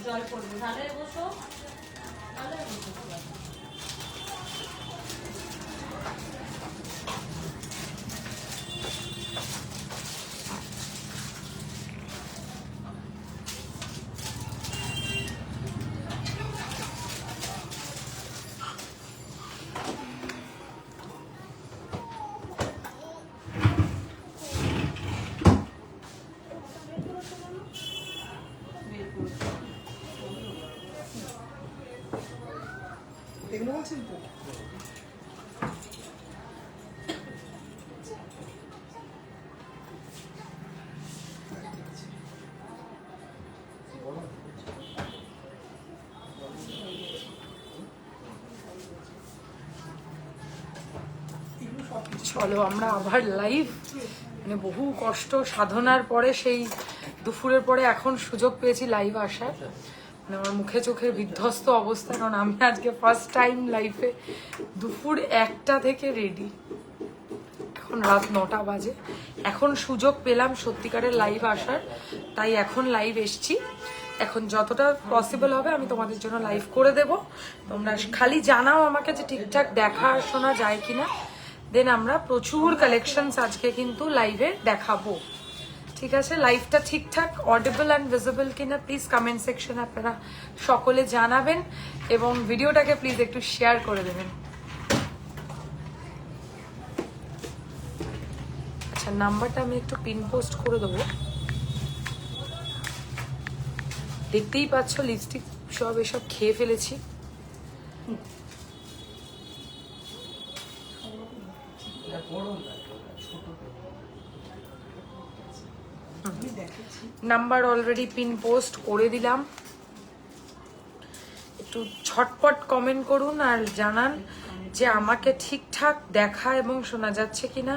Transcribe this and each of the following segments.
জল পড়বে, ভালো বসো, ভালো বসো। এগুলো বলছেন তো চলো আমরা আবার লাইভ, মানে বহু কষ্ট সাধনার পরে সেই দুপুরের পরে এখন সুযোগ পেয়েছি লাইভ আসার। মানে আমার মুখে চোখের বিধ্বস্ত অবস্থা, কারণ আমি আজকে ফার্স্ট টাইম লাইফে দুপুর 1টা থেকে রেডি, এখন রাত 9টা বাজে, এখন সুযোগ পেলাম সত্যিকারের লাইভ আসার, তাই এখন লাইভ এসছি। এখন যতটা পসিবল হবে আমি তোমাদের জন্য লাইভ করে দেব, তোমরা খালি জানাও আমাকে যে ঠিকঠাক দেখা শোনা যায় কিনা, দেন আমরা প্রচুর কালেকশনস আজকে কিন্তু লাইভে দেখাবো। ঠিক আছে, লাইভটা ঠিকঠাক অডিবল অ্যান্ড ভিজিবল কিনা প্লিজ কমেন্ট সেকশনে আপনারা সকলে জানাবেন, এবং ভিডিওটাকে প্লিজ একটু শেয়ার করে দেবেন। আচ্ছা, নাম্বারটা আমি একটু পিন পোস্ট করে দেবো। দেখতেই পাচ্ছ লিপস্টিক সব এসব খেয়ে ফেলেছি। নাম্বার অলরেডি পিন পোস্ট করে দিলাম, একটু ঝটপট কমেন্ট করুন আর জানান যে আমাকে ঠিকঠাক দেখা এবং শোনা যাচ্ছে কিনা।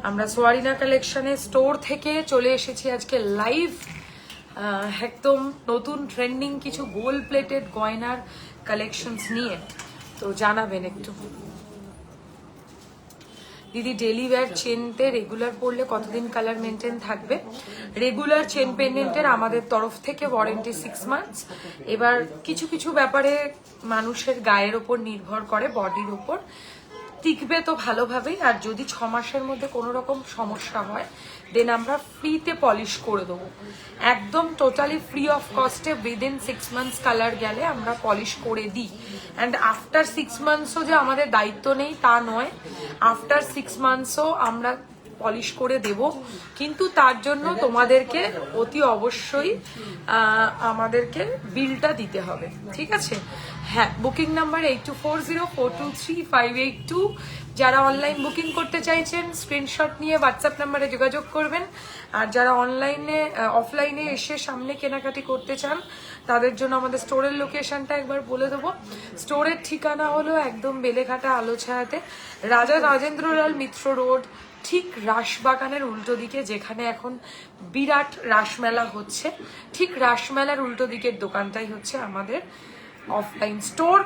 আমরা সোয়ারিনা কালেকশনের স্টোর থেকে চলে এসেছি আজকে লাইভ, একদম নতুন ট্রেন্ডিং কিছু গোল্ড প্লেটেড গয়নার কালেকশনস নিয়ে। তো জানাবেন একটু। দিদি ডেলি ওয়্যার চেনতে রেগুলার পরলে কতদিন কালার মেনটেন থাকবে? রেগুলার চেন পেন্ডেন্টের আমাদের তরফ থেকে ওয়ারেন্টি 6 মান্থস। এবার কিছু কিছু ব্যাপারে মানুষের গায়ের ওপর নির্ভর করে, বডির ওপর টিকবে তো ভালোভাবেই, আর যদি 6 মাসের মধ্যে কোনো রকম সমস্যা হয় দেন আমরা ফ্রিতে পলিশ করে দেবো, একদম টোটালি ফ্রি অফ কস্টে। উইদিন 6 মান্থস কালার গেলে আমরা পলিশ করে দিই, অ্যান্ড আফটার 6 মান্থসও যে আমাদের দায়িত্ব নেই তা নয়, আফটার 6 মান্থসও আমরা পলিশ করে দেব, কিন্তু তার জন্য তোমাদেরকে অতি অবশ্যই আমাদেরকে বিলটা দিতে হবে, ঠিক আছে? হ্যাঁ, বুকিং নাম্বার 8240423582। যারা অনলাইন বুকিং করতে চাইছেন স্ক্রিনশট নিয়ে হোয়াটসঅ্যাপ নাম্বারে যোগাযোগ করবেন, আর যারা অনলাইনে অফলাইনে এসে সামনে কেনাকাটি করতে চান তাদের জন্য আমাদের স্টোরের লোকেশনটা একবার বলে দেবো। স্টোরের ঠিকানা হলো একদম বেলেঘাটা আলোছায়াতে, রাজা রাজেন্দ্রলাল মিত্র রোড, ঠিক রাসবাগানের উল্টো দিকে, যেখানে এখন বিরাট রাসমেলা হচ্ছে, ঠিক রাসমেলার উল্টো দিকের দোকানটাই হচ্ছে আমাদের অফলাইন স্টোর,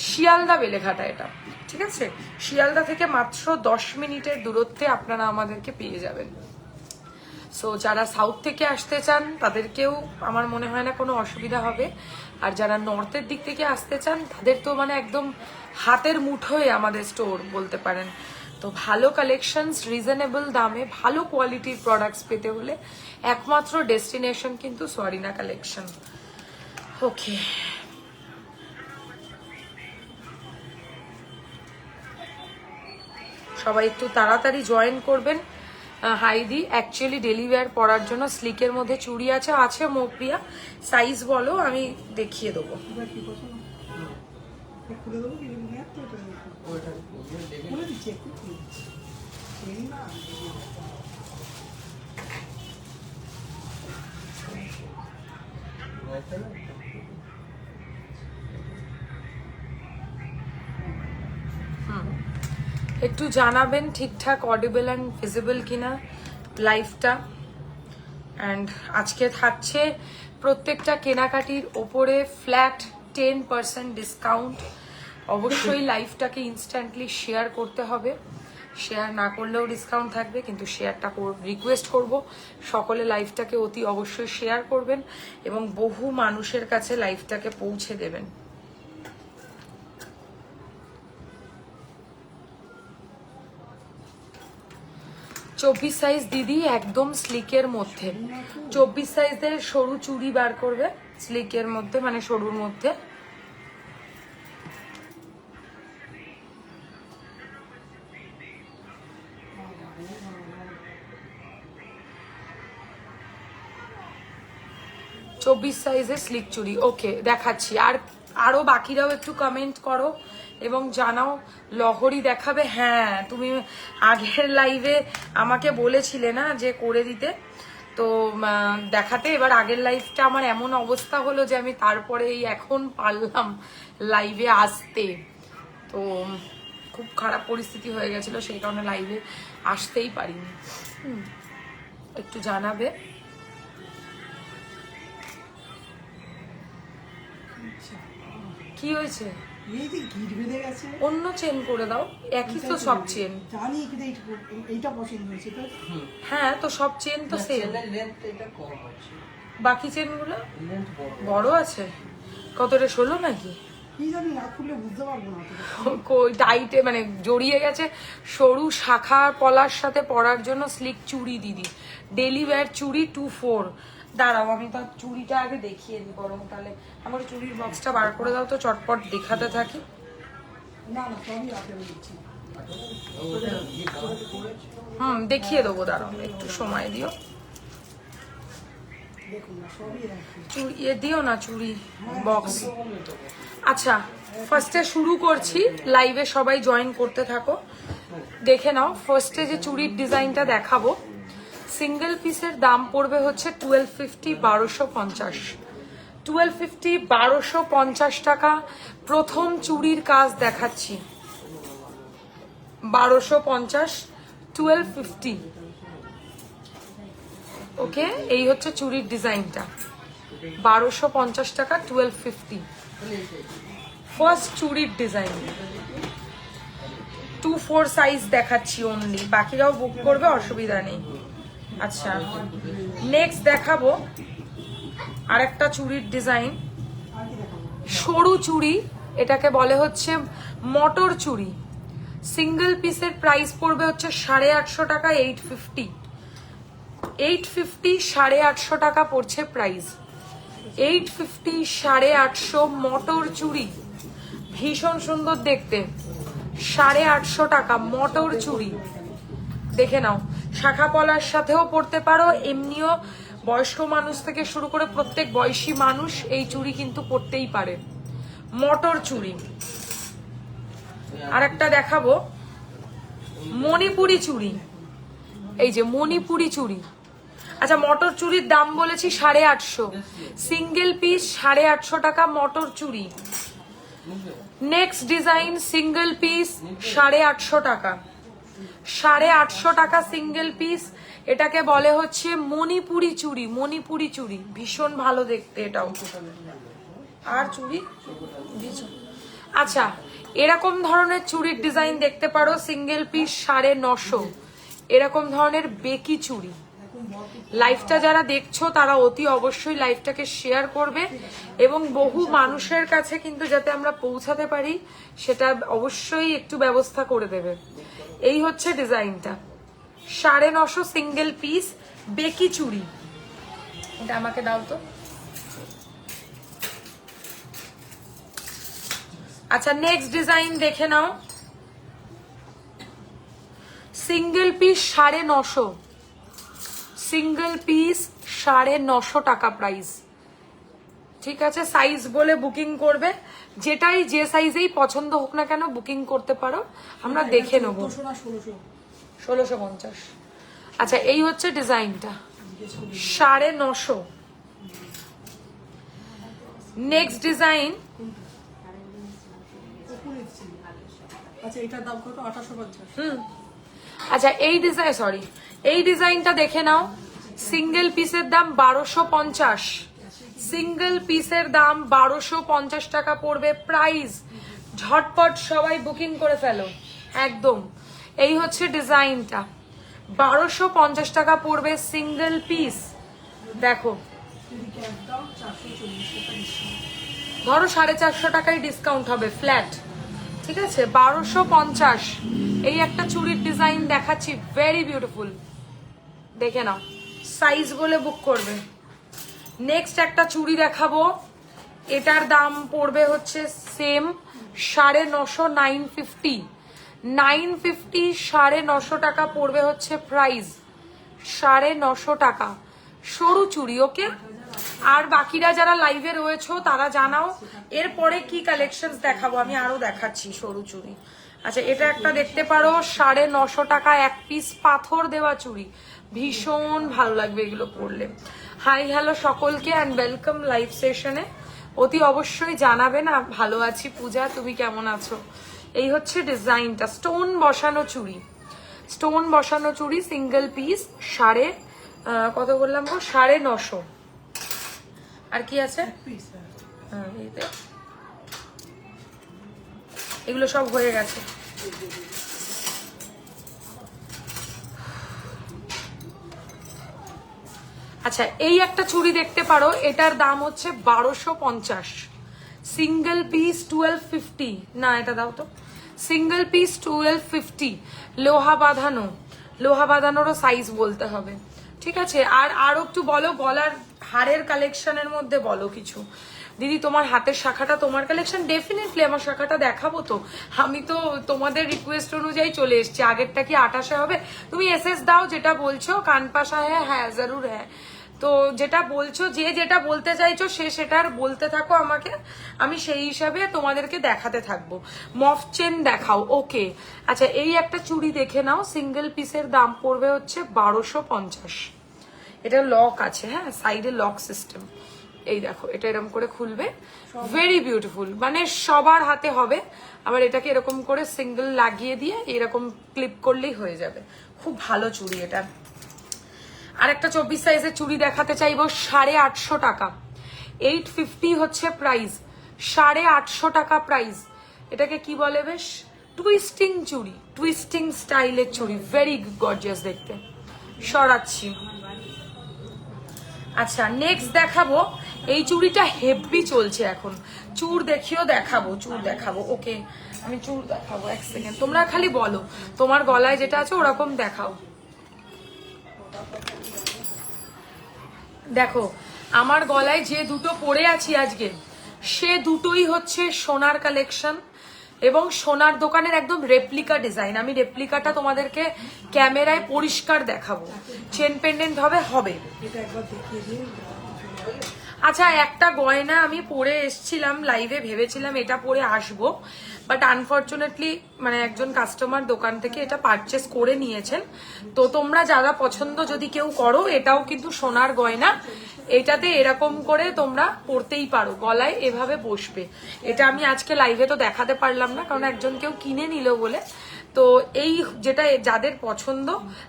শিয়ালদা বেলেঘাটা এটা, ঠিক আছে? শিয়ালদা থেকে মাত্র 10 মিনিটের দূরত্বে আপনারা আমাদেরকে পেয়ে যাবেন। সো যারা সাউথ থেকে আসতে চান তাদেরকেও আমার মনে হয় না কোনো অসুবিধা হবে, আর যারা নর্থের দিক থেকে আসতে চান তাদের তো মানে একদম হাতের মুঠোয় আমাদের স্টোর বলতে পারেন। তো ভালো কালেকশনস রিজনেবল দামে ভালো কোয়ালিটির প্রোডাক্টস পেতে হলে একমাত্র ডেস্টিনেশন কিন্তু সোয়ারিনা কালেকশন। ওকে, সবাই একটু তাড়াতাড়ি জয়েন করবেন। হাইদি অ্যাকচুয়ালি ডেলি ওয়্যার পরার জন্য স্লিকের মধ্যে চুড়ি আছে, আছে মৌপ্রিয়া, সাইজ বলো আমি দেখিয়ে দেবো। একটু জানাবেন ঠিকঠাক অডিবল অ্যান্ড ভিজিবল কিনা লাইভটা। অ্যান্ড আজকে থাকছে প্রত্যেকটা কেনাকাটির ওপরে ফ্ল্যাট 10% ডিসকাউন্ট। অবশ্যই লাইভটাকে ইনস্ট্যান্টলি শেয়ার করতে হবে, শেয়ার না করলেও ডিসকাউন্ট থাকবে, কিন্তু শেয়ারটা রিকোয়েস্ট করব সকলে লাইভটাকে অতি অবশ্যই শেয়ার করবেন এবং বহু মানুষের কাছে লাইভটাকে পৌঁছে দেবেন। চব্বিশ সাইজ দিদি একদম স্লিকের মধ্যে, 24 সাইজের সরু চুড়ি বার করবে স্লিকের মধ্যে, মানে সরুর মধ্যে। চব্বিশ সাইজের স্লিক চুড়ি, ওকে দেখাচ্ছি। আর আরো বাকিরাও একটু কমেন্ট করো এবং জানাও লহরি দেখাবে। হ্যাঁ, তুমি আগের লাইভে আমাকে বলেছিলে না যে করে দিতে, তো দেখাতে। এবার আগের লাইভটা আমার এমন অবস্থা হলো যে আমি তারপরে এই এখন পারলাম লাইভে আসতে, তো খুব খারাপ পরিস্থিতি হয়ে গেছিল, সেই কারণে লাইভে আসতেই পারিনি। একটু জানাবে। কি হয়েছে? এই যে গিট বেঁধে গেছে, অন্য চেন করে দাও, একই তো সব চেন। জানি কিন্তু এইটা পছন্দ হয়েছে তো। হ্যাঁ, তো সব চেন তো সেম। চেনের লেন্থ এটা কম আছে, বাকি চেনগুলো লেন্থ বড়। বড় আছে। কতটা 16 নাকি? কি জানি না, খুললে বুঝতে পারবো না তো। কই টাইটে মানে জড়িয়ে গেছে। সরু শাখা পলার সাথে পরার জন্য স্লিক চুড়ি দিদি, ডেলি ওয়্যার চুড়ি 24। দাঁড়াও আমি তো চুড়িটা আগে দেখিয়ে দিই বরং, তাহলে আমার চুড়ির বক্সটা বার করে দাও তো, চটপট দেখাতে থাকি। না না, সবই রাখে আমি দিচ্ছি। ওটা যে কাজ করেছে দেখিয়ে দেবো, দাঁড়াও একটু সময় দিও। দেখুন না, সবই রাখে। চুড়ি দিও না, চুড়ি বক্স। আচ্ছা, ফার্স্টে শুরু করছি, লাইভে সবাই জয়েন করতে থাকো। দেখে নাও, ফার্স্টে যে চুড়ির ডিজাইনটা দেখাবো, সিঙ্গেল পিসের দাম পড়বে হচ্ছে 1250, 1250। 1250, 1250 টাকা। প্রথম চুড়ির কাজ দেখাচ্ছি, 1250, 1250। ওকে, এই হচ্ছে চুড়ির ডিজাইনটা, 1250 টাকা, 1250। ফার্স্ট চুড়ির ডিজাইন 24 সাইজ দেখাচ্ছি অনলি, বাকিরাও বুক করবে, অসুবিধা নেই। আচ্ছা, নেক্সট দেখাবো আরেকটা চুড়ির ডিজাইন, সরু চুড়ি, এটাকে বলে হচ্ছে মটর চুড়ি। সিঙ্গেল পিসের প্রাইস পড়বে হচ্ছে 850 টাকা, 850। 850, 850 টাকা পড়ছে প্রাইস। 850, 850 মটর চুড়ি, ভীষণ সুন্দর দেখতে। 850 টাকা মটর চুড়ি, দেখে নাও। শাখা পলার সাথেও পরতে পারো, এমনিও বয়স্ক মানুষ থেকে শুরু করে প্রত্যেক বয়সী মানুষ এই চুড়ি কিন্তু পরতেই পারে, মটর চুড়ি। আর একটা দেখাবো মণিপুরি চুড়ি, এই যে মণিপুরি চুড়ি। আচ্ছা, মটর চুড়ির দাম বলেছি 850, সিঙ্গেল পিস 850 টাকা মটর চুড়ি। নেক্সট ডিজাইন, সিঙ্গেল পিস 850 টাকা, 850 টাকা সিঙ্গেল পিস। এটাকে বলে হচ্ছে মণিপুরি চুড়ি, মণিপুরি চুড়ি, ভীষণ ভালো দেখতে এটাও। আর চুড়ি দিছো। আচ্ছা, এরকম ধরনের চুড়ির ডিজাইন দেখতে পারো, সিঙ্গেল পিস 950। এরকম ধরনের বেকি চুড়ি। লাইভটা যারা দেখছো তারা অতি অবশ্যই লাইভটাকে শেয়ার করবে এবং বহু মানুষের কাছে কিন্তু যাতে আমরা পৌঁছাতে পারি সেটা অবশ্যই একটু ব্যবস্থা করে দেবে। এই হচ্ছে ডিজাইনটা, 950 সিঙ্গেল পিস বেকি চুড়ি। এটা আমাকে দাও তো। আচ্ছা, নেক্সট ডিজাইন দেখে নাও, সিঙ্গেল পিস 950, সিঙ্গেল পিস 950 টাকা প্রাইস। ঠিক আছে, সাইজ বলে বুকিং করবে, যেটাই যে সাইজেই পছন্দ হোক না কেন বুকিং করতে পারো, আমরা দেখে নেব। 1650। আচ্ছা, এই হচ্ছে ডিজাইনটা 950। নেক্সট ডিজাইন, আচ্ছা, এটার দাম কত? 1850। আচ্ছা এই ডিজাইন, সরি, এই ডিজাইনটা দেখে নাও, সিঙ্গেল পিসের দাম 1250, সিঙ্গেল পিসের দাম 1250 টাকা পড়বে প্রাইস। ঝটপট সবাই বুকিং করে ফেলো একদম। এই হচ্ছে ডিজাইনটা, 1250 টাকা পড়বে সিঙ্গেল পিস। দেখো যদি ক্যাশ দাও 440 টাকা ডিসকাউন্ট। ধরো 450 টাকায় ডিসকাউন্ট হবে ফ্ল্যাট, ঠিক আছে? 1250। এই একটা চুড়ির ডিজাইন দেখাচ্ছি, ভেরি বিউটিফুল, দেখে নাও, সাইজ বলে বুক করবে। নেক্সট একটা চুড়ি দেখাবো, এটার দাম পড়বে হচ্ছে সেম 950, 950, 950, 950 টাকা পড়বে হচ্ছে প্রাইস, 950 টাকা সরু চুড়ি। ওকে, আর বাকিরা যারা লাইভে রয়েছো তারা জানাও এরপরে কি কালেকশন দেখাবো, আমি আরো দেখাচ্ছি সরু চুড়ি। আচ্ছা, এটা একটা দেখতে পারো, 950 টাকা এক পিস পাথর দেওয়া চুড়ি, ভীষণ ভালো লাগবে এগুলো পরলে। হাই হ্যালো সকলকে অ্যান্ড ওয়েলকাম লাইভ সেশনে। অতি অবশ্যই জানাবেন। ভালো আছি পূজা, তুমি কেমন আছো? এই হচ্ছে ডিজাইনটা, স্টোন বসানো চুড়ি, স্টোন বসানো চুড়ি সিঙ্গেল পিস, কত বললাম গো, 950। আর কি আছে? পিস এগুলো সব হয়ে গেছে। আচ্ছা, এই একটা চুড়ি দেখতে পারো, এটার দাম হচ্ছে 1250, সিঙ্গেল পিস 1250। না, এটা দাও তো, সিঙ্গেল পিস 1250, লোহা বাঁধানো, লোহা বাঁধানোরও সাইজ বলতে হবে, ঠিক আছে? আর আরো একটু বলো, গলার হারের কালেকশনের মধ্যে বলো কিছু। দিদি তোমার হাতের শাখাটা তোমার কালেকশন, ডেফিনেটলি আমার শাখাটা দেখাবো তো। আমি তো তোমাদের রিকোয়েস্ট অনুযায়ী চলে এসেছি। আগেরটা কি 28 হবে? তুমি এসএস দাও, যেটা বলছো কানপাশা হ্যাঁ জরুর হ্যাঁ। তো যেটা বলছো, যে যেটা বলতে চাইছো সে সেটার বলতে থাকো আমাকে, আমি সেই হিসাবে তোমাদেরকে দেখাতে থাকবো। মফ চেন দেখাও, ওকে। আচ্ছা, এই একটা চুড়ি দেখে নাও, সিঙ্গেল পিসের দাম পড়বে হচ্ছে 1250। এটা লক আছে, হ্যাঁ, সাইডে লক সিস্টেম। এই দেখো, এটা এরকম করে খুলবে, ভেরি বিউটিফুল, মানে সবার হাতে হবে। আবার এটাকে এরকম করে সিঙ্গেল লাগিয়ে দিয়ে এরকম ক্লিপ করলেই হয়ে যাবে। খুব ভালো চুড়ি এটা। আর একটা 24 সাইজের চুড়ি দেখাতে চাইবো, 850 টাকা, 850 হচ্ছে প্রাইস, 850 টাকা প্রাইস। এটাকে কি বলে, বেশ টুইস্টিং চুড়ি, টুইস্টিং স্টাইলের চুড়ি, ভেরি গর্জিয়াস দেখতে। সরাচ্ছি। আচ্ছা, নেক্সট দেখাবো, এই চুড়িটা হেভি চলছে এখন, চুর দেখিও দেখাবো, চুর দেখাবো, ওকে আমি চুর দেখাবো, এক সেকেন্ড, তোমরা খালি বলো তোমার গলায় যেটা আছে ওরকম দেখাও। দেখো, আমার গলায় যে দুটো পরে আছি আজকে, সে দুটোই হচ্ছে সোনার কালেকশন এবং সোনার দোকানের একদম রেপ্লিকা ডিজাইন। আমি রেপ্লিকাটা তোমাদেরকে ক্যামেরায় পরিষ্কার দেখাবো। চেন পেন্ডেন্ট হবে। এটা একবার দেখিয়ে দিন। আচ্ছা, একটা গয়না আমি পরে এসছিলাম লাইভে, ভেবেছিলাম এটা পরে আসবো, বাট আনফর্চুনেটলি মানে একজন কাস্টমার দোকান থেকে এটা পারচেস করে নিয়েছেন। তো তোমরা যারা পছন্দ যদি কেউ করো, এটাও কিন্তু সোনার গয়না, এটাতে এরকম করে তোমরা পরতেই পারো, গলায় এভাবে বসবে। এটা আমি আজকে লাইভে তো দেখাতে পারলাম না, কারণ একজন কেউ কিনে নিল বলে। তো এই যেটা যাদের পছন্দ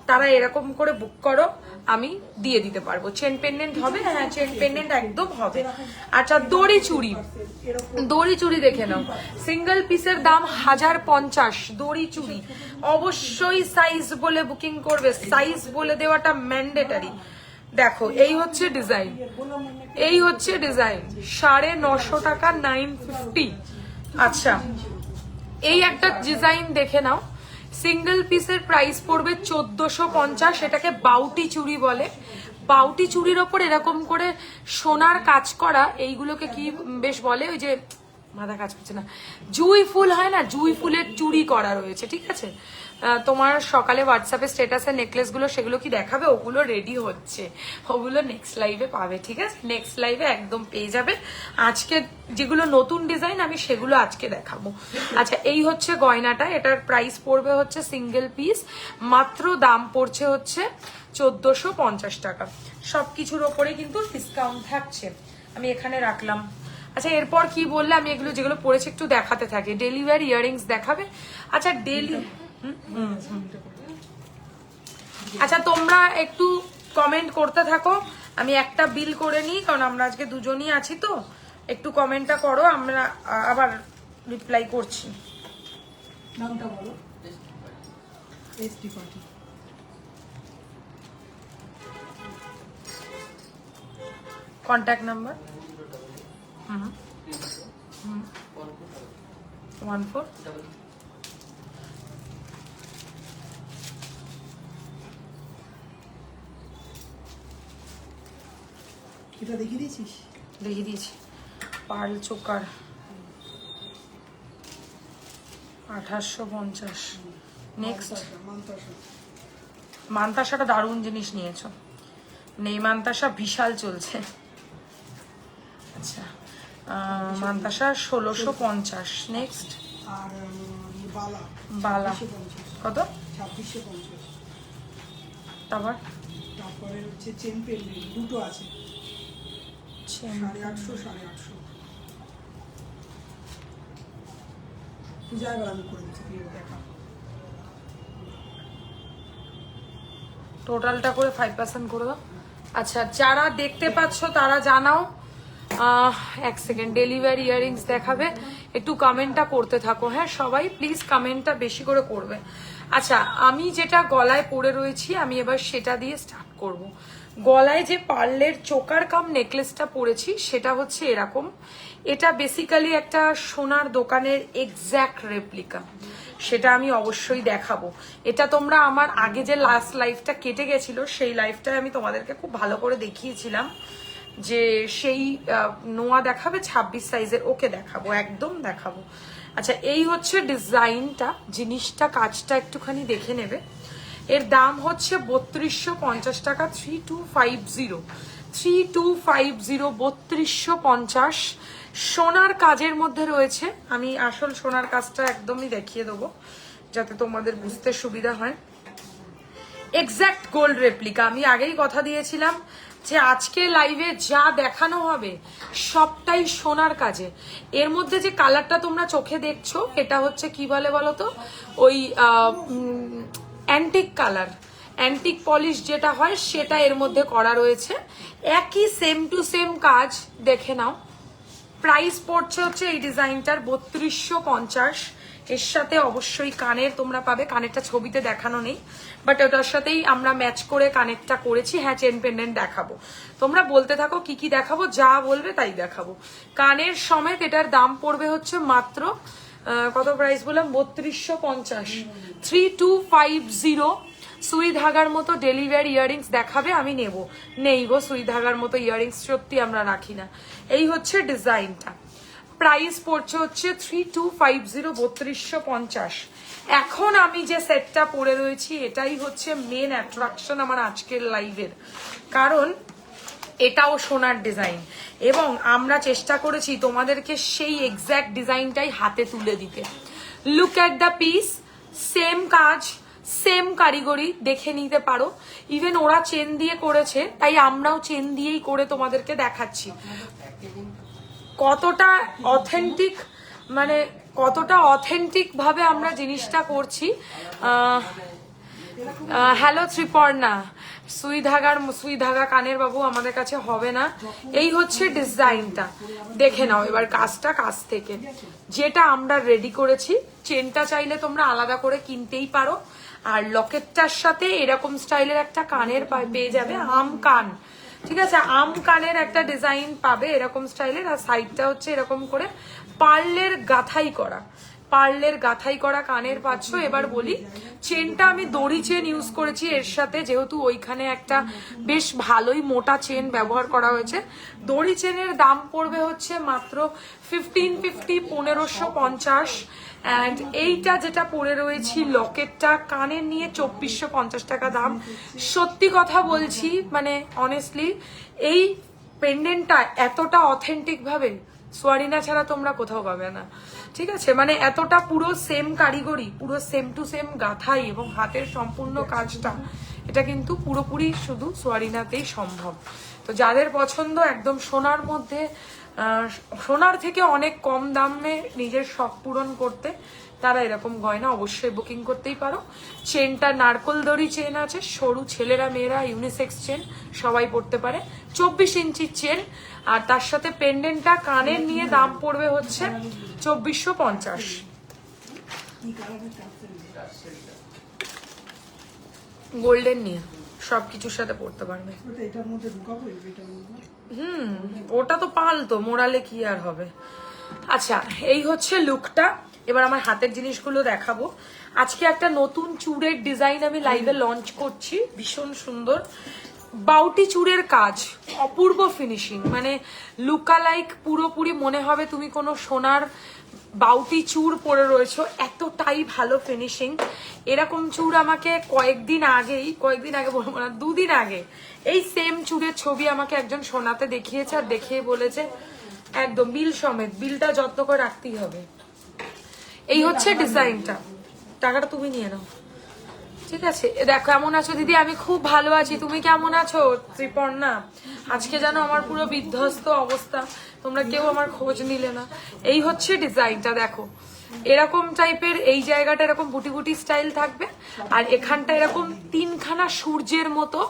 তারা এরকম করে বুক করো, আমি দিয়ে দিতে পারবো। চেন পেন্ডেন্ট হবে, হ্যাঁ চেন পেন্ডেন্ট একদম হবে। আচ্ছা, দড়ি চুড়ি, দড়ি চুড়ি দেখে নাও, সিঙ্গেল পিসের দাম 1050। দড়ি চুড়ি অবশ্যই সাইজ বলে বুকিং করবে, সাইজ বলে দেওয়াটা ম্যান্ডেটারি। দেখো, এই হচ্ছে ডিজাইন, এই হচ্ছে ডিজাইন, 950 টাকা, 950। আচ্ছা, এই একটা ডিজাইন দেখে নাও, সিঙ্গেল পিসের প্রাইস পড়বে 1450। এটাকে বাউটি চুড়ি বলে। বাউটি চুড়ির ওপর এরকম করে সোনার কাজ করা, এইগুলোকে কি বেশ বলে, ওই যে মাথা কাজ করছে না, জুই ফুল হয় না, জুই ফুলের চুড়ি করা রয়েছে, ঠিক আছে? তোমার সকালে হোয়াটসঅ্যাপে স্ট্যাটাসের নেকলেস গুলো, সেগুলো কি দেখাবে? ওগুলো রেডি হচ্ছে, ওগুলো নেক্সট লাইভে পাবে, ঠিক আছে? নেক্সট লাইভে একদম পেয়ে যাবে। আজকে যেগুলো নতুন ডিজাইন আমি সেগুলো আজকে দেখাবো। আচ্ছা, এই হচ্ছে গয়নাটা, এটার প্রাইস পড়বে হচ্ছে সিঙ্গেল পিস মাত্র দাম পড়ছে হচ্ছে 1450 টাকা। সবকিছুর ওপরে কিন্তু ডিসকাউন্ট থাকছে। আমি এখানে রাখলাম। আচ্ছা, এরপর কি বললে, আমি এগুলো যেগুলো পড়েছি একটু দেখাতে থাকি। ডেলি ওয়্যার ইয়াররিংস দেখাবে? আচ্ছা, ডেলি আচ্ছা, তোমরা একটু কমেন্ট করতে থাকো, আমি একটা বিল করে নিই, কারণ আমরা আজকে দুজনই আছি, তো একটু কমেন্টটা করো, আমরা আবার রিপ্লাই করছি। নামটা বলো। ST party. কন্ট্যাক্ট নাম্বার 14 এটা দেখিয়ে দিয়েছিস? দেখিয়ে দিয়েছি। Pearl choker 2850। নেক্সট মান্তাসা। মান্তাসাটা দারুণ জিনিস নিয়েছো, নেই মান্তাসা বিশাল চলছে। আচ্ছা মান্তাসা 1650। নেক্সট আর বালা বালা 2650। কত? 2650। তারপর তারপরে হচ্ছে চেন পেন্ডেন্ট দুটো আছে, 850 850। যা এবার আমি করে দিচ্ছি, তুই দেখা। টোটালটা করে 5% করে দাও। আচ্ছা যারা দেখতে পাচ্ছ তারা জানাও। এক সেকেন্ড, ডেলিভারি ইয়াররিংস দেখাবে, একটু কমেন্টটা করতে থাকো। হ্যাঁ সবাই প্লিজ কমেন্টটা বেশি করে করবে। আচ্ছা আমি যেটা গলায় পরে রয়েছি আমি এবার সেটা দিয়ে স্টার্ট করব। গলায় যে পার্লের চোকার কাম নেকলেসটা পরেছি সেটা হচ্ছে এরকম। এটা বেসিক্যালি একটা সোনার দোকানের এক্স্যাক্ট রেপ্লিকা, সেটা আমি অবশ্যই দেখাবো। এটা তোমরা আমার আগে যে লাস্ট লাইফটা কেটে গেছিল সেই লাইফটায় আমি তোমাদেরকে খুব ভালো করে দেখিয়েছিলাম যে সেই নোয়া দেখাবে 26 সাইজের, ওকে দেখাবো, একদম দেখাবো। আচ্ছা এই হচ্ছে ডিজাইনটা, জিনিসটা কাজটা একটুখানি দেখে নেবে। এর দাম হচ্ছে 3250 টাকা। 3250 3250 সোনার কাজের মধ্যে রয়েছে। আমি আসল সোনার কাজটা একদমই দেখিয়ে দেবো যাতে তোমাদের বুঝতে সুবিধা হয়। Exact gold replica. আমি আগেই কথা দিয়েছিলাম যে আজকে লাইভে যা দেখানো হবে সবটাই সোনার কাজে। এর মধ্যে যে কালারটা তোমরা চোখে দেখছো এটা হচ্ছে কি বলে বলো তো, ওই অ্যান্টিক কালার, অ্যান্টিক পলিশ যেটা হয় সেটা এর মধ্যে করা রয়েছে। একই সেম টু সেম কাজ, দেখে নাও। প্রাইস পড়ছে হচ্ছে এই ডিজাইনটার 3250। এর সাথে অবশ্যই কানের তোমরা পাবে, কানেরটা ছবিতে দেখানো নেই বাট ওটার সাথেই আমরা ম্যাচ করে কানেরটা করেছি। হ্যাঁ চেন পেন্ডেন্ট দেখাবো, তোমরা বলতে থাকো কি কি দেখাবো, যা বলবে তাই দেখাবো। কানের সমেত এটার দাম পড়বে হচ্ছে মাত্র কত প্রাইস বললাম, 3250। 3250। সুই ধাগার মতো ডেলিভারি ইয়াররিংস দেখাবে, আমি নেব। নেই গো সুই ধাগার মতো ইয়াররিংস, সত্যি আমরা রাখি না। এই হচ্ছে ডিজাইনটা, প্রাইস পড়ছে হচ্ছে 3250, 3250। এখন আমি যে সেটটা পরে রয়েছি এটাই হচ্ছে মেন অ্যাট্রাকশন আমার আজকের লাইভের, কারণ এটাও সোনার ডিজাইন এবং আমরা চেষ্টা করেছি তোমাদেরকে সেই এক্স্যাক্ট ডিজাইনটাই হাতে তুলে দিতে। Look at the piece, same কাজ, সেম কারিগরি, দেখে নিতে পারো। ইভেন ওরা চেন দিয়ে করেছে তাই আমরাও চেন দিয়েই করে তোমাদেরকে দেখাচ্ছি। কতটা অথেন্টিক, মানে কতটা অথেন্টিক ভাবে আমরা জিনিসটা করছি। হ্যালো ত্রিপর্ণা, সুই ধাগা কানের বাবু আমাদের কাছে হবে না। এই হচ্ছে ডিজাইনটা, দেখে নাও এবার কাজটা কাছ থেকে, যেটা আমরা রেডি করেছি। চেনটা চাইলে তোমরা আলাদা করে কিনতেই পারো, আর লকেটটার সাথে এরকম স্টাইলের একটা কানের পেয়ে যাবে, আম কান, ঠিক আছে, আম কানের একটা ডিজাইন পাবে এরকম স্টাইলের। আর সাইডটা হচ্ছে এরকম করে পার্লের গাথাই করা, পার্লের গাথাই করা কানের পাচ্ছ। এবার বলি, চেনটা আমি দড়ি চেন ইউজ করেছি এর সাথে, যেহেতু ওইখানে একটা বেশ ভালোই মোটা চেন ব্যবহার করা হয়েছে। দড়ি চেনের দাম পড়বে হচ্ছে মাত্র 1550, 1550। অ্যান্ড এইটা যেটা পরে রয়েছি লকেটটা কানের নিয়ে 2450 টাকা দাম। সত্যি কথা বলছি, মানে অনেস্টলি এই পেন্ডেন্টটা এতটা অথেন্টিক ভাবে সোয়ারিনা ছাড়া তোমরা কোথাও পাবে না, ঠিক আছে। মানে এতটা পুরো সেম কারিগরি, পুরো সেম টু সেম গাথাই এবং হাতের সম্পূর্ণ কাজটা, এটা কিন্তু পুরোপুরি শুধু সোয়ারিনাতেই সম্ভব। তো যাদের পছন্দ একদম সোনার মধ্যে, সোনার থেকে অনেক কম দামে নিজের শখ পূরণ করতে, তারা এরকম গয়না অবশ্যই বুকিং করতেই পারো। চেনটা নারকোল দড়ি চেন আছে, সরু, ছেলেরা মেয়েরা ইউনিসেক্স চেন সবাই পড়তে পারে, 24 ইঞ্চির চেন। আর তার সাথে পেন্ডেন্টটা কানের নিয়ে দাম পড়বে হচ্ছে 2450। গোল্ডেন নিয়ে সব কিছুর সাথে পরতে পারবে। ওটা এটার মধ্যে ঢুকাবো, এটার মধ্যে ওটা তো পাল তো, মোড়ালে কি আর হবে। আচ্ছা, এই হচ্ছে লুকটা। এবার আমার হাতের জিনিসগুলো দেখাবো। আজকে একটা নতুন চূড়ের ডিজাইন আমি লাইভে লঞ্চ করছি, ভীষণ সুন্দর বাউটি চূড়ের কাজ, অপূর্ব ফিনিশিং, মানে লুকালাইক পুরোপুরি মনে হবে তুমি কোনো সোনার বাউটি চূড় পরে রয়েছো, এতটাই ভালো ফিনিশিং। এরকম চূড় আমাকে কয়েকদিন আগে বলবো না, 2 দিন আগে এই সেম চূড়ের ছবি আমাকে একজন সোনাতে দেখিয়েছে, আর দেখিয়ে বলেছে একদম বিল সমেত, বিলটা যত্ন করে রাখতেই হবে। এই হচ্ছে ডিজাইনটা, টাকাটা তুমি নিয়ে নাও, ঠিক আছে? দেখো কেমন আছো দিদি? আমি খুব ভালো আছি, তুমি কেমন আছো ত্রিপর্ণা? আজকে যেন আমার পুরো বিধ্বস্ত অবস্থা, তোমরা কেউ আমার খোঁজ নিলে না। এই হচ্ছে ডিজাইনটা, দেখো এরকম টাইপের, এই জায়গাটা এরকম বুটি বুটি স্টাইল থাকবে, আর এখানটা এরকম 3খানা সূর্যের মতো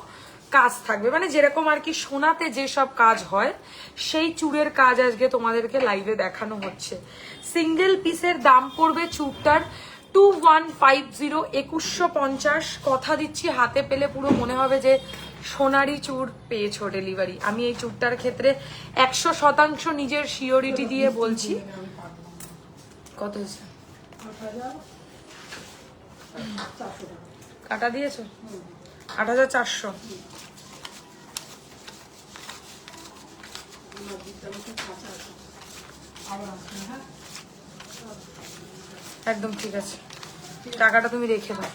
কাজ থাকবে, মানে যেরকম আর কি সোনাতে যেসব কাজ হয় সেই চূড়ের কাজ আজকে তোমাদেরকে লাইভে দেখানো হচ্ছে। সিঙ্গেল পিসের দাম পড়বে চূড়টার 2150, 2150। কথা দিচ্ছি হাতে পেলে পুরো মনে হবে যে সোনারি চূড় পেয়েছো ডেলিভারি। আমি এই চূড়টার ক্ষেত্রে 100% নিজের সিওরিটি দিয়ে বলছি। কত হয়েছে? 8,400 টাকা কাটা দিয়েছো? 8,400। একদম ঠিক আছে, টাকাটা তুমি রেখে দাও।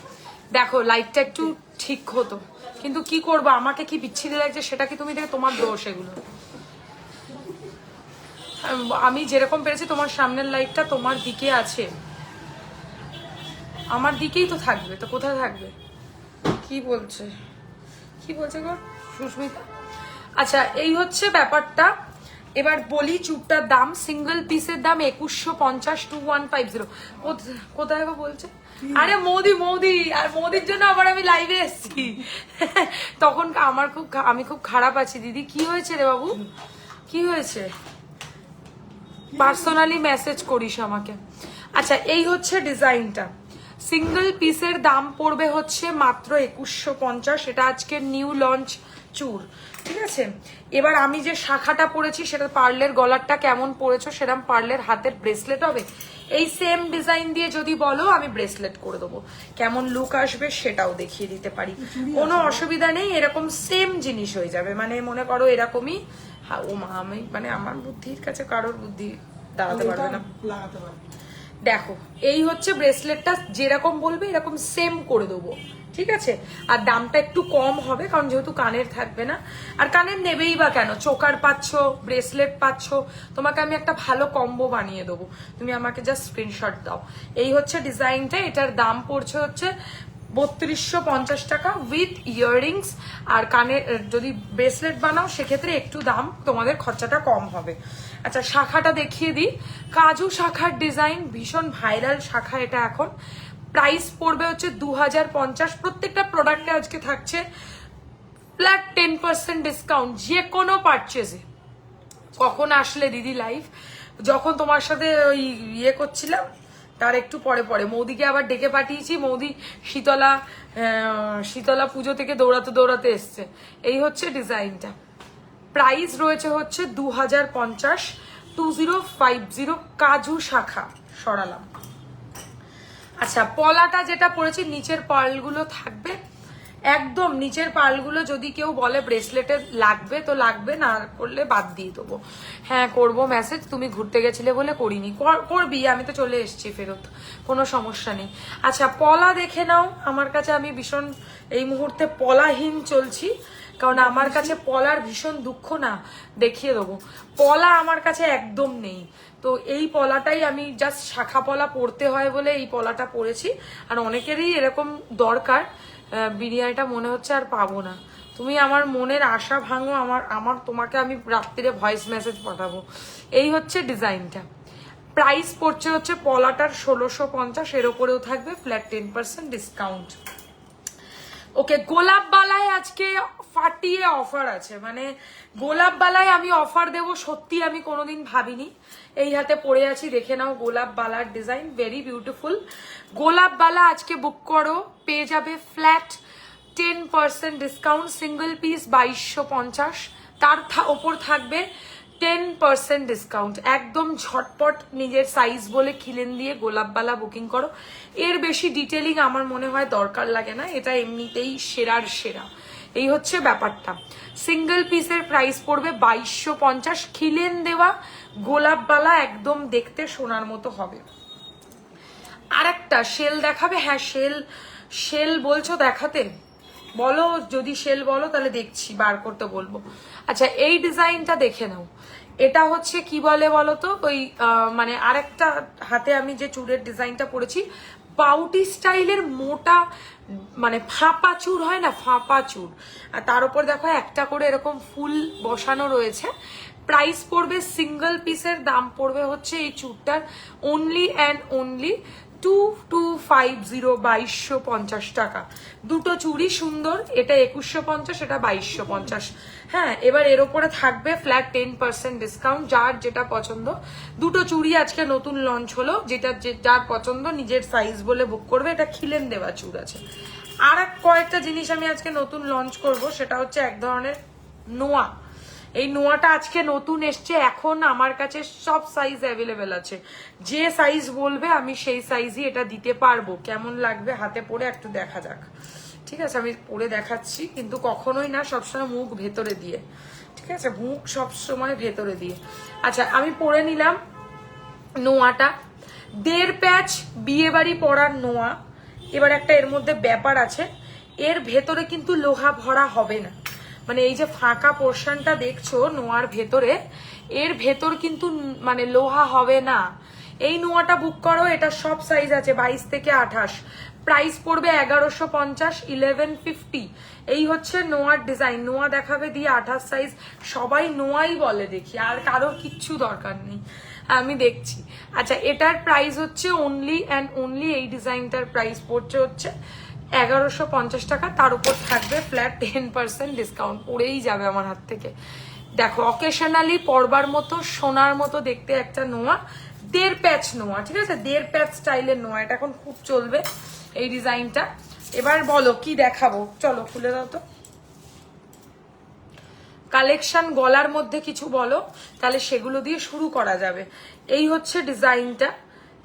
দেখো লাইটটা একটু ঠিক হতো, কিন্তু কি করবো, আমাকে কি বিচ্ছিরি লাগছে সেটা কি তুমি দেখে, তোমার দোষ এগুলো। আমি যেরকম পেরেছি, তোমার সামনের লাইটটা তোমার দিকে আছে, আমার দিকেই তো থাকবে, তো কোথায় থাকবে? কি বলছে গো সুস্মিতা? আচ্ছা, এই হচ্ছে ব্যাপারটা। এবার বলি চুপটার দাম, সিঙ্গেল পিসের দাম 2150, 2150। কোথায় গো বলছে? আরে মোদি, আর মোদির জন্য আবার আমি লাইভে এসেছি। তখন আমি খুব খারাপ আছি দিদি। কি হয়েছে রে বাবু, কি হয়েছে? পার্সোনালি মেসেজ করিস আমাকে। আচ্ছা, এই হচ্ছে ডিজাইনটা, সিঙ্গেল পিসের দাম পড়বে হচ্ছে মাত্র 2150। এটা আজকের নিউ লঞ্চ চূড়, ঠিক আছে? এবার আমি যে শাখাটা পরেছি সেটা পার্লের গলারটা কেমন পরেছো, সেরকম পার্লের হাতের ব্রেসলেট হবে। এই সেম ডিজাইন দিয়ে যদি বলো আমি ব্রেসলেট করে দেবো, কেমন লুক আসবে সেটাও দেখিয়ে দিতে পারি, কোনো অসুবিধা নেই। এরকম সেম জিনিস হয়ে যাবে, মানে মনে করো এরকমই। ও মা, আমি মানে আমার বুদ্ধির কাছে কারোর বুদ্ধি দাঁড়াতে পারবে না। লাগাতে পারবে। দেখো এই হচ্ছে ব্রেসলেটটা, যেরকম বলবে এরকম সেম করে দেবো, ঠিক আছে? আর দামটা একটু কম হবে, কারণ যেহেতু কানের থাকবে না, আর কানের নেবেই বা কেন, চোকার পাচ্ছ, ব্রেসলেট পাচ্ছ, তোমাকে আমি একটা ভালো কম্বো বানিয়ে দেবো, তুমি আমাকে জাস্ট স্ক্রিনশট দাও। এই হচ্ছে ডিজাইনটা, এটার দাম পড়ছে হচ্ছে 3250 টাকা উইথ ইয়াররিংস। আর কানের যদি ব্রেসলেট বানাও সেক্ষেত্রে একটু দাম তোমাদের খরচাটা কম হবে। আচ্ছা, শাখাটা দেখিয়ে দিই, কাজু শাখার ডিজাইন, ভীষণ ভাইরাল শাখা এটা এখন। প্রাইস পড়বে হচ্ছে 2050। প্রত্যেকটা প্রোডাক্টে আজকে থাকছে ফ্ল্যাট 10% ডিসকাউন্ট যে কোনো পারচেজে। কখন আসলে দিদি লাইভ? যখন তোমার সাথে ওই ইয়ে করছিলাম তার একটু পরে মৌদিকে আবার ডেকে পাঠিয়েছি, মৌদি শীতলা পুজো থেকে দৌড়াতে এসছে। এই হচ্ছে ডিজাইনটা, প্রাইস রয়েছে হচ্ছে 2050, 2050। কাজু শাখা সরালাম। আচ্ছা, পলাটা যেটা পড়েছি, নিচের পার্লগুলো থাকবে একদম, নিচের পার্লগুলো যদি কেউ বলে ব্রেসলেটে লাগবে তো লাগবে, না করলে বাদ দিয়ে দেবো। হ্যাঁ করবো মেসেজ, তুমি ঘুরতে গেছিলে বলে করিনি, করবি, আমি তো চলে এসেছি ফেরত, কোনো সমস্যা নেই। আচ্ছা, পলা দেখে নাও। আমার কাছে, আমি ভীষণ এই মুহূর্তে পলাহীন চলছি, কারণ আমার কাছে পলার ভীষণ দুঃখ, না দেখিয়ে দেবো, পলা আমার কাছে একদম নেই। তো এই পলাটাই আমি জাস্ট শাখা পলা পরতে হয় বলে এই পলাটা পরেছি। আর অনেকেরই এরকম দরকার, বিরিয়ানিটা মনে হচ্ছে আর পাবো না। তুমি আমার মনের আশা ভাঙো, আমার তোমাকে আমি রাত্রিরে ভয়েস মেসেজ পাঠাবো। এই হচ্ছে ডিজাইনটা, প্রাইস পড়ছে হচ্ছে পলাটার 1650, এর ওপরেও থাকবে ফ্ল্যাট 10% ডিসকাউন্ট। ওকে, গোলাপ বালায় আজকে ফাটিয়ে অফার আছে, মানে গোলাপ বালায় আমি অফার দেব, সত্যি আমি কোনোদিন ভাবিনি। এই হাতে পরে আছি, দেখে নাও গোলাপ বালার ডিজাইন, ভেরি বিউটিফুল। গোলাপ বালা আজকে বুক করো, পেয়ে যাবে ফ্ল্যাট 10% ডিসকাউন্ট, সিঙ্গেল পিস 2250, তার ওপর থাকবে 10% ডিসকাউন্ট। একদম ঝটপট নিজের সাইজ বলে খিলেন দিয়ে গোলাপবালা বুকিং করো। এর বেশি ডিটেলিং আমার মনে হয় দরকার লাগে না, এটা এমনিতেই সেরার সেরা। এই হচ্ছে ব্যাপারটা। সিঙ্গেল পিসের প্রাইস পড়বে 2250, খিলেন দেওয়া গোলাপবালা, একদম দেখতে সোনার মতো হবে। আর একটা শেল দেখাবে? হ্যাঁ, শেল বলছো দেখাতে, বলো যদি শেল বলো তাহলে দেখছি, বার করতে বলবো। আচ্ছা, এই ডিজাইনটা দেখে নাও। এটা হচ্ছে কি বলে বলো তো, ওই মানে আরেকটা হাতে আমি যে চুড়ের ডিজাইনটা পরেছি, বাউটি স্টাইলের মোটা মানে ফাঁপা চুড় হয় না, ফাঁপা চুড়, আর তার উপর দেখো একটা করে এরকম ফুল বসানো রয়েছে। প্রাইস পড়বে, সিঙ্গেল পিসের দাম পড়বে হচ্ছে এই চুড়টার অনলি অ্যান্ড অনলি 2250, 2250 টাকা। দুটো চুড়ি সুন্দর, এটা 2150, এটা 2250। হ্যাঁ, এবার এর উপরে থাকবে ফ্ল্যাট 10% ডিসকাউন্ট। যার যেটা পছন্দ, দুটো চুড়ি আজকে নতুন লঞ্চ হলো, যেটা যার পছন্দ নিজের সাইজ বলে বুক করবে। এটা খিলেন দেওয়া চুড় আছে। আর কয়েকটা জিনিস আমি আজকে নতুন লঞ্চ করব, সেটা হচ্ছে এক ধরনের নোয়া। এই নোয়াটা আজকে নতুন এসছে, এখন আমার কাছে সব সাইজ অ্যাভেলেবেল আছে। যে সাইজ বলবে আমি সেই সাইজই এটা দিতে পারবো। কেমন লাগবে হাতে পরে একটু দেখা যাক, ঠিক আছে? আমি পরে দেখাচ্ছি, কিন্তু কখনোই না, সবসময় মুখ ভেতরে দিয়ে, ঠিক আছে? মুখ সবসময় ভেতরে দিয়ে। আচ্ছা, আমি পরে নিলাম নোয়াটা, 1.5 প্যাচ বিয়ে বাড়ি পরার নোয়া। এবার একটা এর মধ্যে ব্যাপার আছে, এর ভেতরে কিন্তু লোহা ভরা হবে না। মানে এই যে ফাঁকা পোর্শনটা দেখছো নোয়ার ভেতরে, এর ভেতর কিন্তু মানে লোহা হবে না। এই নোয়াটা বুক করো, এটা সব সাইজ আছে 22 থেকে 28। প্রাইস পড়বে 1150, 1150। এই হচ্ছে নোয়ার ডিজাইন। নোয়া দেখাবে দিয়ে 28 সাইজ, সবাই নোয়াই বলে দেখি, আর কারোর কিচ্ছু দরকার নেই, আমি দেখছি। আচ্ছা, এটার প্রাইস হচ্ছে অনলি অ্যান্ড অনলি, এই ডিজাইনটার প্রাইস পড়ছে হচ্ছে 1150 টাকা। তার উপর থাকবে ফ্ল্যাট 10% ডিসকাউন্ট। পড়েই যাবে আমার হাত থেকে। দেখো, অকেশনালি পরবার মতো সোনার মতো দেখতে একটা নোয়া, 1.5 প্যাচ নোয়া, ঠিক আছে? 1.5 প্যাচ স্টাইলের নোয়া, এটা এখন খুব চলবে এই ডিজাইনটা। এবার বলো কি দেখাবো, চলো খুলে দাও তো কালেকশন। গলার মধ্যে কিছু বলো, তাহলে সেগুলো দিয়ে শুরু করা যাবে। এই হচ্ছে ডিজাইনটা,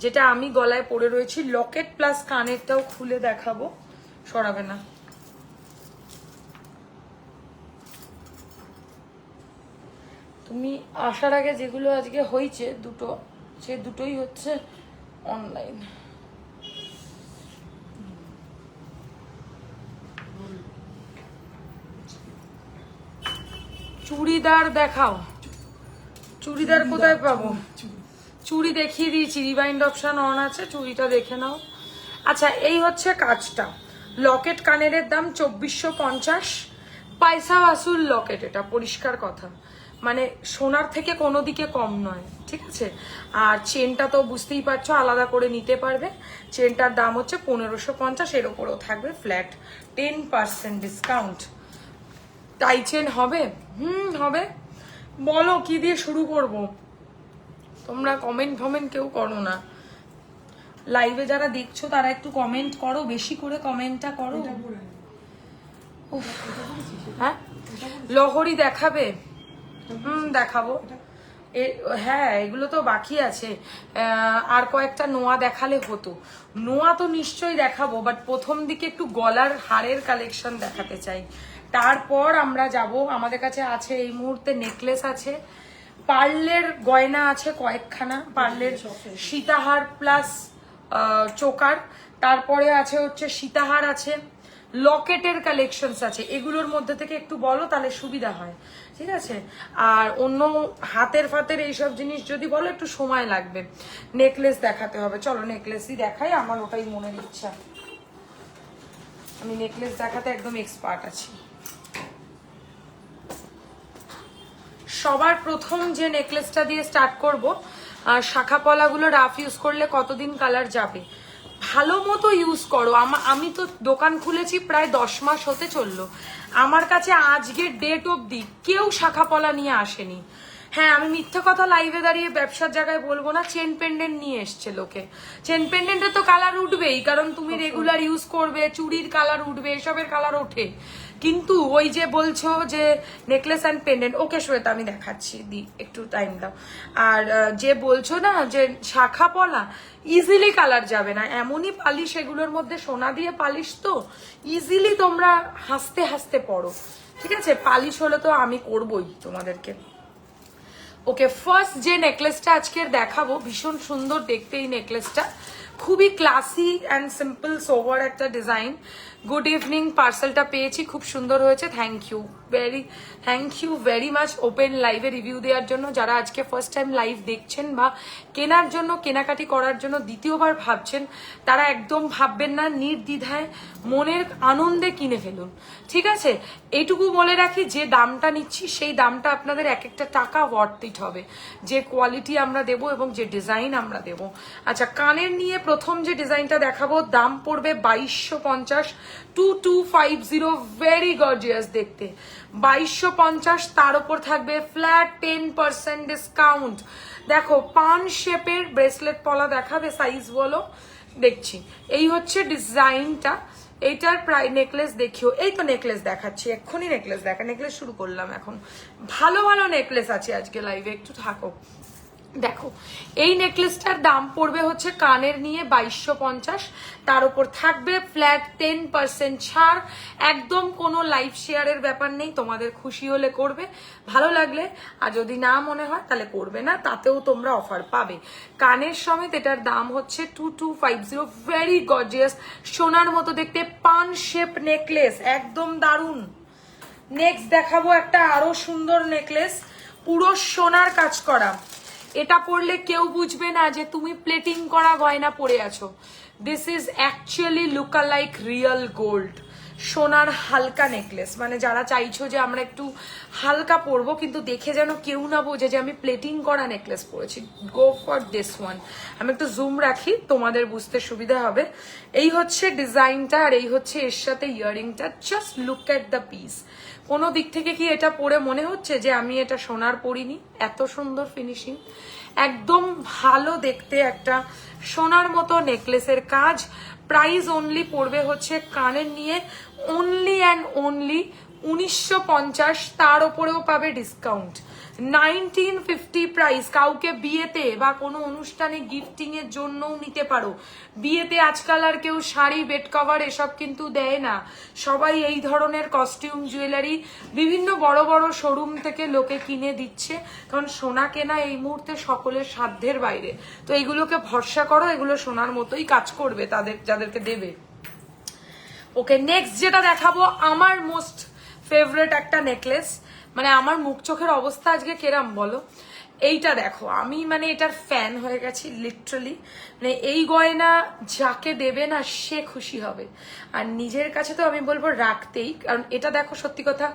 যেটা আমি গলায় পরে রয়েছি। লকেট প্লাস কানেরটাও খুলে দেখাবো, সরাবে না। তুমি আসার আগে যেগুলো আজকে হয়েছে দুটো, সে দুটোই হচ্ছে অনলাইন। চুড়িদার দেখাও, চুড়িদার কোথায় পাবো? চুড়ি দেখিয়ে দিয়েছি, রিবাইন্ড অপশন অন আছে, চুড়িটা দেখে নাও। আচ্ছা, এই হচ্ছে কাজটা। লকেট কানের দাম 2450, পয়সা আসুল লকেট, এটা পরিষ্কার কথা, মানে সোনার থেকে কোনো দিকে কম নয়, ঠিক আছে? আর চেনটা তো বুঝতেই পারছো, আলাদা করে নিতে পারবে। চেনটার দাম হচ্ছে 1550, এর ওপরেও থাকবে ফ্ল্যাট 10% ডিসকাউন্ট। টাই চেন হবে? হবে। বলো কি দিয়ে শুরু করব? তোমরা কমেন্ট কেউ করো না, লাইভে যারা দেখছো তারা একটু কমেন্ট করো, বেশি করে কমেন্টটা করো। হ্যাঁ, লহরি দেখাবে? দেখাবো। হ্যাঁ, এগুলো তো বাকি আছে, আর কয়েকটা নোয়া দেখালে হতো। নোয়া তো নিশ্চয়ই দেখাবো, বাট প্রথম দিকে একটু গলার হারের কালেকশন দেখাতে চাই। তারপর আমরা যাব, আমাদের কাছে আছে এই মুহূর্তে নেকলেস আছে, পার্লের গয়না আছে কয়েকখানা, পার্লের সীতাহার প্লাস চোকার, তারপরে আছে হচ্ছে সীতাহার আছে, লকেটের কালেকশনস আছে। এগুলোর মধ্যে থেকে একটু বলো, তাহলে সুবিধা হয়, ঠিক আছে? আর অন্য হাতের ফাতের এইসব জিনিস যদি বলো, একটু সময় লাগবে। নেকলেস দেখাতে হবে, চলো নেকলেসই দেখাই, আমার ওটাই মনের ইচ্ছা। আমি নেকলেস দেখাতে একদম এক্সপার্ট আছি। সবার প্রথম যে নেকলেসটা দিয়ে স্টার্ট করব, শাখা পলাগুলো রাফ ইউজ করলে কতদিন কালার যাবে? ভালো মতো ইউজ করো। আমি তো দোকান খুলেছি প্রায় 10 মাস হতে চললো, আমার কাছে আজকের ডেট অবধি কেউ শাখা পলা নিয়ে আসেনি। হ্যাঁ, আমি মিথ্যে কথা লাইভে দাঁড়িয়ে ব্যবসার জায়গায় বলবো না। চেন পেন্ডেন্ট নিয়ে এসছে লোকে, চেন পেন্ডেন্টের তো কালার উঠবেই, কারণ তুমি রেগুলার ইউজ করবে, চুড়ির কালার উঠবে, এসবের কালার ওঠে। কিন্তু ওই যে বলছো যে নেকলেস অ্যান্ড পেন্ডেন্ট, ওকে শ্বেতা আমি দেখাচ্ছি, দি একটু টাইম দাও। আর যে বলছো না যে শাখা পলা, ইজিলি কালার যাবে না, এমনই পালিশ এগুলোর মধ্যে, সোনা দিয়ে পালিশ তো ইজিলি তোমরা হাসতে হাসতে পড়ো, ঠিক আছে? পালিশ হলে তো আমি করবই তোমাদেরকে। ওকে, ফার্স্ট যে নেকলেসটা আজকের দেখাবো, ভীষণ সুন্দর দেখতে এই নেকলেসটা, খুবই ক্লাসি অ্যান্ড সিম্পল সোভার একটা ডিজাইন। গুড ইভিনিং, পার্সেলটা পেয়েছি, খুব সুন্দর হয়েছে, thank you very much open লাইভে রিভিউ দেওয়ার জন্য। যারা আজকে ফার্স্ট টাইম লাইভ দেখছেন বা কেনার জন্য, কেনাকাটি করার জন্য দ্বিতীয়বার ভাবছেন, তারা একদম ভাববেন না, নির্দ্বিধায় মনের আনন্দে কিনে ফেলুন, ঠিক আছে? এইটুকু বলে রাখি, যে দামটা নিচ্ছি সেই দামটা আপনাদের এক একটা টাকা ওয়ার্থ ইট হবে, যে কোয়ালিটি আমরা দেবো এবং যে ডিজাইন আমরা দেবো। আচ্ছা, কানের নিয়ে প্রথম যে ডিজাইনটা দেখাবো, দাম পড়বে 2250, 2250, ভেরি গর্জিয়াস দেখতে, 2250। তার উপর থাকবে ফ্ল্যাট 10% ডিসকাউন্ট। দেখো, পান শেপের ব্রেসলেট পলা দেখাবে, সাইজ বলো, দেখছি। এই হচ্ছে ডিজাইনটা, এইটার প্রায় নেকলেস দেখিও, এই তো নেকলেস দেখাচ্ছি, এক্ষুনি নেকলেস নেকলেস শুরু করলাম এখন। ভালো ভালো নেকলেস আছে আজকে লাইভে, একটু থাকো। দেখো, এই নেকলেসটার দাম পড়বে হচ্ছে কানের নিয়ে 2250, তার উপর থাকবে ফ্ল্যাট 10% ছাড়, একদম কোনো লাইভ শেয়ারের ব্যাপার নেই, তোমাদের খুশি হলে করবে, ভালো লাগলে, আর যদি না মনে হয় তাহলে করবে না, তাতেও তোমরা অফার পাবে। কানের সমেত এটার দাম হচ্ছে 2250, ভেরি গর্জিয়াস, সোনার মতো দেখতে পান শেপ নেকলেস, একদম দারুণ। নেক্সট দেখাবো একটা আরো সুন্দর নেকলেস, পুরো সোনার কাজ করা। এটা পরলে কেউ বুঝবে না যে তুমি প্লেটিং করা গয়না পরে আছো। This is actually look like real gold, সোনার হালকা নেকলেস। মানে যারা চাইছো যে আমরা একটু হালকা পরবো কিন্তু দেখে যেন কেউ না বোঝে যে আমি প্লেটিং করা নেকলেস পরেছি, গো ফর দিস ওয়ান। আমি একটু জুম রাখি, তোমাদের বুঝতে সুবিধা হবে। এই হচ্ছে ডিজাইনটা, আর এই হচ্ছে এর সাথে ইয়ারিংটা। Just look at the piece. কোনো দিক থেকে কি এটা পরে মনে হচ্ছে যে আমি এটা সোনার পরিনি? এত সুন্দর ফিনিশিং, একদম ভালো দেখতে একটা সোনার মতো নেকলেসের কাজ। প্রাইস অনলি পড়বে হচ্ছে কানের নিয়ে অনলি অ্যান্ড অনলি 1950, তার ওপরেও পাবে ডিসকাউন্ট। 1950 প্রাইস। কাউকে বিয়েতে বা কোনো অনুষ্ঠানে গিফটিং এর জন্যও নিতে পারো। বিয়েতে আজকাল আর কেউ শাড়ি, বেড কভার এসব কিন্তু দেয় না, সবাই এই ধরনের কস্টিউম জুয়েলারি বিভিন্ন বড় বড় শোরুম থেকে লোকে কিনে দিচ্ছে, কারণ সোনা কেনা এই মুহূর্তে সকলের সাধ্যের বাইরে। তো এইগুলোকে ভরসা করো, এগুলো সোনার মতোই কাজ করবে তাদের যাদেরকে দেবে। ওকে, নেক্সট যেটা দেখাবো, আমার মোস্ট ফেভারিট একটা নেকলেস। মানে আমার মুখ চোখের অবস্থা আজকে কেরাম বলো। এইটা দেখো, আমি মানে এটার ফ্যান হয়ে গেছি লিটারালি। মানে এই গয়না যাকে দেবে না সে খুশি হবে, আর নিজের কাছে তো আমি বলবো রাখতেই। কারণ এটা দেখো, সত্যি কথা,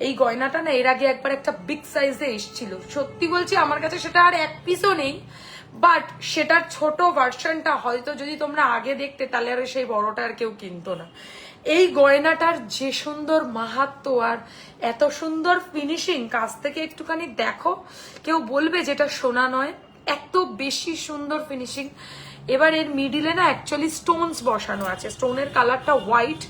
এই গয়নাটা না এর আগে একবার একটা বিগ সাইজে এসেছিল, সত্যি বলছি আমার কাছে সেটা আর এক পিসও নেই, বাট সেটার ছোট ভার্সনটা হয়তো যদি তোমরা আগে দেখতে তাহলে আর সেই বড়টা আর কেউ কিনতো না। এই গয়নাটার যে সুন্দর মাহাত্ম্য আর এত সুন্দর ফিনিশিং, কাছ থেকে একটুখানি দেখো, কেউ বলবে যেটা সোনা নয়, এত বেশি সুন্দর ফিনিশিং। এবার এর মিডিলে না অ্যাকচুয়ালি স্টোনস বসানো আছে, স্টোনের কালারটা হোয়াইট,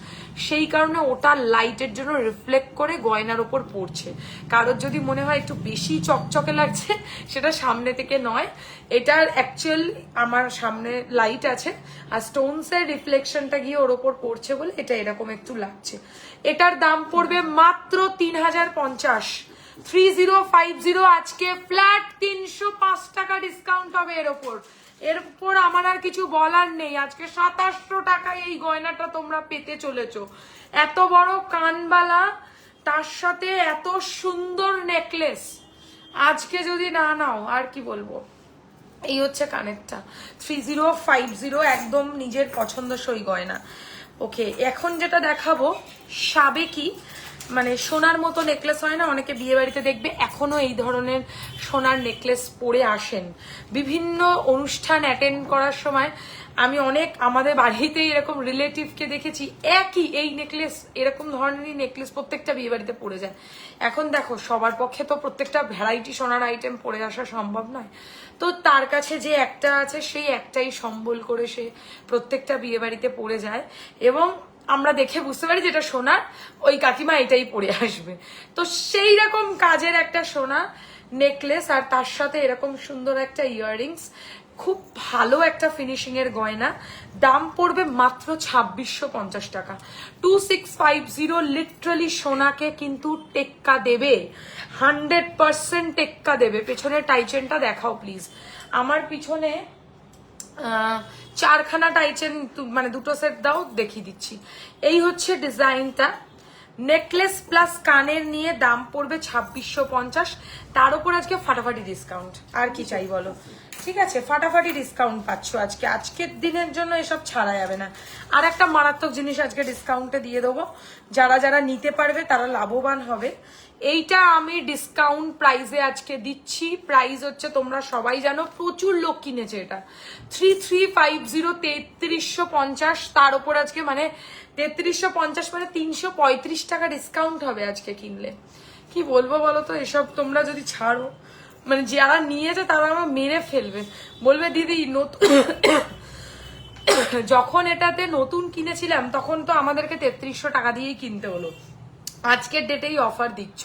সেই কারণে ওটা লাইটের জন্য রিফ্লেক্ট করে গয়নার ওপর পড়ছে। কারোর যদি মনে হয় একটু বেশি চকচকে লাগছে, সেটা সামনে থেকে নয়, এটার অ্যাকচুয়াল আমার সামনে লাইট আছে আর স্টোনসের রিফ্লেকশনটা গিয়ে ওর ওপর পড়ছে বলে এটা এরকম একটু লাগছে। এটার দাম পড়বে মাত্র 3050, 3050। আজকে ফ্ল্যাট 305 টাকা ডিসকাউন্ট হবে এর ওপর। এরপর আমার আর কিছু বলার নেই। আজকে 2700 টাকায় এই গয়নাটা তোমরা পেতে চলেছো। এত বড় কানবালা, তার সাথে এত সুন্দর নেকলেস, আজকে যদি না নাও আর কি বলবো। এই হচ্ছে কানেরটা, 3050, একদম নিজের পছন্দসই গয়না। ওকে, এখন যেটা দেখাবো সাবেকি, মানে সোনার মতো নেকলেস হয় না, অনেকে বিয়ে বাড়িতে দেখবে এখনো এই ধরনের সোনার নেকলেস পরে আসেন বিভিন্ন অনুষ্ঠান অ্যাটেন্ড করার সময়। আমি অনেক আমাদের বাড়িতেই এরকম রিলেটিভকে দেখেছি একই এই নেকলেস, এরকম ধরনেরই নেকলেস প্রত্যেকটা বিয়ে বাড়িতে পড়ে যায়। এখন দেখো সবার পক্ষে তো প্রত্যেকটা ভ্যারাইটি সোনার আইটেম পরে আসা সম্ভব নয়, তো তার কাছে যে একটা আছে সেই একটাই সম্বল করে সে প্রত্যেকটা বিয়ে বাড়িতে পড়ে যায়, এবং আমরা দেখে বুঝতে পারি যেটা সোনার, ওই কাকিমা এটাই পরে আসবে। তো সেই রকম কাজের একটা সোনা নেকলেস, আর তার সাথে এরকম সুন্দর একটা ইয়াররিংস, খুব ভালো একটা ফিনিশিং এর গয়না। দাম পড়বে মাত্র 2650 টাকা। 2650 লিটারালি সোনাকে কিন্তু টেক্কা দেবে, 100% টেক্কা দেবে। পেছনের টাইচেনটা দেখাও প্লিজ। আমার পিছনে 4খানা টাইচেন, মানে 2টো সেট দাও, দেখিয়ে দিচ্ছি। এই হচ্ছে ডিজাইনটা, নেকলেস প্লাস কানের নিয়ে দাম পড়বে 2650। তার উপর আজকে ফাটাফাটি ডিসকাউন্ট, আর কি চাই বলো? ঠিক আছে, ফাটাফাটি ডিসকাউন্ট পাচ্ছ আজকে, আজকের দিনের জন্য এসব ছাড়া যাবে না। আর একটা মারাত্মক জিনিস আজকে ডিসকাউন্টে দিয়ে দেবো, যারা যারা নিতে পারবে তারা লাভবান হবে। এইটা আমি ডিসকাউন্ট প্রাইসে আজকে দিচ্ছি। প্রাইস হচ্ছে, তোমরা সবাই জানো, প্রচুর লোক কিনেছে এটা, 3350, 3350। তার উপর আজকে মানে 3350 মানে 335 টাকা ডিসকাউন্ট হবে আজকে কিনলে। কি বলবো বলো তো, এসব তোমরা যদি ছাড়ো, মানে যারা নিয়েছে তারা আমার মেরে ফেলবে, বলবে দিদি নতুন যখন এটাতে নতুন কিনেছিলাম তখন তো আমাদেরকে 3300 টাকা দিয়েই কিনতে হলো, আজকের ডেটেই অফার দিচ্ছ।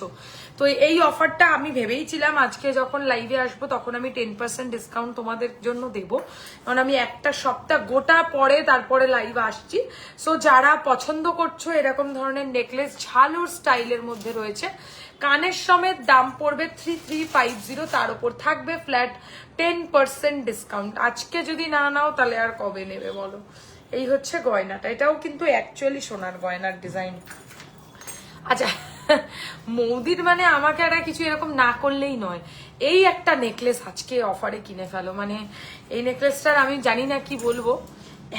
তো এই অফারটা আমি ভেবেইছিলাম আজকে যখন লাইভে আসবো তখন আমি 10% ডিসকাউন্ট তোমাদের জন্য দেব, কারণ আমি একটা সপ্তাহ গোটা পরে তারপরে লাইভ আসছি। সো যারা পছন্দ করছো এরকম ধরনের নেকলেস, ঝালুর স্টাইলের মধ্যে রয়েছে, কানের সমেত দাম পড়বে 3350। তার উপর থাকবে ফ্ল্যাট 10% ডিসকাউন্ট। আজকে যদি না নাও তাহলে আর কবে নেবে বলো? এই হচ্ছে গয়নাটা, এটাও কিন্তু অ্যাকচুয়ালি সোনার গয়নার ডিজাইন। আচ্ছা, মৌদির মানে আমাকে একটা কিছু এরকম না করলেই নয়, এই একটা নেকলেস আজকে অফারে কিনে ফেলো। মানে এই নেকলেসটার আমি জানি না কি বলবো,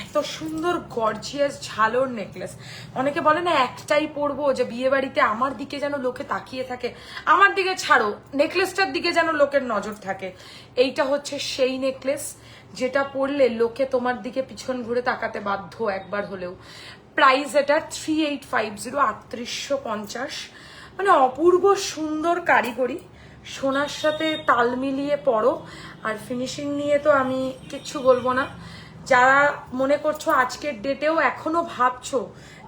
এত সুন্দর গর্জিয়াস ঝালোর নেকলেস। অনেকে বলে না একটাই পরবো, যে বিয়ে বাড়িতে আমার দিকে যেন লোকে তাকিয়ে থাকে, আমার দিকে ছাড়ো, নেকলেসটার দিকে যেন লোকের নজর থাকে। এইটা হচ্ছে সেই নেকলেস যেটা পরলে লোকে তোমার দিকে পিছন ঘুরে তাকাতে বাধ্য একবার হলেও। প্রাইস এটা 3850, 3850। মানে অপূর্ব সুন্দর কারিগরি, সোনার সাথে তাল মিলিয়ে পরো। আর ফিনিশিং নিয়ে তো আমি কিচ্ছু বলবো না। যারা মনে করছো আজকের ডেটেও এখনো ভাবছো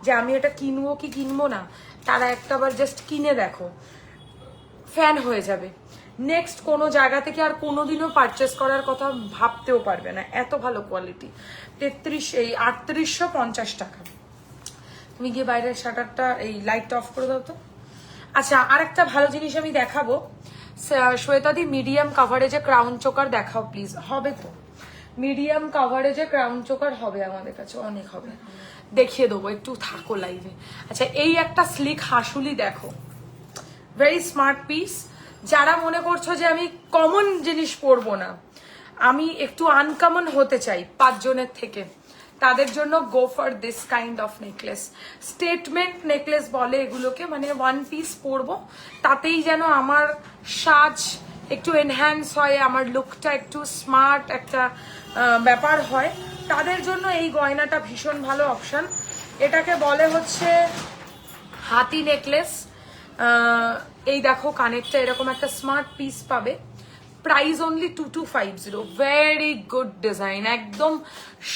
যে আমি এটা কিনবো কি কিনবো না, তারা একটাবার জাস্ট কিনে দেখো, ফ্যান হয়ে যাবে। নেক্সট কোনো জায়গা থেকে আর কোনোদিনও পারচেস করার কথা ভাবতেও পারবে না, এত ভালো কোয়ালিটি। 3850 টাকা। তুমি গিয়ে বাইরের শাটারটা, এই লাইটটা অফ করে দাও তো। আচ্ছা, আরেকটা ভালো জিনিস আমি দেখাবো। শ্বেতাদি মিডিয়াম কাভারেজে ক্রাউন চোকার দেখাও প্লিজ। হবে তো মিডিয়াম কাভারেজে ক্রাউন চোকার হবে, আমাদের কাছে অনেক হবে, দেখিয়ে দেবো, একটু থাকো লাইভে। আচ্ছা, এই একটা স্লিক হাসুলি দেখো, ভেরি স্মার্ট পিস। যারা মনে করছো যে আমি কমন জিনিস পরবো না, আমি একটু আনকমন হতে চাই 5 জনের থেকে, তাদের জন্য go for this kind of necklace. Statement necklace বলে এগুলোকে, মানে 1 পিস পরবো, তাতেই যেন আমার সাজ একটু এনহ্যান্স হয়, আমার লুকটা একটু স্মার্ট একটা ব্যাপার হয়, তাদের জন্য এই গয়নাটা ভীষণ ভালো অপশন। এটাকে বলে হচ্ছে হাতি নেকলেস। এই দেখো কানেরটা এরকম একটা স্মার্ট পিস পাবে। Price only 2250। Very good design, একদম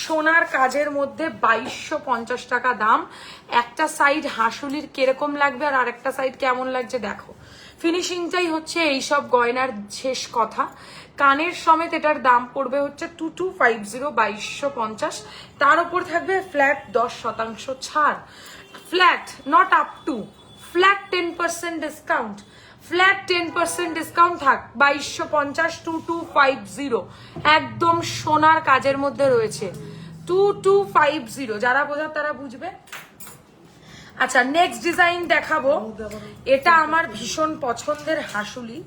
সোনার কাজের মধ্যে 2250 টাকা দাম। একটা সাইড হাসুলির কিরকম লাগবে আর আরেকটা সাইড কেমন লাগছে দেখো। ফিনিশিংটাই হচ্ছে এইসব গয়নার শেষ কথা। কানের সমেত এটার দাম পড়বে হচ্ছে 2250, 2250। তার উপর থাকবে ফ্ল্যাট 10% ছাড়, flat not up to, flat 10% discount, flat 10% discount থাক। 2250, 2250, একদম সোনার কাজের মধ্যে রয়েছে 2250। যারা বোঝার তারা বুঝবে। আচ্ছা, নেক্সট ডিজাইন দেখাবো। এটা আমার ভীষণ পছন্দের হাসুলি,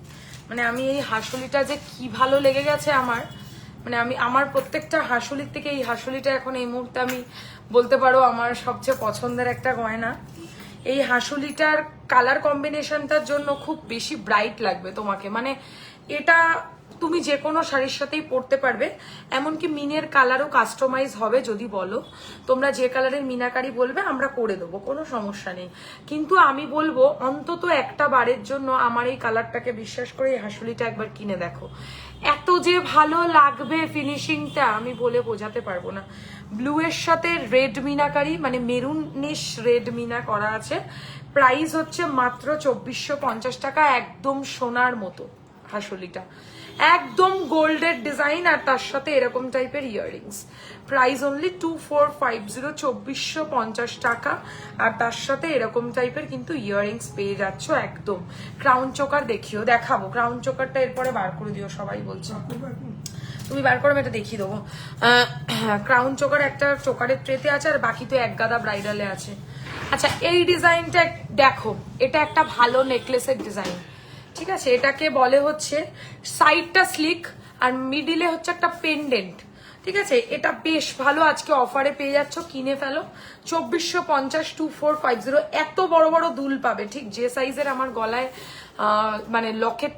মানে আমি এই হাসুলিটা যে কি ভালো লেগে গেছে আমার, মানে আমি আমার প্রত্যেকটা হাসুলির থেকে এই হাসুলিটা এখন এই মুহূর্তে আমি বলতে পারো আমার সবচেয়ে পছন্দের একটা গয়না। এই হাসুলিটার কালার কম্বিনেশনটার জন্য খুব বেশি ব্রাইট লাগবে তোমাকে, মানে এটা তুমি যে কোনো শাড়ির সাথেই পরতে পারবে, এমনকি মিনের কালারও কাস্টমাইজ হবে। যদি বলো তোমরা যে কালারের মিনাকারি বলবে আমরা করে দেবো, কোনো সমস্যা নেই। কিন্তু আমি বলবো অন্তত একটা বারের জন্য আমার এই কালারটাকে বিশ্বাস করে এই হাসুলিটা একবার কিনে দেখো। এত যে ভালো লাগবে ফিনিশিংটা আমি বলে বোঝাতে পারবো না। ব্লু এর সাথে রেড মিনাকারি মানে মেরুনিশ রেড মিনা করা আছে। প্রাইস হচ্ছে মাত্র 2450 টাকা, একদম সোনার মতো হাসুলিটা, একদম গোল্ডের ডিজাইন আর তার সাথে এরকম টাইপের ইয়াররিংস। প্রাইস অনলি 2450, 2450 টাকা, আর তার সাথে এরকম টাইপের কিন্তু ইয়াররিংস পেয়ে যাচ্ছ একদম। ক্রাউন চোকার দেখাবো, ক্রাউন চোকারটা এরপরে বার করে দিও, সবাই বলছে তুমি বার করে, আমি এটা দেখিয়ে দেবো। ক্রাউন চোকার একটা চোকারের ট্রেতে আছে, আর বাকি তো এক গাদা ব্রাইডালে আছে। আচ্ছা এই ডিজাইনটা দেখো, এটা একটা ভালো নেকলেসের ডিজাইন, ঠিক আছে? এটাকে বলে হচ্ছে সাইডটা স্লিক আর মিডিলে হচ্ছে একটা পেন্ডেন্ট, ঠিক আছে? এটা বেশ ভালো, আজকে অফারে পেয়ে যাচ্ছ, কিনে ফেলো। 2450, 2450। এত বড় বড় দুল পাবে, ঠিক যে সাইজের আমার গলায় মানে লকেট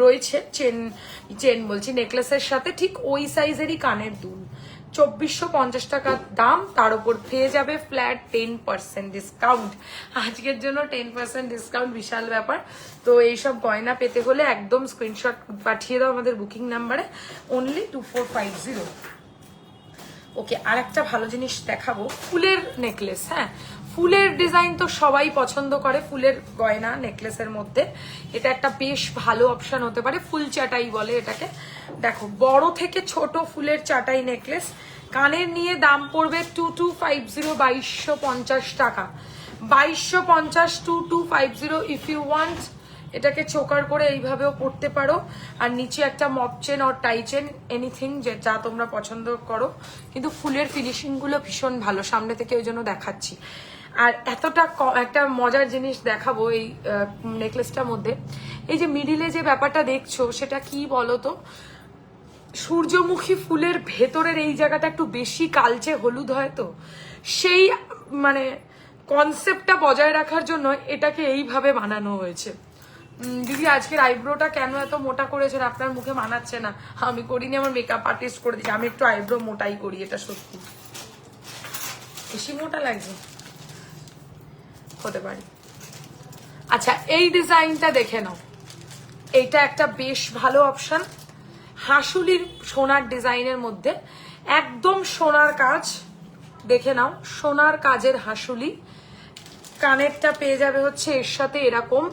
রয়েছে, চেন বলছি, নেকলেসের সাথে ঠিক ওই সাইজেরই কানের দুল। 2450 টাকা দাম, তার উপর পেয়ে যাবে ফ্ল্যাট 10% ডিসকাউন্ট। আজকের জন্য 10% ডিসকাউন্ট বিশাল ব্যাপার। তো এইসব গয়না পেতে হলে একদম স্ক্রিনশট পাঠিয়ে দাও আমাদের বুকিং নাম্বারে, অনলি 2450। ওকে, আর একটা ভালো জিনিস দেখাবো, ফুলের নেকলেস। হ্যাঁ, ফুলের ডিজাইন তো সবাই পছন্দ করে, ফুলের গয়না নেকলেসের মধ্যে এটা একটা বেশ ভালো অপশন হতে পারে। ফুল চাটাই বলে এটাকে। দেখো, বড় থেকে ছোট ফুলের চাটাই নেকলেস, কানের নিয়ে দাম পড়বে 2250, 2250 টাকা, 2250, 2250। ইফ ইউ ওয়ান্ট এটাকে চোকার করে এইভাবেও পড়তে পারো, আর নিচে একটা মপ চেন আর টাই চেন, এনিথিং যা তোমরা পছন্দ করো। কিন্তু ফুলের ফিনিশিং গুলো ভীষণ ভালো, সামনে থেকে ওই জন্য দেখাচ্ছি। আর এতটা একটা মজার জিনিস দেখাবো এই নেকলেসটার মধ্যে। এই যে মিডিলে যে ব্যাপারটা দেখছো, সেটা কি বলতো, সূর্যমুখী ফুলের ভেতরের এই জায়গাটা একটু বেশি কালচে হলুদ হয়, তো সেই মানে কনসেপ্টটা বজায় রাখার জন্য এটাকে এইভাবে বানানো হয়েছে। দিদি আজকের আইব্রোটা কেন এত মোটা করেছেন? আপনার মুখে মানাচ্ছে না। আমি করিনি, আমার মেকআপ আর্টিস্ট করে দিচ্ছি। আমি একটু আইব্রো মোটাই করি, এটা সত্যি। বেশি মোটা লাগছে, হতে পারে। আচ্ছা এই ডিজাইনটা দেখে নাও, এইটা একটা বেশ ভালো অপশন। হাসুলির সোনার ডিজাইনের মধ্যে একদম সোনার কাজ, দেখে নাও, সোনার কাজের হাসুলি। কানেরটা পেয়ে যাবে হচ্ছে এর সাথে এরকম।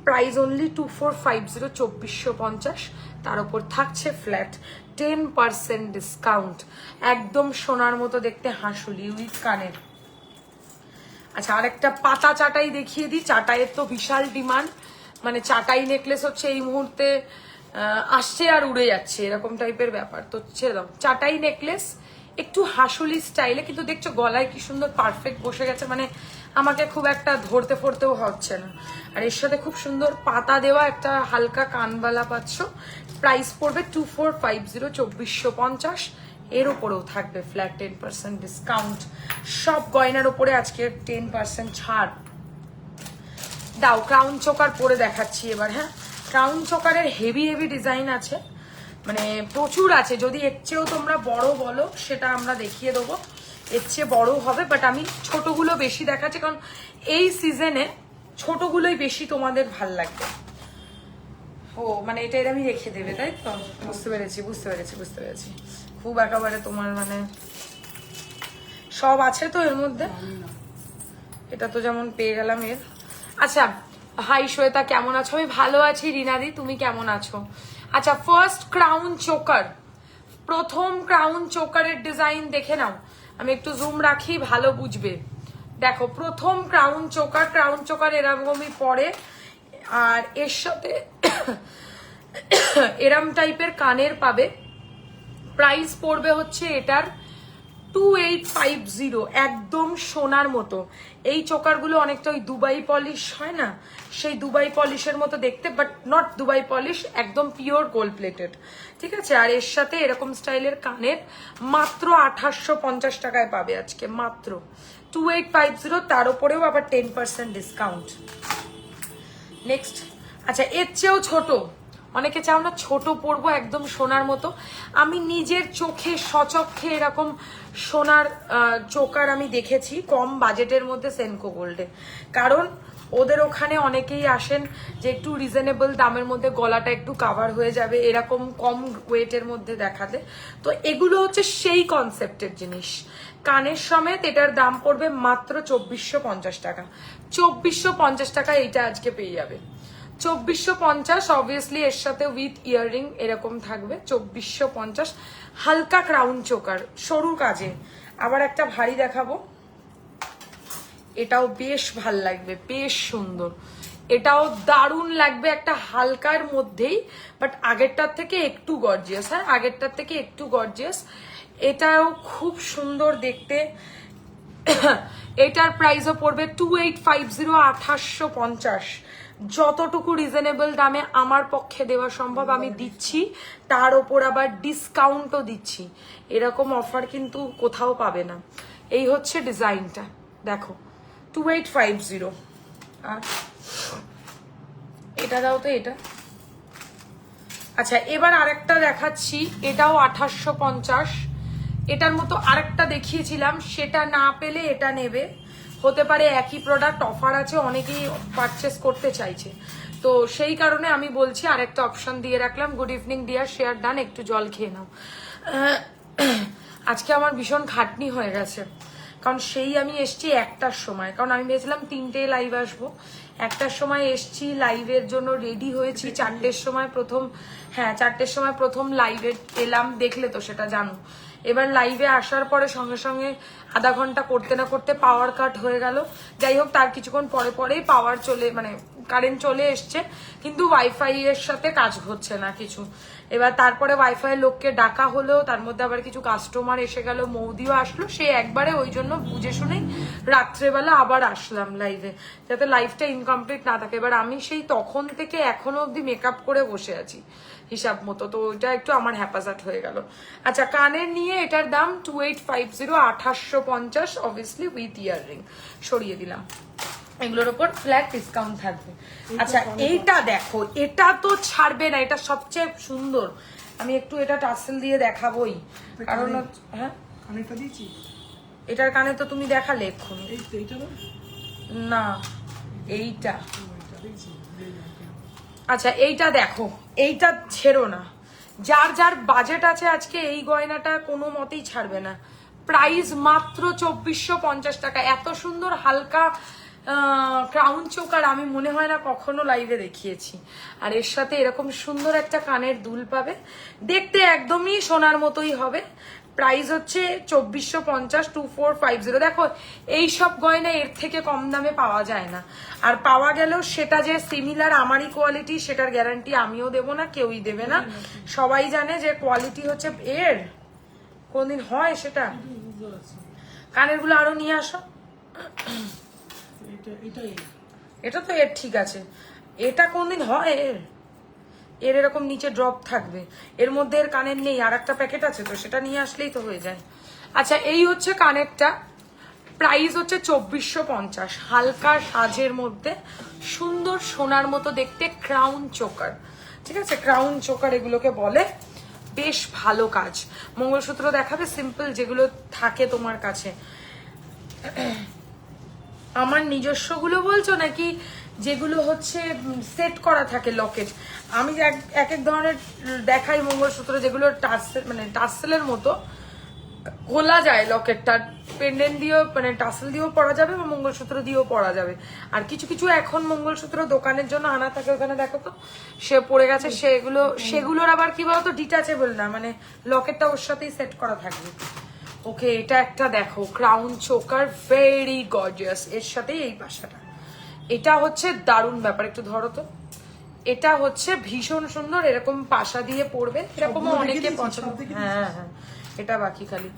Price only 2450, 2450। তার উপর থাকছে ফ্ল্যাট 10% ডিসকাউন্ট। একদম সোনার মতো দেখতে হাসুলি উইথ কানের। আচ্ছা আরেকটা পাতা চাটাই দেখিয়ে দিই। চাটাইয়ের তো বিশাল ডিমান্ড, মানে চাটাই নেকলেস হচ্ছে এই মুহূর্তে আসছে আর উড়ে যাচ্ছে, এরকম টাইপের ব্যাপার। তো ছেড়ে দাও, চাটাই নেকলেস একটু হাসুলি স্টাইলে, কিন্তু দেখছো গলায় কি সুন্দর পারফেক্ট বসে গেছে, মানে আমাকে খুব একটা ধরতে ফরতেও হচ্ছে না। আর এর সাথে খুব সুন্দর পাতা দেওয়া একটা হালকা কানবালা পাচ্ছ। প্রাইস পড়বে 2450, 2450। এর উপরেও থাকবে ফ্ল্যাট 10% ডিসকাউন্ট। সব গয়নার উপরে আজকে 10% ছাড়। দাও ক্রাউন চোকার পরে দেখাচ্ছি এবার। হ্যাঁ, ক্রাউন চোকারের হেভি হেভি ডিজাইন আছে, মানে প্রচুর আছে। যদি এর চেয়েও তোমরা বড় বলো সেটা আমরা দেখিয়ে দেবো, এর চেয়ে বড় হবে, বাট আমি ছোটগুলো বেশি দেখাচ্ছি কারণ এই সিজনে ছোটগুলোই বেশি তোমাদের ভাল লাগবে। ও মানে এটা আমি রেখে দেবে, তাই তো? বুঝতে পেরেছি বুঝতে পেরেছি বুঝতে পেরেছি। খুব একেবারে তোমার মানে সব আছে তো এর মধ্যে। এটা তো যেমন পেয়ে গেলাম এর। আচ্ছা হাই শ্বেতা, কেমন আছো? আমি ভালো আছি। রিনাদি, তুমি কেমন আছো? আচ্ছা, ফার্স্ট ক্রাউন চোকার, প্রথম ক্রাউন চোকারের ডিজাইন দেখে নাও। আমি একটু জুম রাখি, ভালো বুঝবে। দেখো প্রথম ক্রাউন চোকার, ক্রাউন চোকার এরকমই পরে, আর এর সাথে এরম টাইপের কানের পাবে। প্রাইস পড়বে হচ্ছে এটার 2850, একদম সোনার মতো। এই চোকারগুলো অনেকটা ওই দুবাই পলিশ হয় না, সেই দুবাই পলিশের মতো দেখতে, বাট নট দুবাই পলিশ, একদম পিওর গোল্ড প্লেটেড, ঠিক আছে? আর এর সাথে এরকম স্টাইলের কানের মাত্র 2850 টাকায় পাবে আজকে, মাত্র 2850। তার উপরেও আবার 10% ডিসকাউন্ট। নেক্সট, আচ্ছা এর চেয়েও ছোট অনেকে চাও না ছোট পরবো একদম সোনার মতো, আমি নিজের চোখে সচক্ষে এরকম সোনার চোকার আমি দেখেছি কম বাজেটের মধ্যে সেনকো গোল্ডে। কারণ ওদের ওখানে অনেকেই আসেন যে একটু রিজনেবল দামের মধ্যে গলাটা একটু কাভার হয়ে যাবে এরকম কম ওয়েটের মধ্যে দেখাতে। তো এগুলো হচ্ছে সেই কনসেপ্টের জিনিস। কানের সমেত এটার দাম পড়বে মাত্র 2450 টাকা। 2450 টাকা এইটা আজকে পেয়ে যাবে। 2450, অবভিয়াসলি এর সাথে উইথ ইয়াররিং এরকম থাকবে। 2450, হালকা ক্রাউন চোকার সরু কাজে। আবার একটা ভারী দেখাবো, এটাও বেশ ভাল লাগবে, বেশ সুন্দর, এটাও দারুণ লাগবে একটা হালকার মধ্যেই, বাট আগেরটার থেকে একটু গর্জিয়াস। হ্যাঁ, আগেরটার থেকে একটু গর্জিয়াস। এটাও খুব সুন্দর দেখতে। এটার প্রাইসও পড়বে 2850, 2850। যতটুকু রিজনেবল দামে আমার পক্ষে দেওয়া সম্ভব আমি দিচ্ছি, তার ওপর আবার ডিসকাউন্টও দিচ্ছি। এরকম অফার কিন্তু কোথাও পাবে না। এই হচ্ছে ডিজাইনটা, দেখো 2850। আর এটা দাও তো, এটা আচ্ছা। এবার আরেকটা দেখাচ্ছি, এটাও 2850। এটার মতো আরেকটা দেখিয়েছিলাম, সেটা না পেলে এটা নেবে, হতে পারে একই প্রোডাক্ট, অফার আছে, অনেকেই পারচেস করতে চাইছে, তো সেই কারণে আমি বলছি আরেকটা অপশন দিয়ে রাখলাম। Good evening deer, share done, একটু জল খেয়ে নাও। আজকে আমার ভীষণ খাটনি হয়ে গেছে, কারণ সেই আমি এসছি 1টার সময়, কারণ আমি ভেবেছিলাম 3টে লাইভ আসবো। 1টার সময় এসছি, লাইভের জন্য রেডি হয়েছি 4টের সময় প্রথম, হ্যাঁ 4টের সময় প্রথম লাইভে এলাম, দেখলে তো সেটা জানো। এবার লাইভে আসার পরে সঙ্গে সঙ্গে আধা ঘন্টা করতে না করতে পাওয়ার কাট হয়ে গেল। যাই হোক, তার কিছুক্ষণ পরে পরেই পাওয়ার কারেন্ট চলে এসছে, কিন্তু ওয়াইফাই এর সাথে কাজ হচ্ছে না কিছু। এবার তারপরে ওয়াইফাই লোককে ডাকা হলো, তার মধ্যে আবার কিছু কাস্টমার এসে গেল, মৌদিও আসলো, সে একবারে ওই জন্য বুঝে শুনেই রাত্রেবেলা আবার আসলাম লাইভে, যাতে লাইভটা ইনকমপ্লিট না থাকে। এবার আমি সেই তখন থেকে এখনো অব্দি মেকআপ করে বসে আছি হিসাব মতো, তো ওইটা একটু আমার হ্যাপাজাট হয়ে গেল। আচ্ছা, কানের নিয়ে এটার দাম 2850, 2850, অবভিয়াসলি উইথ ইয়াররিং। সরিয়ে দিলাম, এগুলোর উপর ফ্ল্যাট ডিসকাউন্ট থাকবে। আচ্ছা, এইটা দেখো, এটা তো ছাড়বে না, এটা সবচেয়ে সুন্দর। আমি একটু এটা টাসেল দিয়ে দেখাবোই, কারণ হ্যাঁ কানেরটা দিয়েছি, এটার কানে তো তুমি দেখালে এক্ষুনি। এইটা না, এইটা। দিয়েছি। আচ্ছা, এইটা দেখো, এইটা ছেড়ো না। যার যার বাজেট আছে আজকে এই গয়নাটা কোনো মতেই ছাড়বে না। প্রাইস মাত্র 2450 টাকা। এত সুন্দর হালকা ক্রাউন চোকার আমি মনে হয় না কখনো লাইভে দেখিয়েছি। আর এর সাথে এরকম সুন্দর একটা কানের দুল পাবে, দেখতে একদমই সোনার মতোই হবে। প্রাইস হচ্ছে 2450, 2450। দেখো, এইসব গয়না এর থেকে কম দামে পাওয়া যায় না, আর পাওয়া গেলেও সেটা যে সিমিলার আমারই কোয়ালিটি সেটার গ্যারান্টি আমিও দেবো না, কেউই দেবে না। সবাই জানে যে কোয়ালিটি হচ্ছে এর, কোনদিন হয় সেটা। কানের গুলো আরো নিয়ে আসো। এটা তো এর ঠিক আছে, এটা কোনদিন হয় এর এরকম নিচে ড্রপ থাকবে, এর মধ্যে এর কানের নেই, আর একটা প্যাকেট আছে, তো সেটা নিয়ে আসলেই তো হয়ে যায়। আচ্ছা, এই হচ্ছে কানেরটা, প্রাইস হচ্ছে 2450। হালকা সাজের মধ্যে সুন্দর সোনার মতো দেখতে ক্রাউন চোকার, ঠিক আছে, ক্রাউন চোকার এগুলোকে বলে। বেশ ভালো কাজ। মঙ্গলসূত্র দেখাবে সিম্পল, যেগুলো থাকে তোমার কাছে। আমার নিজস্ব গুলো বলছো নাকি যেগুলো হচ্ছে সেট করা থাকে লকেট? আমি এক এক ধরনের দেখাই মঙ্গলসূত্র, যেগুলো টার্সেলের মতো খোলা যায় লকেটটা, পেন্ডেন্ট দিয়েও টার্সেল দিয়েও পরা যাবে বা মঙ্গলসূত্র দিয়েও পরা যাবে। আর কিছু কিছু এখন মঙ্গলসূত্র দোকানের জন্য আনা থাকে, ওখানে দেখো তো সে পড়ে গেছে, সেগুলোর আবার কি বলতো ডিটাচেবল না, লকেটটা ওর সাথেই সেট করা থাকবে। ওকে, এটা একটা দেখো, ক্রাউন চোকার, ভেরি গর্জিয়াস, এর সাথে এই পাশাটা, এটা হচ্ছে দারুণ ব্যাপার। একটু ধরো তো, এটা হচ্ছে ভীষণ সুন্দর, এরকম পাশা দিয়ে পড়বে, এরকম অনেকে পছন্দ। হ্যাঁ হ্যাঁ, এটা বাকি খালি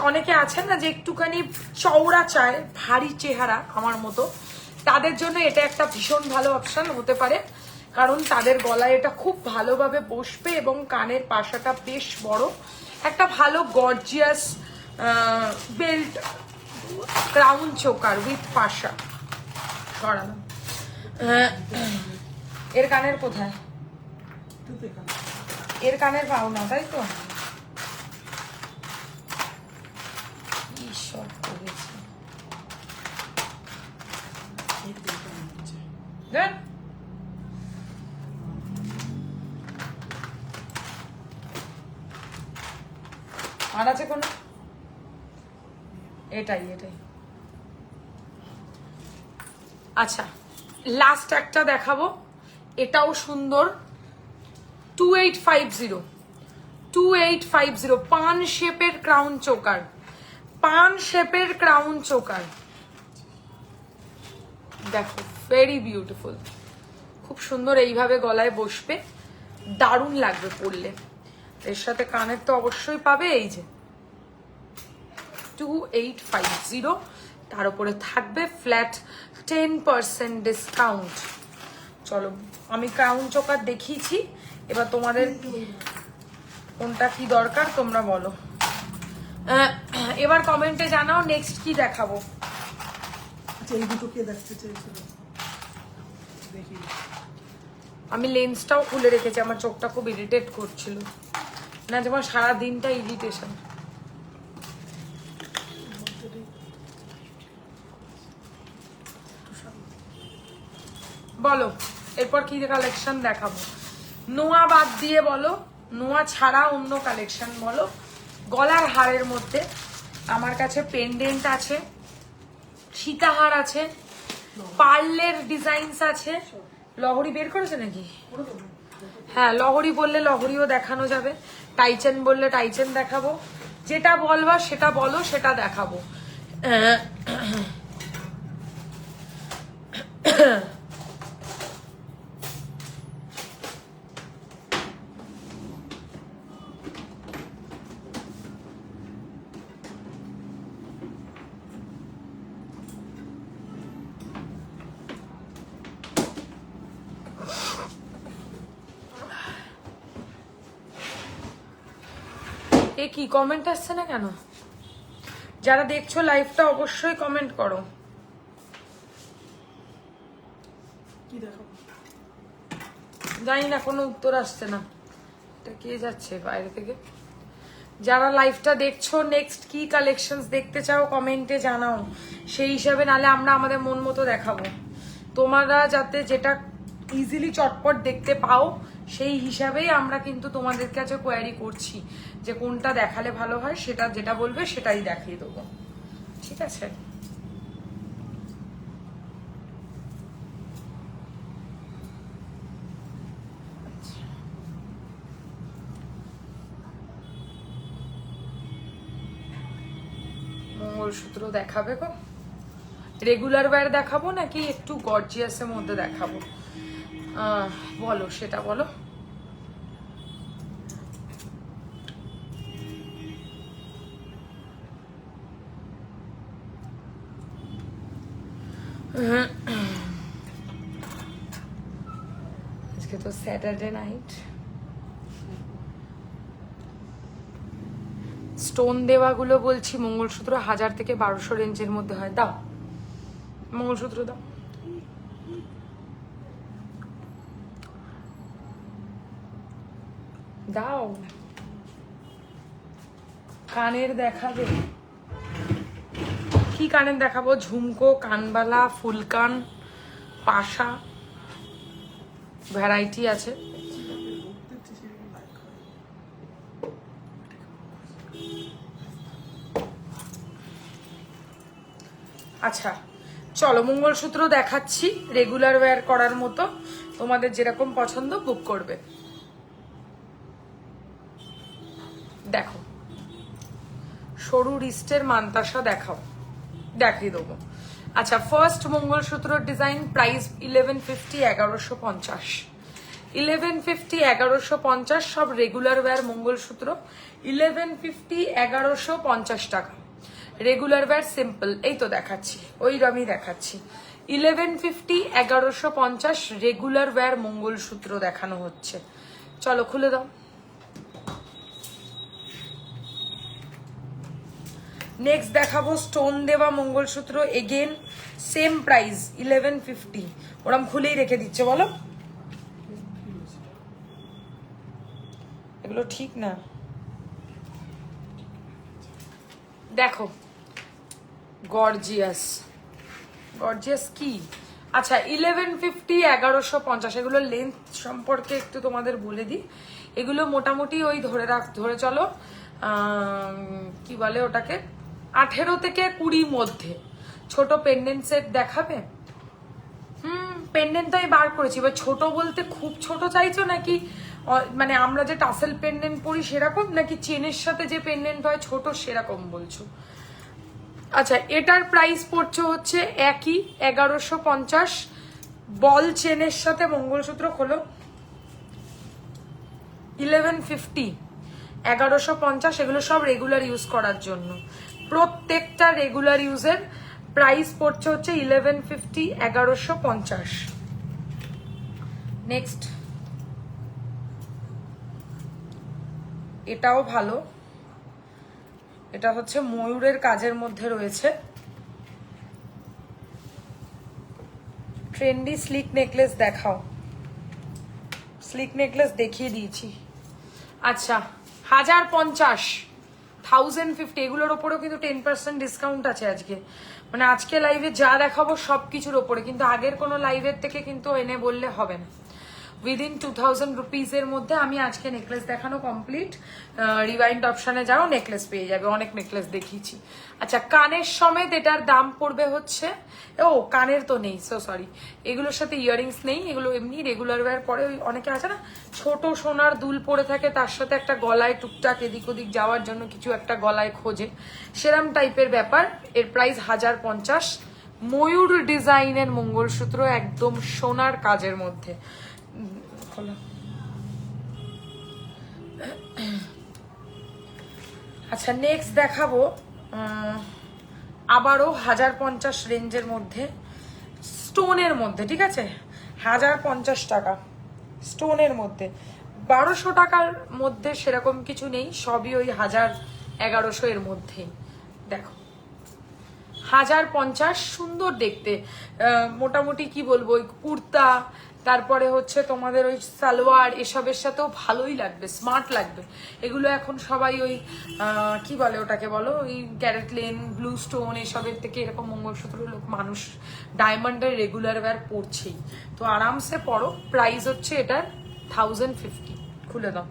অনেকে আছেন না যে একটুখানি চওড়া চায়, ভারী চেহারা আমার মতো, তাদের জন্য এটা একটা ভীষণ ভালো অপশন হতে পারে, কারণ তাদের গলায় এটা খুব ভালোভাবে বসবে এবং কানের পাশাটা বেশ বড়, একটা ভালো gorgeous belt crown choker with পাশা। সরানো এর কানের কোথায়? এর কানের পাও না, তাই তো? ঈশ্বর করেছে। দেখ আর আছে কোনো? এটাই এটাই। আচ্ছা লাস্ট একটা দেখাবো, এটাও সুন্দর। 2850 পান শেপের ক্রাউন চোকার, পান শেপের ক্রাউন চোকার। দেখো ভেরি বিউটিফুল, খুব সুন্দর, এইভাবে গলায় বসবে, দারুণ লাগবে পরলে। এর সাথে কানের তো অবশ্যই পাবে, এই যে 2850, তার উপরে থাকবে ফ্ল্যাট 10% ডিসকাউন্ট। চলো আমি ক্রাউন চোকার দেখিয়েছি, এবার তোমাদের কোনটা কি দরকার তোমরা বলো। এবার কমেন্টে জানাও নেক্সট কি দেখাবো। আচ্ছা এই দুটো কে দেখতে চাইছিল দেখি। আমি লেন্সটাও খুলে রেখেছি, আমার চোখটা খুব ইরিটেট করছিল না, যেমন সারা দিনটা ইরিটেশন। বলো এরপর কি কালেকশন দেখাবো। নোয়া বাদ দিয়ে বলো, নোয়া ছাড়া অন্য কালেকশন বলো। গলার হারের মধ্যে আমার কাছে পেন্ডেন্ট আছে, সীতাহার আছে, পার্লের ডিজাইনস আছে। লহরি বের করেছে নাকি? হ্যাঁ লহরি বললে লহরিও দেখানো যাবে, টাইচেন বললে টাইচেন দেখাবো, যেটা বলবা সেটা বলো, সেটা দেখাবো। এ কি কমেন্ট আসছে না কেন? যারা দেখছো লাইভটা অবশ্যই কমেন্ট করো। কি দেখাবো জানি না, কোনো উত্তর আসছে না। এটা কে যাচ্ছে বাইরে থেকে? যারা লাইভটা দেখছো নেক্সট কি কালেকশনস দেখতে চাও কমেন্টে জানাও, সেই হিসাবে নালে আমরা আমাদের মন মতো দেখাবো। তোমরা যাতে যেটা ইজিলি চটপট দেখতে পাও সেই হিসাবেই আমরা কিন্তু তোমাদের কাছে কোয়ারি করছি যে কোনটা দেখালে ভালো হয়, সেটা যেটা বলবে সেটাই দেখিয়ে দেবো, ঠিক আছে? মঙ্গলসূত্র দেখাবে গো? রেগুলার ওয়্যার দেখাবো নাকি একটু গর্জিয়াসের মধ্যে দেখাবো? বলো সেটা বলো। আজকে তো স্যাটারডে নাইট। স্টোন দেওয়াগুলো বলছি মঙ্গলসূত্র 1000 থেকে 1200 রেঞ্জের মধ্যে হয়। দাও মঙ্গলসূত্র দাও। দাও। কানের দেখাবে? কি কানের দেখাবো? ঝুমকো, কানবালা, ফুলকান, পাশা, ভ্যারাইটি আছে। আচ্ছা চলো মঙ্গলসূত্র দেখাচ্ছি, রেগুলার ওয়্যার করার মতো, তোমাদের যেরকম পছন্দ বুক করবে। দেখো সরু রিস্টের মানতাসা দেখাও, দেখিয়ে দেবো। আচ্ছা ফার্স্ট মঙ্গলসূত্র ডিজাইন, প্রাইস 1150, 1150, 1150, 1150, সব রেগুলার ওয়্যার মঙ্গলসূত্র। 1150, 1150 টাকা রেগুলার ওয়্যার সিম্পল। এই তো দেখাচ্ছি, ওই রকমই দেখাচ্ছি। 1150, 1150 রেগুলার ওয়্যার মঙ্গলসূত্র দেখানো হচ্ছে। চলো খুলে দাও। নেক্সট দেখাবো স্টোন দেওয়া মঙ্গলসূত্র, এগেন সেম প্রাইস 1150। ওরম খুলেই রেখে দিচ্ছে বলো। এগুলো ঠিক না। দেখো গর্জিয়াস, গর্জিয়াস কি, আচ্ছা 1150 1150, এগুলো লেন্থ সম্পর্কে একটু তোমাদের বলে দিই। এগুলো মোটামুটি ওই ধরে চলো কি বলে ওটাকে 18 থেকে 20 মধ্যে। ছোট পেন্ডেন্ট সেট দেখাবে? পেন্ডেন্ট তো আমি বার করেছি, এবার ছোট বলতে খুব ছোট চাইছো নাকি মানে আমরা যে টাসেল পেন্ডেন্ট পরি সেরকম, নাকি চেনের সাথে যে পেন্ডেন্ট হয় ছোট সেরকম বলছো? আচ্ছা এটার প্রাইস পড়ছে হচ্ছে একই 1150। বল চেনের সাথে মঙ্গলসূত্র খোলো 1150 1150, এগুলো সব রেগুলার ইউজ করার জন্য। প্রত্যেকটা রেগুলার ইউজের প্রাইস পড়ছে হচ্ছে 1150 1150। নেক্সট এটাও ভালো, এটা হচ্ছে ময়ূরের কাজের মধ্যে রয়েছে। ট্রেন্ডি স্লিক নেকলেস দেখাও। স্লিক নেকলেস দেখিয়ে দিয়েছি। আচ্ছা 1050 1050, এগুলোর ওপরেও কিন্তু 10% ডিসকাউন্ট আছে আজকে। মানে আজকে লাইভে যা দেখাবো সবকিছুর ওপরে, কিন্তু আগের কোনো লাইভের থেকে কিন্তু এনে বললে হবে না। উইদিন 2000 রুপিসের মধ্যে আমি আজকে নেকলেস দেখানো কমপ্লিট। রিওয়াইন্ড অপশানে যাও, নেকলেস পেয়ে যাবে, অনেক নেকলেস দেখিয়েছি। আচ্ছা কানের সমেত এটার দাম পড়বে হচ্ছে, ও কানের তো নেই, সো সরি, এগুলোর সাথে ইয়াররিংস নেই, এগুলো এমনি রেগুলার ওয়্যার পরে। ওই অনেকে আছে না ছোট সোনার দুল পরে থাকে, তার সাথে একটা গলায় টুকটাক এদিক ওদিক যাওয়ার জন্য কিছু একটা গলায় খোঁজে, সেরাম টাইপের ব্যাপার। এর প্রাইস 1050। ময়ূর ডিজাইনের মঙ্গলসূত্র, একদম সোনার কাজের মধ্যে। আচ্ছা নেক্সট দেখাবো আবারও 1050 রেঞ্জের মধ্যে, স্টোনের মধ্যে, ঠিক আছে 1050 টাকা স্টোনের মধ্যে। 1200 টাকার মধ্যে সেরকম কিছু নেই, সবই ওই 1000-1100 এর মধ্যেই। দেখো 1050, সুন্দর দেখতে। মোটামুটি কি বলবো, ওই কুর্তা, তারপরে হচ্ছে তোমাদের ওই সালোয়ার, এসবের সাথেও ভালোই লাগবে, স্মার্ট লাগবে। এগুলো এখন সবাই ওই কি বলে ওটাকে বলো, ওই ক্যারেটলেন, ব্লু স্টোন এসবের থেকে এরকম মঙ্গলসূত্র মানুষ ডায়মন্ডের রেগুলার ওয়্যার পরছেই, তো আরামসে পরো। প্রাইস হচ্ছে এটার 1050। খুলে দাও।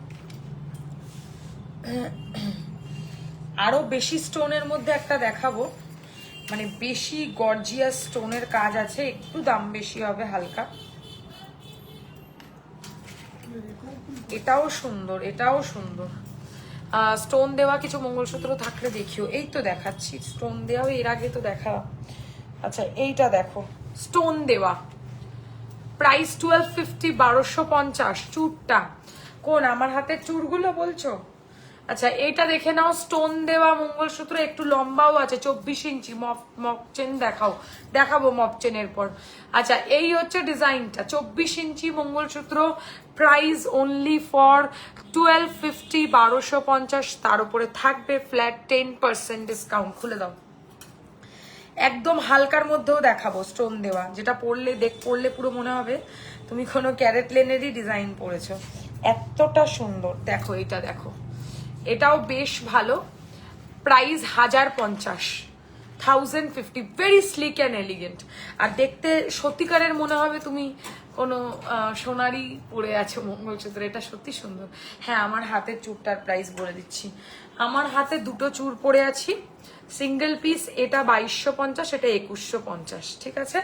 আরো বেশি স্টোনের মধ্যে একটা দেখাবো, মানে বেশি গর্জিয়াস স্টোনের কাজ আছে, একটু দাম বেশি হবে হালকা। এটাও সুন্দর, এটাও সুন্দর। স্টোন দেওয়া কিছু মঙ্গলসূত্র থাকলে দেখিও। এই তো দেখাচ্ছি স্টোন দেওয়া, এর আগে তো দেখা। আচ্ছা এইটা দেখো স্টোন দেওয়া, প্রাইস 1250 1250। চুরটা কোন, আমার হাতের চুরগুলো বলছো? আচ্ছা এইটা দেখে নাও, স্টোন দেওয়া মঙ্গলসূত্র, একটু লম্বাও আছে, 24 ইঞ্চি। মপ চেন দেখাবো মপ চেনের পর। আচ্ছা এই হচ্ছে ডিজাইনটা, 24 ইঞ্চি মঙ্গলসূত্র, প্রাইস অনলি ফর 1250 1250। তার উপরে থাকবে ফ্ল্যাট 10% ডিসকাউন্ট। খুলে দাও। একদম হালকার মধ্যেও দেখাবো স্টোন দেওয়া, যেটা পরলে পুরো মনে হবে তুমি কোনো ক্যারেটলেনেরই ডিজাইন পরেছো, এতটা সুন্দর। দেখো এটা দেখো, এটাও বেশ ভালো। Price 1050 1050, very sleek and elegant. আর দেখতে সত্যিকারের মনে হবে তুমি কোনো সোনারি পরে আছো মঙ্গলসূত্র, এটা সত্যি সুন্দর। হ্যাঁ আমার হাতের চুরটার প্রাইস বলে দিচ্ছি, আমার হাতে দুটো চুর পরে আছি সিঙ্গেল পিস, এটা 2250, এটা 2150, ঠিক আছে?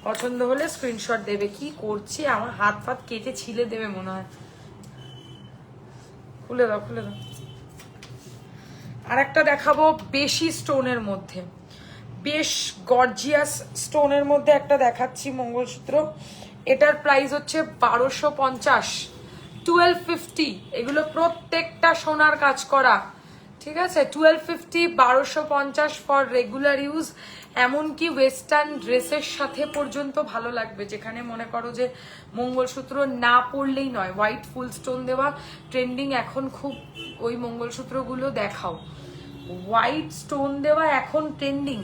পছন্দ হলে স্ক্রিনশট দেবে। কি করছি, আমার হাত ফাত কেটে ছিলে দেবে মনে হয়। খুলে দাও, খুলে দাও। আর একটা দেখাবো বেশি স্টোনের মধ্যে, বেশ গর্জিয়াস স্টোনের মধ্যে একটা দেখাচ্ছি মঙ্গলসূত্র। এটার প্রাইস হচ্ছে 1250 1250। এগুলো প্রত্যেকটা সোনার কাজ করা, ঠিক আছে? 1250 1250 ফর রেগুলার ইউজ। এমনকি ওয়েস্টার্ন ড্রেসের সাথে পর্যন্ত ভালো লাগবে, যেখানে মনে করো যে মঙ্গলসূত্র না পরলেই নয়। হোয়াইট ফুল স্টোন দেওয়া ট্রেন্ডিং এখন খুব, ওই মঙ্গলসূত্রগুলো দেখাও। হোয়াইট স্টোন দেওয়া এখন ট্রেন্ডিং,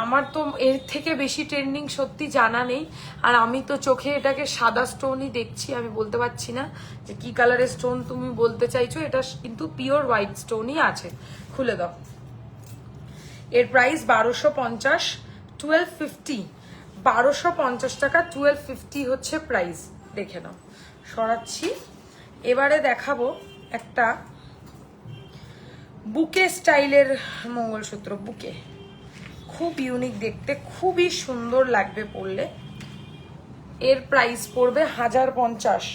আমার তো এর থেকে বেশি ট্রেন্ডিং সত্যি জানা নেই। আর আমি তো চোখে এটাকে সাদা স্টোনই দেখছি, আমি বলতে পারছি না যে কি কালারের স্টোন তুমি বলতে চাইছো। এটা কিন্তু পিওর হোয়াইট স্টোনই আছে। খুলে দাও। এর প্রাইস 1250, 1250, 1250 টাকা, 1250 হচ্ছে প্রাইস। দেখে নাও, সরাচ্ছি। এবারে দেখাবো একটা বুকে স্টাইলের মঙ্গলসূত্র। বুকে খুব ইউনিক দেখতে, খুবই সুন্দর লাগবে পরলে। এর প্রাইস পড়বে 1050।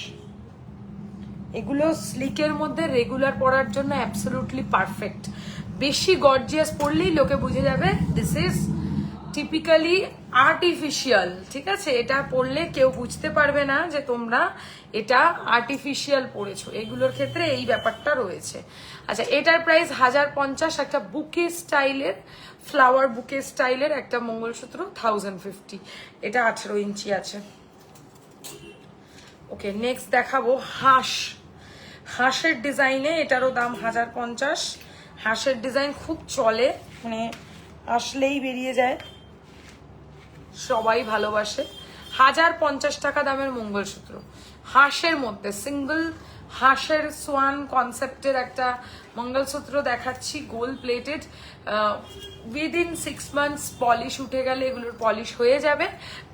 এগুলো স্লিকের মধ্যে রেগুলার পরার জন্য অ্যাবসলিউটলি পারফেক্ট। বেশি গর্জিয়াস পরলেই লোকে বুঝে যাবে দিস ইজ টিপিক্যালি আর্টিফিশিয়াল। ঠিক আছে, এটা পরলে কেউ বুঝতে পারবে না যে তোমরা এটা আর্টিফিশিয়াল পরেছো। এগুলোর ক্ষেত্রে এই ব্যাপারটা রয়েছে। আচ্ছা, এটার প্রাইস 1050। একটা বুকে স্টাইলের, ফ্লাওয়ার বুকে স্টাইলের একটা মঙ্গলসূত্র 1050। এটা 18 ইঞ্চি আছে। ওকে, নেক্সট দেখাবো হাঁস। হাঁসের ডিজাইনে এটারও দাম 1050। হাঁসের ডিজাইন খুব চলে, মানে আসলেই বেরিয়ে যায়, সবাই ভালোবাসে। 1050 টাকা দামের মঙ্গলসূত্র। হাঁসের মধ্যে সিঙ্গল হাঁসের সোয়ান কনসেপ্টের একটা মঙ্গলসূত্র দেখাচ্ছি, gold plated. Within 6 months polish উঠে গেলে এগুলোর পলিশ হয়ে যাবে।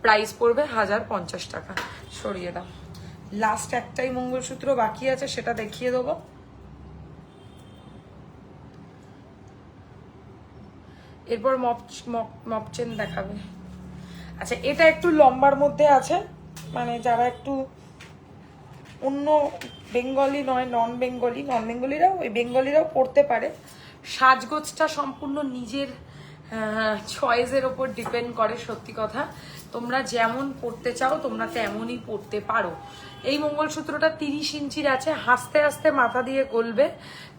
প্রাইস পড়বে 1050 টাকা। সরিয়ে দাও। লাস্ট একটাই মঙ্গলসূত্র বাকি আছে, সেটা দেখিয়ে দেবো। এরপর মপ চেন দেখাবে। আচ্ছা, এটা একটু লম্বার মধ্যে আছে, মানে যারা একটু অন্য বেঙ্গলি নয়, নন বেঙ্গলিরাও, ওই বেঙ্গলিরাও পড়তে পারে। সাজগোজটা সম্পূর্ণ নিজের চয়েসের ওপর ডিপেন্ড করে। সত্যি কথা, তোমরা যেমন পড়তে চাও তোমরা তেমনই পড়তে পারো। এই মঙ্গলসূত্রটা 30 ইঞ্চির আছে, হাসতে হাসতে মাথা দিয়ে গলবে,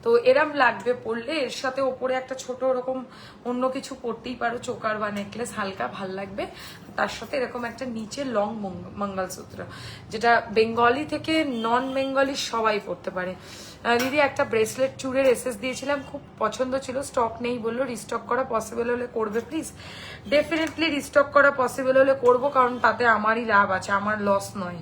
তো এরম লাগবে পরলে। এর সাথে ওপরে একটা ছোট ওরকম অন্য কিছু পরতেই পারো, চোকার বা নেকলেস, হালকা ভাল লাগবে। তার সাথে এরকম একটা নিচে লং মঙ্গলসূত্র, যেটা বেঙ্গলি থেকে নন বেঙ্গলি সবাই পরতে পারে। দিদি একটা ব্রেসলেট চুড়ের এসএস দিয়েছিলাম, খুব পছন্দ ছিল, স্টক নেই বললো। রিস্টক করা পসিবল হলে করবে প্লিজ। ডেফিনেটলি রিস্টক করা পসিবল হলে করবো, কারণ তাতে আমারই লাভ আছে, আমার লস নয়।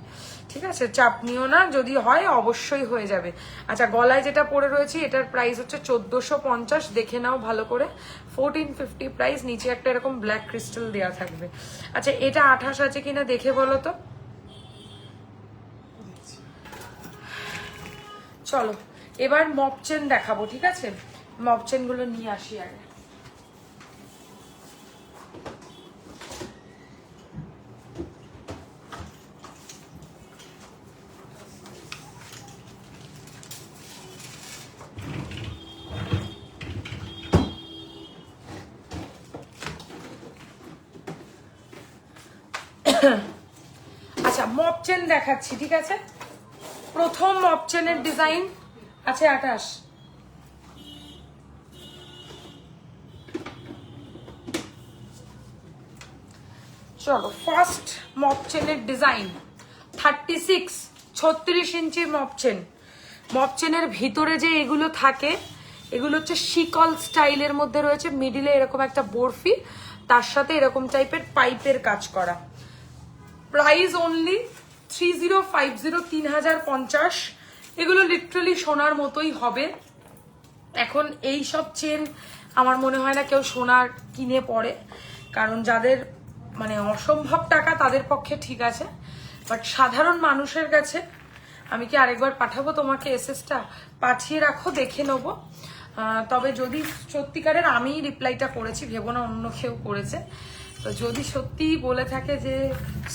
ঠিক আছে, চাপ নিও না, যদি হয় অবশ্যই হয়ে যাবে। আচ্ছা, গলায় যেটা পরে রয়েছে এটার প্রাইস হচ্ছে 1450। দেখে নাও ভালো করে, 1450 প্রাইস। নিচে একটা এরকম ব্ল্যাক ক্রিস্টাল দেওয়া থাকবে। আচ্ছা, এটা 28 আছে কিনা দেখে বলো তো। চলো এবার মপ চেন দেখাবো। ঠিক আছে, মপ চেন গুলো নিয়ে আসি আগে। আচ্ছা, মপ চেন দেখাচ্ছি। ঠিক আছে, প্রথম মপ চেনের ডিজাইন আছে 28। চলো, ফার্স্ট মপ চেনের ডিজাইন 36, 36 ইঞ্চির মপ চেন। মপ চেনের ভিতরে যে এগুলো থাকে এগুলো হচ্ছে শিকল স্টাইলের মধ্যে রয়েছে। মিডিলে এরকম একটা বরফি, তার সাথে এরকম টাইপের পাইপের কাজ করা। Price only 3050, 3050। এগুলো লিটারালি সোনার মতোই হবে। এখন এই সব চেন আমার মনে হয় না কেউ সোনার কিনে পড়ে, কারণ যাদের মানে অসম্ভব টাকা তাদের পক্ষে ঠিক আছে, বাট সাধারণ মানুষের কাছে আমি কি আরেকবার পাঠাবো তোমাকে এসএসটা? পাঠিয়ে রাখো, দেখে নেবো। তবে যদি সত্যিকারের আমি রিপ্লাইটা করেছি, ভেবো না অন্য কেউ করেছে, তো যদি সত্যি বলে থাকে যে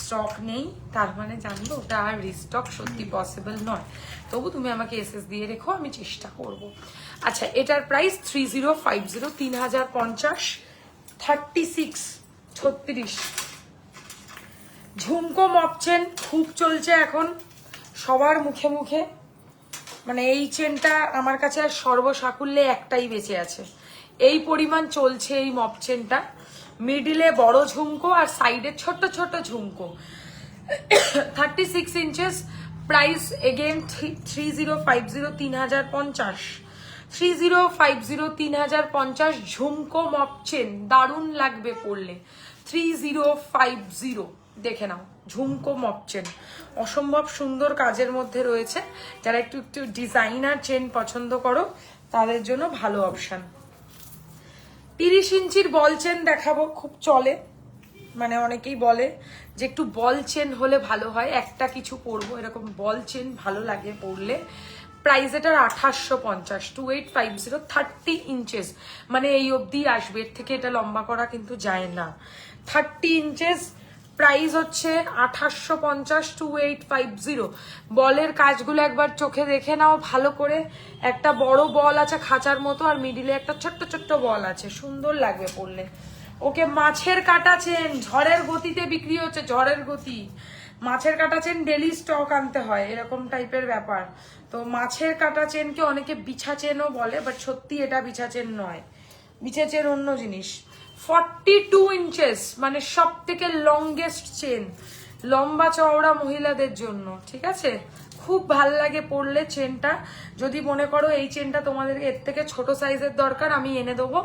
স্টক নেই, তার মানে জানবো ওটা আর রিস্টক সত্যি পসিবল নয়। তবু তুমি আমাকে এসএস দিয়ে রেখো, আমি চেষ্টা করব। আচ্ছা, এটার প্রাইস 3050, 3050, 36, 36। ঝুমকো মপচেন খুব চলছে এখন সবার মুখে মুখে, মানে এই চেনটা আমার কাছে আর সর্বসাকুল্যে একটাই বেঁচে আছে, এই পরিমাণ চলছে এই মপ চেনটা। মিডিলে বড় ঝুমকো আর সাইডে ছোট ছোট ঝুমকো। 36 ইঞ্চেস, প্রাইস এগেন 3050, 3050। 3050, 3050 ঝুমকো মপ চেন, দারুণ লাগবে পরলে। 3050 দেখে নাও, ঝুমকো মপ চেন, অসম্ভব সুন্দর কাজের মধ্যে রয়েছে। যারা একটু একটু ডিজাইনার চেন পছন্দ করো তাদের জন্য ভালো অপশন। 30 ইঞ্চির বল চেন দেখাবো, খুব চলে, মানে অনেকেই বলে যে একটু বল চেন হলে ভালো হয়, একটা কিছু পরবো, এরকম বল চেন ভালো লাগে পরলে। প্রাইস এটার 2850, 2850, 30 ইঞ্চেস, মানে এই অবধি আসবে, এর থেকে এটা লম্বা করা কিন্তু যায় না। 30 ইঞ্চেস, প্রাইস হচ্ছে 2850, 2850। বলের কাজগুলো একবার চোখে দেখে নাও ভালো করে। একটা বড় বল আছে খাঁচার মতো, আর মিডিলে একটা ছোট্ট ছোট্ট বল আছে, সুন্দর লাগবে পরলে। ওকে, মাছের কাটা চেন ঝড়ের গতিতে বিক্রি হচ্ছে, ঝড়ের গতি। মাছের কাটা চেন ডেলি স্টক আনতে হয়, এরকম টাইপের ব্যাপার। তো মাছের কাটা চেনকে অনেকে বিছা চেনও বলে, বাট সত্যি এটা বিছা চেন নয়, বিছা চেন অন্য জিনিস। 42 ইঞ্চেস, মানে সব থেকে লংগেস্ট চেন, লম্বা চওড়া মহিলাদের জন্য, ঠিক আছে? খুব ভাল লাগে পরলে চেনটা। যদি মনে করো এই চেনটা তোমাদের এর থেকে ছোট সাইজের দরকার, আমি এনে দেবো।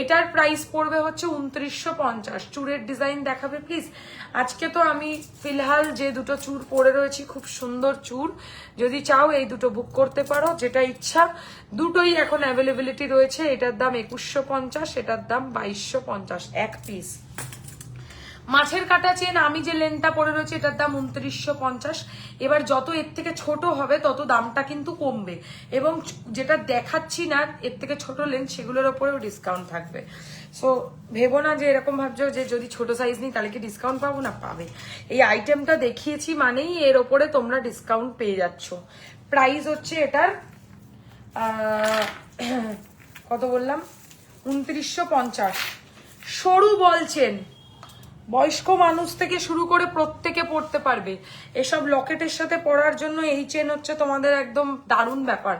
এটার প্রাইস পড়বে হচ্ছে 2950। চুরের ডিজাইন দেখাবে প্লিজ। আজকে তো আমি ফিলহাল যে দুটো চুর পরে রয়েছি, খুব সুন্দর চুর, যদি চাও এই দুটো বুক করতে পারো, যেটা ইচ্ছা। দুটোই এখন অ্যাভেলেবিলিটি রয়েছে। এটার দাম 2150, এটার দাম 2250 এক পিস। মাছের কাটা চেন আমি যে লেনটা পরে রয়েছে এটার দাম 2950। এবার যত এর থেকে ছোট হবে তত দামটা কিন্তু কমবে, এবং যেটা দেখাচ্ছি না এর থেকে ছোট লেন সেগুলোর ওপরেও ডিসকাউন্ট থাকবে। সো ভেবো না যে এরকম ভাবছো যে যদি ছোট সাইজ নিই তাহলে কি ডিসকাউন্ট পাবো না, পাবে। এই আইটেমটা দেখিয়েছি মানেই এর ওপরে তোমরা ডিসকাউন্ট পেয়ে যাচ্ছ। প্রাইস হচ্ছে এটার কত বললাম, 2950। সরু বলছেন, বয়স্ক মানুষ থেকে শুরু করে প্রত্যেকে পড়তে পারবে। এসব লকেটের সাথে পরার জন্য এই চেন হচ্ছে তোমাদের একদম দারুণ ব্যাপার।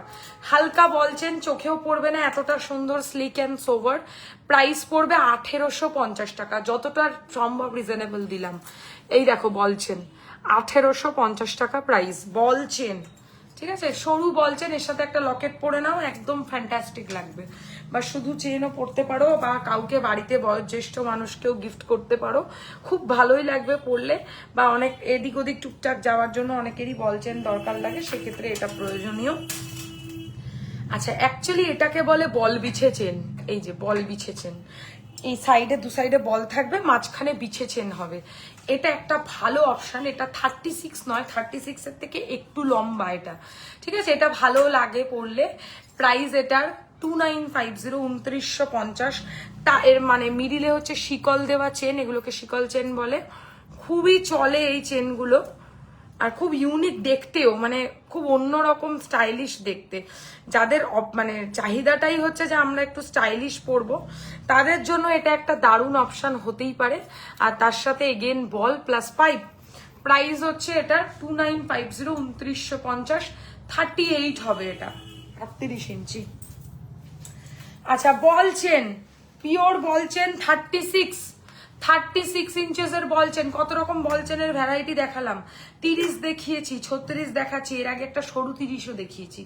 হালকা বল চেন, চোখেও পড়বে না, এতটা সুন্দর স্লিক অ্যান্ড সোভার। প্রাইস পড়বে 1850 টাকা, যতটা সম্ভব রিজনেবল দিলাম। এই দেখো বল চেন, 1850 টাকা প্রাইস, বল চেন, ঠিক আছে? সরু বল চেন, এর সাথে একটা লকেট পরে নাও, একদম ফ্যান্টাস্টিক লাগবে। বা শুধু চেনও পরতে পারো, বা কাউকে বাড়িতে বয়োজ্যেষ্ঠ মানুষকেও গিফট করতে পারো, খুব ভালোই লাগবে পরলে। বা অনেক এদিক ওদিক টুকটাক যাওয়ার জন্য অনেকেরই বল চেন দরকার লাগে, সেক্ষেত্রে এটা প্রয়োজনীয়। আচ্ছা, অ্যাকচুয়ালি এটাকে বলে বল বিছে চেন। এই যে বল বিছে চেন, এই সাইডে দু সাইডে বল থাকবে, মাঝখানে বিছে চেন হবে। এটা একটা ভালো অপশন। এটা 36 নয়, 36 এর থেকে একটু লম্বা এটা, ঠিক আছে? এটা ভালো লাগে পরলে। প্রাইস এটার 2950, 2950। তা এর মানে মিডিলে হচ্ছে শিকল দেওয়া চেন, এগুলোকে শিকল চেন বলে। খুবই চলে এই চেনগুলো, আর খুব ইউনিক দেখতেও, মানে খুব অন্যরকম স্টাইলিশ দেখতে। যাদের মানে চাহিদাটাই হচ্ছে যে আমরা একটু স্টাইলিশ পরবো, তাদের জন্য এটা একটা দারুণ অপশন হতেই পারে। আর তার সাথে এগেন বল প্লাস পাইপ। প্রাইস হচ্ছে এটা 2950, 2950। 38 হবে এটা, 38 ইঞ্চি। আচ্ছা, ball chain, pure ball chain 36 ইঞ্চেসের বল চেন। কত রকম বল চেনের ভ্যারাইটি দেখালাম, 30 দেখিয়েছি, 36 দেখাচ্ছি, এর আগে একটা সরু 30ও দেখিয়েছি।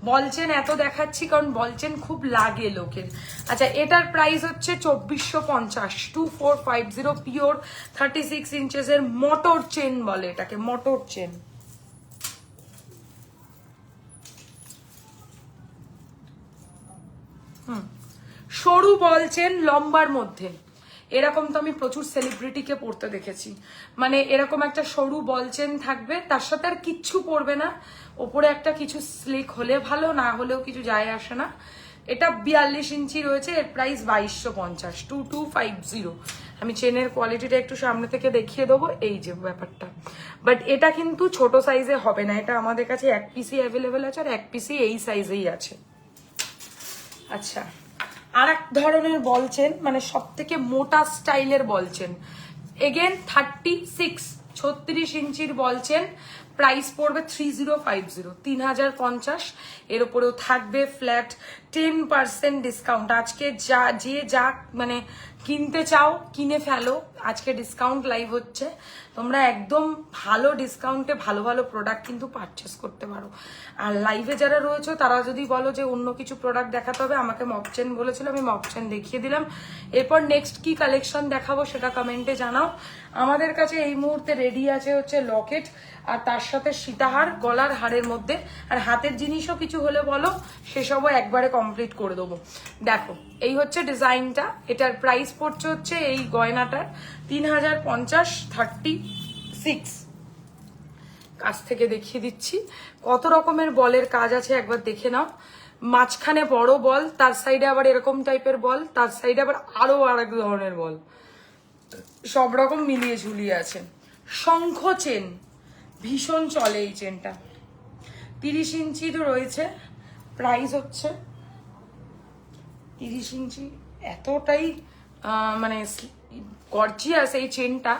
বল চেন এত দেখাচ্ছি কারণ বল চেন খুব লাগে লোকের। আচ্ছা, এটার প্রাইস হচ্ছে 2450, 2450, পিওর 36 ইঞ্চেসের মোটর চেন বলে এটাকে, মোটর চেন। সরু বল চেন লম্বার মধ্যে, এরকম তো আমি প্রচুর সেলিব্রিটিকে পরতে দেখেছি। মানে এরকম একটা সরু বল চেন থাকবে, তার সাথে আর কিচ্ছু পরবে না, ওপরে একটা কিছু স্লিক হলে ভালো, না হলেও কিছু যায় আসে না। এটা 42 ইঞ্চি রয়েছে, এর প্রাইস 2250, 2250। আমি চেনের কোয়ালিটিটা একটু সামনে থেকে দেখিয়ে দেবো, এই যে ব্যাপারটা। বাট এটা কিন্তু ছোট সাইজে হবে না, এটা আমাদের কাছে এক পিসই অ্যাভেলেবেল আছে, আর এক পিসই এই সাইজেই আছে। আচ্ছা, আর এক ধরনের বল চেন, মানে সব থেকে মোটা স্টাইলের বল চেন। এগেন 36 ইঞ্চির বল চেন। প্রাইস পড়বে 3050, 3050। এর উপরেও থাকবে ফ্ল্যাট 10% ডিসকাউন্ট। আজকে যা মানে কিনতে চাও কিনে ফেলো, আজকে ডিসকাউন্ট লাইভ হচ্ছে, তোমরা একদম ভালো ডিসকাউন্টে ভালো ভালো প্রোডাক্ট কিন্তু পারচেস করতে পারো। আর লাইভে যারা রয়েছে তারা যদি বলো যে অন্য কিছু প্রোডাক্ট দেখাতে হবে, আমাকে মপচেন বলেছিল, আমি মপচেন দেখিয়ে দিলাম। এরপর নেক্সট কি কালেকশন দেখাবো সেটা কমেন্টে জানাও। আমাদের কাছে এই মুহূর্তে রেডি আছে হচ্ছে লকেট, আর তার সাথে সীতাহার গলার হারের মধ্যে, আর হাতের জিনিসও কিছু হলে বলো, সেসবও একবারে কমপ্লিট করে দেবো। দেখো এই হচ্ছে ডিজাইনটা, এটার প্রাইস পড়ছে হচ্ছে এই গয়নাটার 3050, 36। কাছ থেকে দেখিয়ে দিচ্ছি কত রকমের বলের কাজ আছে, একবার দেখে নাও। মাঝখানে বড় বল, তার সাইডে আবার এরকম টাইপের বল, তার সাইডে আবার আরো আরেক ধরনের বল, সব রকম মিলিয়ে ঝুলিয়ে আছে। শঙ্খ চেন ভীষণ চলে এই চেনটা, 30 ইঞ্চির রয়েছে, প্রাইস হচ্ছে 30 ইঞ্চি, এতটাই মানে গর্জিয়াস এই চেনটা,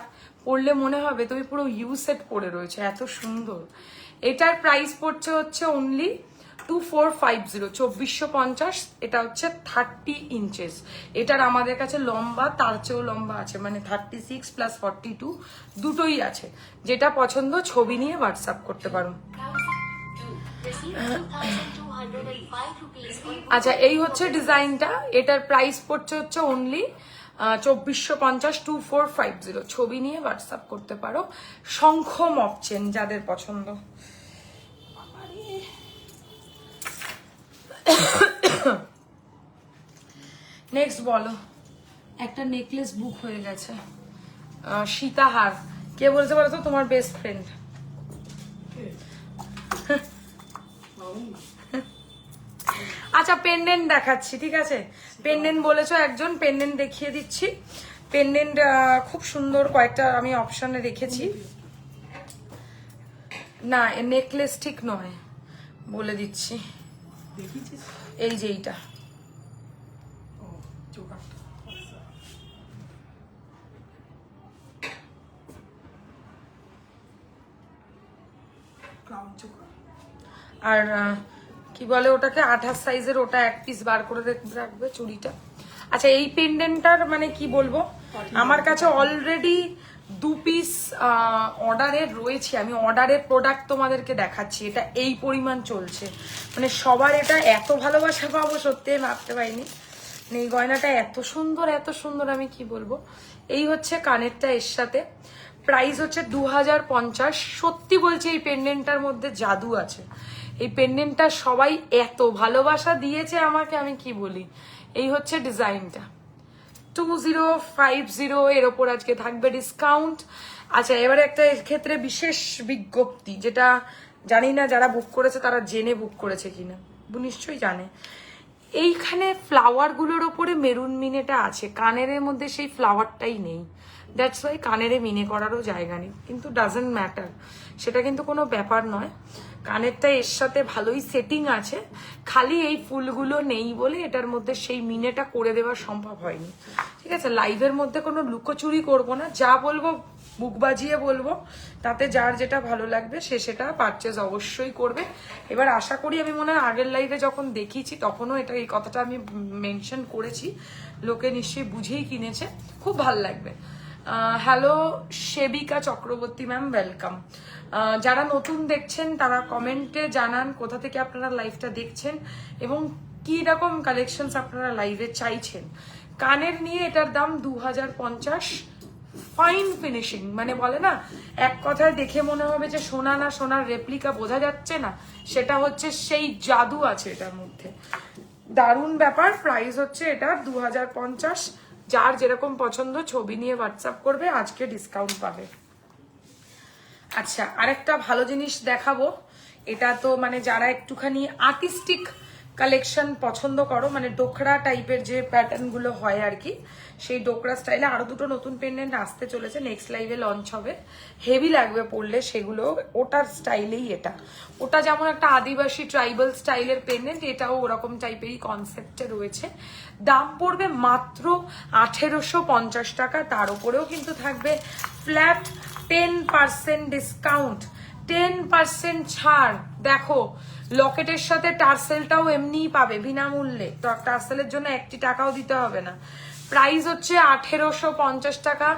পরলে মনে হবে তুমি পুরো ইউ সেট পরে রয়েছে, এত সুন্দর। এটার প্রাইস পড়ছে হচ্ছে অনলি 2450, 2450। এটা হচ্ছে 30 ইঞ্চেস। এটার আমাদের কাছে লম্বা তার চেয়েও লম্বা আছে, মানে 36 প্লাস 42 দুটোই আছে। যেটা পছন্দ ছবি নিয়ে হোয়াটসঅ্যাপ করতে পারো। আচ্ছা এই হচ্ছে ডিজাইনটা, এটার প্রাইস পড়ছে হচ্ছে অনলি 2450, 2450। ছবি নিয়ে হোয়াটসঅ্যাপ করতে পারো। শঙ্খ মপচেন যাদের পছন্দ। নেক্সট বলো, একটা নেকলেস বুক হয়ে গেছে, সীতাহার। কে বলতে পারো তো তোমার বেস্ট ফ্রেন্ড? আচ্ছা পেন্ডেন্ট দেখাচ্ছি, ঠিক আছে? পেন্ডেন্ট বলেছো একজন, পেন্ডেন্ট দেখিয়ে দিচ্ছি। পেন্ডেন্ট খুব সুন্দর কয়েকটা আমি অপশনে রেখেছি। না নেকলেস ঠিক নয়, বলে দিচ্ছি, এই যে এইটা, আর কি বলে ওটাকে 28 সাইজের, ওটা এক পিস বার করে রাখবে চুড়িটা। আচ্ছা এই পেন্ডেন্টটার মানে কি বলবো, আমার কাছে অলরেডি 2 পিস অর্ডারে রয়েছে। আমি অর্ডারের প্রোডাক্ট তোমাদেরকে দেখাচ্ছি, এটা এই পরিমাণ চলছে, মানে সবার এটা এত ভালোবাসা পাবো সত্যি ভাবতে পারিনি। এই গয়নাটা এত সুন্দর, এত সুন্দর, আমি কি বলবো। এই হচ্ছে কানেরটা, এর সাথে প্রাইস হচ্ছে 2050। সত্যি বলছি এই পেন্ডেন্টটার মধ্যে জাদু আছে। এই পেন্ডেন্টটা সবাই এত ভালোবাসা দিয়েছে আমাকে, আমি কি বলি। এই হচ্ছে ডিজাইনটা, 2050 এর ওপর আজকে থাকবে ডিসকাউন্ট। আচ্ছা এবারে একটা এর ক্ষেত্রে বিশেষ বিজ্ঞপ্তি, যেটা জানি না যারা বুক করেছে তারা জেনে বুক করেছে কিনা, নিশ্চয়ই জানে। এইখানে ফ্লাওয়ার গুলোর ওপরে মেরুন মিনেটা আছে, কানের মধ্যে সেই ফ্লাওয়ারটাই নেই। দ্যাটস ওয়াই কানের মিনে করারও জায়গা নেই, কিন্তু ডাজেন্ট ম্যাটার, সেটা কিন্তু কোনো ব্যাপার নয়। কানেরটা এর সাথে ভালোই সেটিং আছে, খালি এই ফুলগুলো নেই বলে এটার মধ্যে সেই মিনেটা করে দেওয়া সম্ভব হয়নি, ঠিক আছে? লাইভের মধ্যে কোনো লুকোচুরি করব না, যা বলবো বুক বাজিয়ে বলবো, তাতে যার যেটা ভালো লাগবে সে সেটা পারচেজ অবশ্যই করবে। এবার আশা করি, আমি মনে হয় আগের লাইভে যখন দেখিয়েছি তখনও এটা এই কথাটা আমি মেনশন করেছি, লোকে নিশ্চয়ই বুঝেই কিনেছে, খুব ভালো লাগবে। Hello Sebika Chakraborty ma'am, welcome. যারা নতুন দেখছেন তারা কমেন্টে জানান কোথা থেকে আপনারা লাইভটা দেখছেন এবং কি রকম কালেকশনস আপনারা লাইভে চাইছেন। কানের নিয়ে এটার দাম 2050, ফাইন ফিনিশিং, মানে বলে না এক কথায় দেখে মনে হবে যে সোনা না সোনার রেপ্লিকা, বোঝা যাচ্ছে না, সেটা হচ্ছে সেই জাদু আছে এটার মধ্যে, দারুণ ব্যাপার। প্রাইস হচ্ছে এটা 2050। যার যেরকম পছন্দ ছবি নিয়ে হোয়াটসঅ্যাপ করবে, আজকে ডিসকাউন্ট পাবে। আচ্ছা আরেকটা ভালো জিনিস দেখাবো, এটা তো মানে যারা একটুখানি আর্টিস্টিক কালেকশন পছন্দ করো, মানে ডোকরা টাইপের যে প্যাটার্ন গুলো হয় আর কি, সেই ডোকরা স্টাইলে আরো দুটো নতুন পেন্ডেন্ট আসতে চলেছে, নেক্সট লাইভে লঞ্চ হবে, হেভি লাগবে পরলে সেগুলো। ওটার স্টাইলেই এটা, ওটা যেমন একটা আদিবাসী ট্রাইবাল স্টাইলের পেন্ডেন্ট, এটাও ওরকম টাইপেরই কনসেপ্টে রয়েছে। দাম পড়বে মাত্র 1850 টাকা, তার উপরেও কিন্তু থাকবে ফ্ল্যাট 10% ডিসকাউন্ট, 10% ছাড়। দেখো লকেটের সাথে টার্সেলটাও এমনিই পাবে বিনামূল্যে, তো টার্সেলের জন্য 1 টাকাও দিতে হবে না। প্রাইস হচ্ছে 1850 টাকা।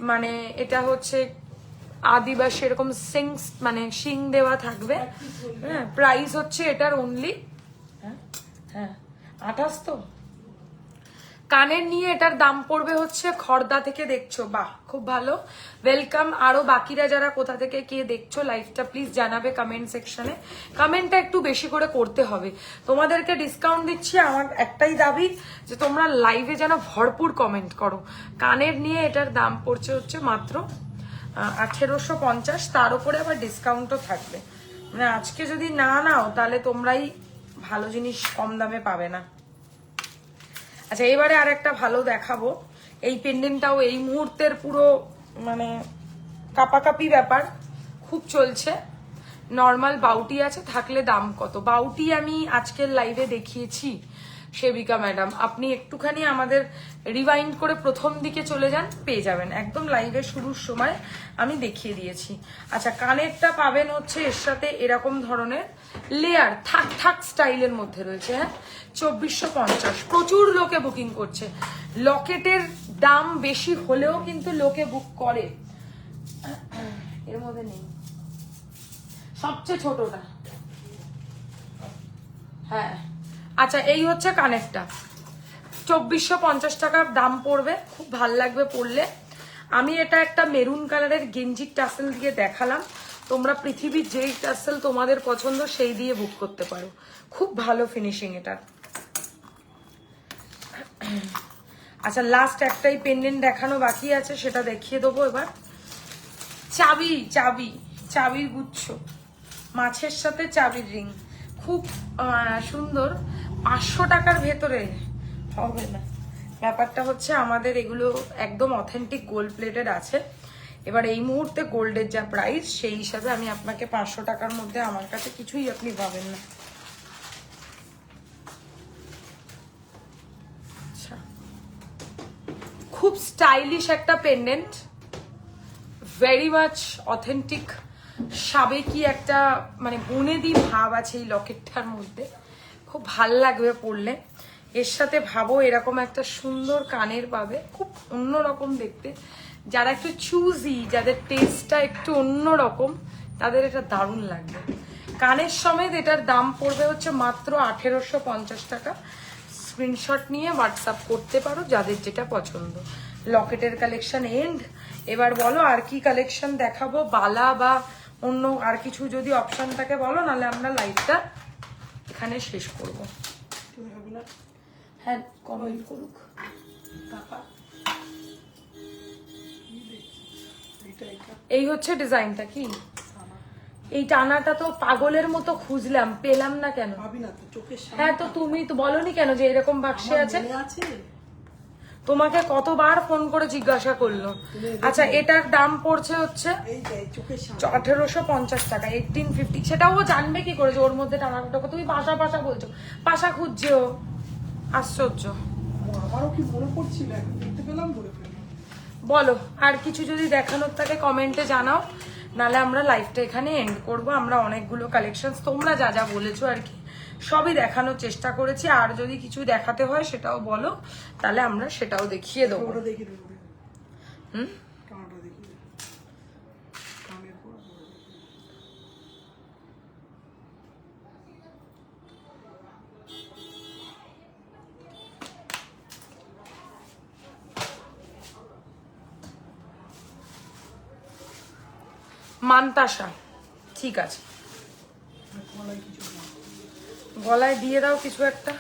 মানে এটা হচ্ছে আদিবাসী এরকম সিংস মানে শিং দেওয়া থাকবে। হ্যাঁ, প্রাইস হচ্ছে এটার অনলি হ্যাঁ 28 তো। কানের নিয়ে এটার দাম পড়বে হচ্ছে খর্দা থেকে দেখছো, বাহ খুব ভালো, ওয়েলকাম। আরো বাকিরা যারা কোথা থেকে কে দেখছো লাইভটা প্লিজ জানাবে কমেন্ট সেকশনে। কমেন্টটা একটু বেশি করে করতে হবে, তোমাদেরকে ডিসকাউন্ট দিচ্ছি। আমার একটাই দাবি যে তোমরা লাইভে যেন ভরপুর কমেন্ট করো। কানের নিয়ে এটার দাম পড়ছে হচ্ছে মাত্র 1850, তার উপরে আবার ডিসকাউন্টও থাকবে। মানে আজকে যদি না নাও তাহলে তোমরাই ভালো জিনিস কম দামে পাবে না। আচ্ছা, এবারে আর একটা ভালো দেখাবো। এই পেন্ডেন্টটাও এই মুহূর্তের পুরো মানে কাপাকাপি ব্যাপার খুব চলছে। নর্মাল বাউটি আছে, থাকলে দাম কত। বাউটি আমি আজকের লাইভে দেখিয়েছি সেবিকা ম্যাডাম, আপনি একটুখানি আমাদের রিভাইন্ড করে প্রথম দিকে চলে যান, পেয়ে যাবেন। একদম লাইভের শুরুর সময় আমি দেখিয়ে দিয়েছি। আচ্ছা, কানেরটা পাবেন হচ্ছে এর সাথে এরকম ধরনের লেয়ার থাক থাক স্টাইলের মধ্যে রয়েছে। হ্যাঁ, 2450। প্রচুর লোকে বুকিং করছে। লকেটের দাম বেশি হলেও কিন্তু লোকে বুক করে। এর মধ্যে নেই, সবচেয়ে ছোটটা। হ্যাঁ, আচ্ছা এই হচ্ছে কানেরটা, 2450 টাকার দাম পড়বে। খুব ভাল লাগবে পরলে। আমি এটা একটা মেরুন কালারের গেঞ্জির টাসেল দিয়ে দেখালাম, তোমরা পৃথিবীর যেই টাসেল তোমাদের পছন্দ সেই দিয়ে বুক করতে পারো। খুব ভালো ফিনিশিং এটা। আচ্ছা, লাস্ট একটাই পেন্ডেন্ট দেখানো বাকি আছে, সেটা দেখিয়ে দেবো এবার। চাবি চাবি চাবির গুচ্ছ, মাছের সাথে চাবির রিং, খুব সুন্দর। 500 টাকার ভেতরে হবে না। ব্যাপারটা হচ্ছে আমাদের এগুলো একদম অথেন্টিক গোল্ড প্লেটেড আছে। এবার এই মুহূর্তে গোল্ডের যা প্রাইস সেই হিসাবে আমি আপনাকে 500 টাকার মধ্যে আমার কাছে কিছুই আপনি পাবেন না। আচ্ছা, খুব স্টাইলিশ একটা পেন্ডেন্ট, ভেরি মাচ অথেন্টিক, সাবেকি একটা মানে বুনেদি ভাব আছে এই লকেটটার মধ্যে। খুব ভাল লাগবে পরলে। এর সাথে ভাবো এরকম একটা সুন্দর কানের পাবে, খুব অন্যরকম দেখতে। যারা একটু চুজি, যাদের টেস্টটা একটু অন্যরকম, তাদের এটা দারুণ লাগবে। কানের সমেত এটার দাম পড়বে হচ্ছে মাত্র 1850 টাকা। স্ক্রিনশট নিয়ে হোয়াটসঅ্যাপ করতে পারো যাদের যেটা পছন্দ। লকেটের কালেকশন এন্ড। এবার বলো আর কি কালেকশন দেখাবো, বালা বা অন্য আর কিছু যদি অপশন থাকে বলো, নাহলে আমরা লাইভটা এখানে শেষ করবো। হ্যাঁ, কমেন্ট করুক। এই হচ্ছে ডিজাইনটা। কি এই টানাটা তো পাগলের মতো খুঁজলাম, পেলাম না কেন। হ্যাঁ, তো তুমি তো বলনি কেন যে এরকম বাক্সে আছে। তোমাকে কতবার ফোন করে জিজ্ঞাসা করলো। আচ্ছা, এটার দাম পড়ছে হচ্ছে 1850 টাকা, 1850। সেটাও ও জানবে কি করে যে ওর মধ্যে টানাটা। তুমি পাশা পাশা বলছো, পাশা খুঁজছে ও, আশ্চর্য। আমারও কি মনে পড়ছিল, এখন দেখতে পেলাম বলে ফেললাম। বলো আর কিছু যদি দেখানোর থাকে কমেন্টে জানাও, নালে আমরা লাইভটা এখানে এন্ড করবো। আমরা অনেকগুলো কালেকশন তোমরা যা যা বলেছো আর কি সবই দেখানোর চেষ্টা করেছি। আর যদি কিছু দেখাতে হয় সেটাও বলো, তাহলে আমরা সেটাও দেখিয়ে দেবো। হুম, মানতাসা, ঠিক আছে, গলায় দিয়ে দাও কিছু একটা।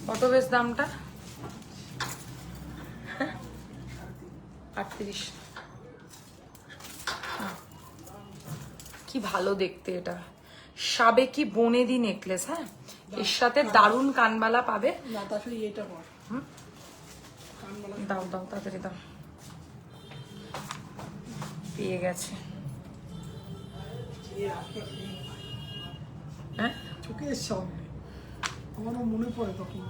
কত বেশ দামটা? 38। কি ভালো দেখতে এটা, সাবেকি বনেদি নেকলেস। হ্যাঁ, এর সাথে দারুণ কানবালা পাবে। দাও দাও তাড়াতাড়ি দাও, পেয়ে গেছে। হ্যাঁ, চোখের সামনে আমারও মনে পড়ে তখন।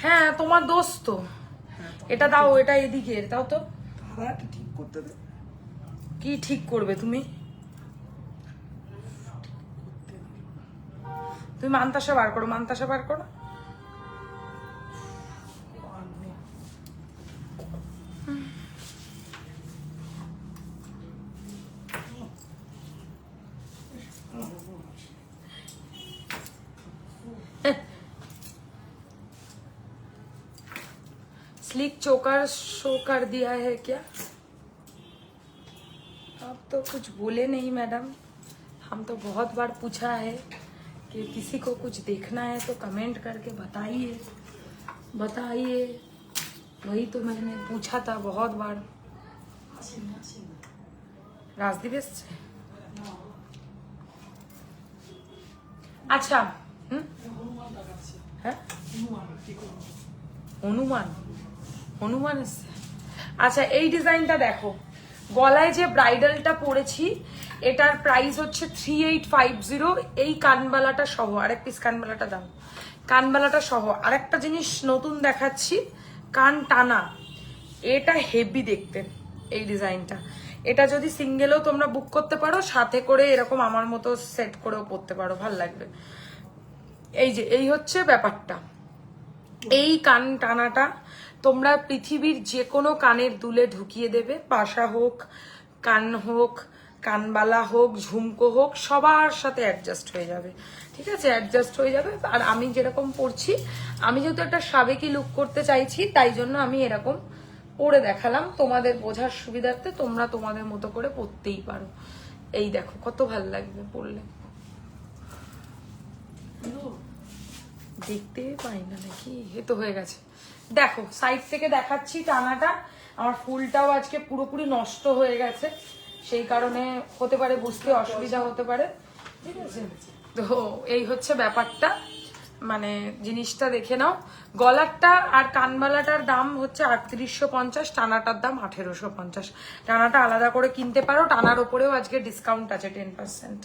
হ্যাঁ, তোমার দোষ তো। এটা দাও, এটা এদিকে দাও তো। ঠিক করতে দে। কি ঠিক করবে তুমি? তুমি মান্তাসা বার করো, মান্তাসা বার করো। स्लिक चोकर शो कर दिया है क्या? आप तो कुछ बोले नहीं मैडम। हम तो बहुत बार पूछा है कि किसी को कुछ देखना है तो कमेंट करके बताइए बताइए। वही तो मैंने पूछा था बहुत बार। राजदीप से अच्छा হ্যাঁ হনুমান, হনুমান এসছে। আচ্ছা এই ডিজাইনটা দেখো, গলায় যে ব্রাইডালটা পরেছি এটার প্রাইস হচ্ছে 3850। এই কানবালাটা সহ, আরেক পিস কানবালাটা দাম, কানবালাটা সহ। আরেকটা জিনিস নতুন দেখাচ্ছি, কান টানা, এটা হেভি দেখতে এই ডিজাইনটা। এটা যদি সিঙ্গেলও তোমরা বুক করতে পারো, সাথে করে এরকম আমার মতো সেট করেও পরতে পারো, ভাল লাগবে। এই যে এই হচ্ছে ব্যাপারটা। এই কান টানাটা তোমরা পৃথিবীর যে কোনো কানের দুলে ঢুকিয়ে দেবে, পাশা হোক, কান হোক, কানবালা হোক, ঝুমকো হোক, সবার সাথে অ্যাডজাস্ট হয়ে যাবে। ঠিক আছে, অ্যাডজাস্ট হয়ে যাবে। আর আমি যেরকম পরছি, আমি যেহেতু একটা সাবেকি লুক করতে চাইছি, তাই জন্য আমি এরকম পরে দেখালাম তোমাদের বোঝার সুবিধার্থে। তোমরা তোমাদের মতো করে পরতেই পারো। এই দেখো কত ভালো লাগবে পরলে। দেখতে পাই না নাকি, এ তো হয়ে গেছে। দেখো সাইড থেকে দেখাচ্ছি টানাটা। আমার ফুলটাও আজকে পুরোপুরি নষ্ট হয়ে গেছে, সেই কারণে হতে পারে বুঝতে অসুবিধা হতে পারে। ঠিক আছে, তো এই হচ্ছে ব্যাপারটা, মানে জিনিসটা দেখে নাও। গলারটা আর কানবালাটার দাম হচ্ছে 3850, টানাটার দাম 1850। টানাটা আলাদা করে কিনতে পারো, টানার ওপরেও আজকে ডিসকাউন্ট আছে 10%।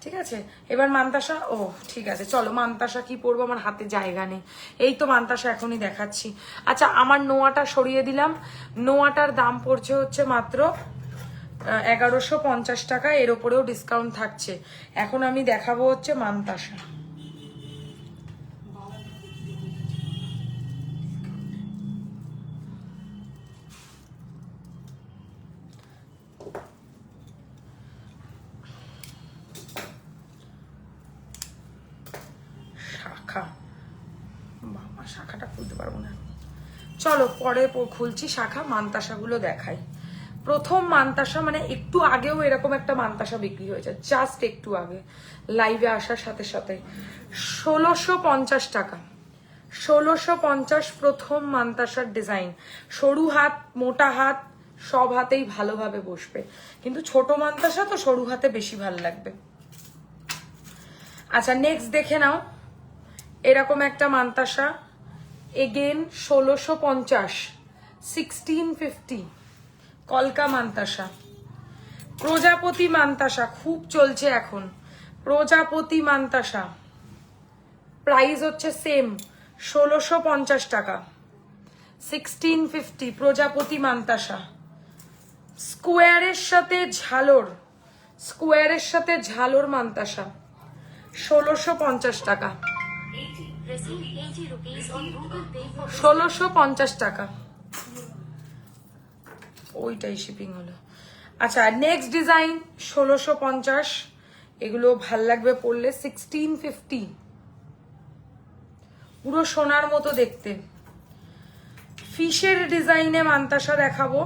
ঠিক আছে, এবার মান্তাসা। ও ঠিক আছে, চলো মান্তাসা কি পরবো, আমার হাতে জায়গা নেই। এই তো মান্তাসা এখনই দেখাচ্ছি। আচ্ছা আমার নোয়াটা সরিয়ে দিলাম। নোয়াটার দাম পড়ছে হচ্ছে মাত্র 1150 টাকা, এর ওপরেও ডিসকাউন্ট থাকছে। এখন আমি দেখাবো হচ্ছে মান্তাসা। শাখা, বাবা শাখাটা খুলতে পারবো না। চলো পরে খুলছি শাখা। মান্তাসাগুলো দেখাই। প্রথম মান্তাসা, মানে একটু আগেও এরকম একটা মান্তাসা বিক্রি হয়েছে, জাস্ট একটু আগে লাইভে আসার সাথে সাথে। 1650 টাকা, 1650 প্রথম মান্তাসার ডিজাইন। সরু হাত, মোটা হাত, সব হাতেই ভালোভাবে বসবে, কিন্তু ছোট মান্তাসা তো সরু হাতে বেশি ভালো লাগবে। আচ্ছা নেক্সট দেখে নাও, এরকম একটা মান্তাসা, এগেন 1650, 1650 কলকা মান্তাসা। প্রজাপতি মান্তাসা খুব চলছে এখন, প্রজাপতি মান্তাসা প্রাইস হচ্ছে সেম 1650 টাকা, 1650 প্রজাপতি মান্তাসা। স্কোয়ারের সাথে ঝালর, স্কোয়ারের সাথে ঝালর মান্তাসা 1650 টাকা, 1650 টাকা। ওইটাই শিপিং হলো। আচ্ছা নেক্সট ডিজাইন 1650, এগুলো ভাল লাগবে পরলে। 1650 পুরো সোনার মতো দেখতে। ফিশের ডিজাইনে মান্তাসা দেখাবো।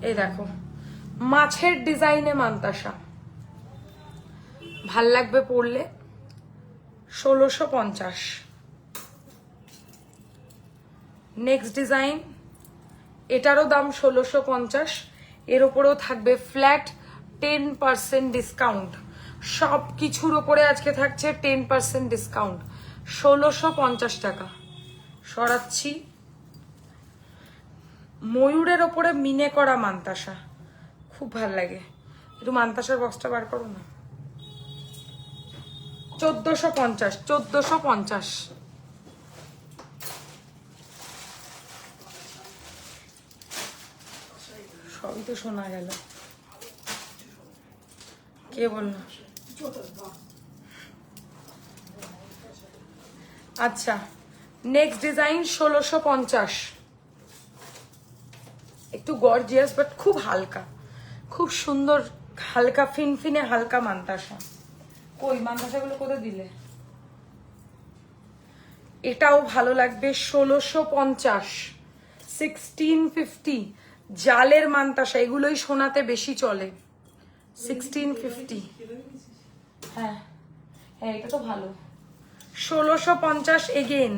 এই দেখো মাছের ডিজাইনে মান্তাসা, ভাল লাগবে পরলে। 1650। নেক্সট ডিজাইন, এটারও দাম 1650, এর ওপরেও থাকবে ফ্ল্যাট 10% ডিসকাউন্ট। সব কিছুর ওপরে আজকে থাকছে 10% ডিসকাউন্ট, 1650 টাকা। সরাচ্ছি। ময়ূরের ওপরে মিনে করা মান্তাসা খুব ভাল লাগে। একটু মান্তাসার বক্সটা বার করো না। 1450, 1450। সবই তো শোনা গেল। কে বললো? আচ্ছা, নেক্সট ডিজাইন 1650। একটু গর্জিয়াস বাট খুব হালকা, খুব সুন্দর, হালকা ফিনফিনে হালকা মান্তাসা। কই মান্তাসাগুলো কোথায় দিলে? এটাও ভালো লাগবে, 1650, 1650 জালের মান্তাসা, এগুলোই সোনাতে বেশি চলে। 1650, হ্যাঁ হ্যাঁ এটা তো ভালো। 1650 এগেন,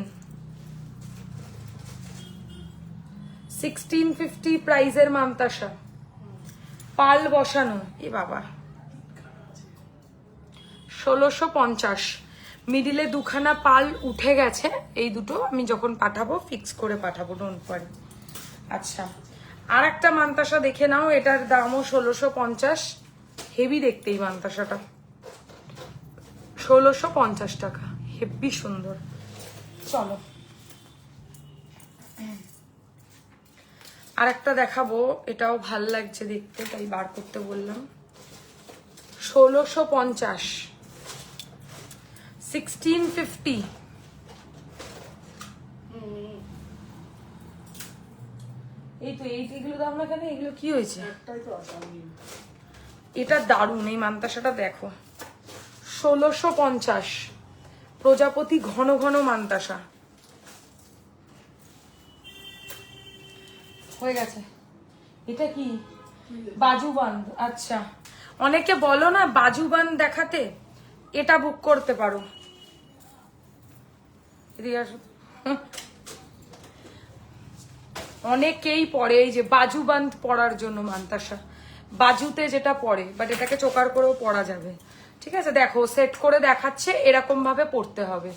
1650 প্রাইজের মান্তাসা, পাল বসানো। এ বাবা, 1650, মিডিলে দুখানা পাল উঠে গেছে। এই দুটো আমি যখন পাঠাবো ফিক্স করে পাঠাবো, ডোন্ট ওয়ারি। আচ্ছা, আর একটা মান্তাসা দেখে নাও, এটার দামও 1650। হেভি দেখতে এই মান্তাসাটা, 1650 টাকা, হেভি সুন্দর। চলো আর একটা দেখাবো, এটাও ভাল লাগছে দেখতে, তাই বার করতে বললাম। 1650, 1650। এই তো এইগুলো দাম না কেন? এগুলো কি হয়েছে? এটা দারুণ, এই মান্তাসাটা দেখো, 1650, প্রজাপতি ঘন ঘন মান্তাসা। হয়ে গেছে। এটা কি? বাজুবান্ধ। আচ্ছা, অনেকে বলো না বাজুবান্ধ দেখাতে, এটা বুক করতে পারো। অনেকেই পরে এই যে বাজুবান্ধ পরার জন্য মান্তাসা, বাজুতে যেটা পরে, বাট এটাকে চোকার করেও পরা যাবে। ঠিক আছে, দেখো সেট করে দেখাচ্ছে, এরকম ভাবে পরতে হবে।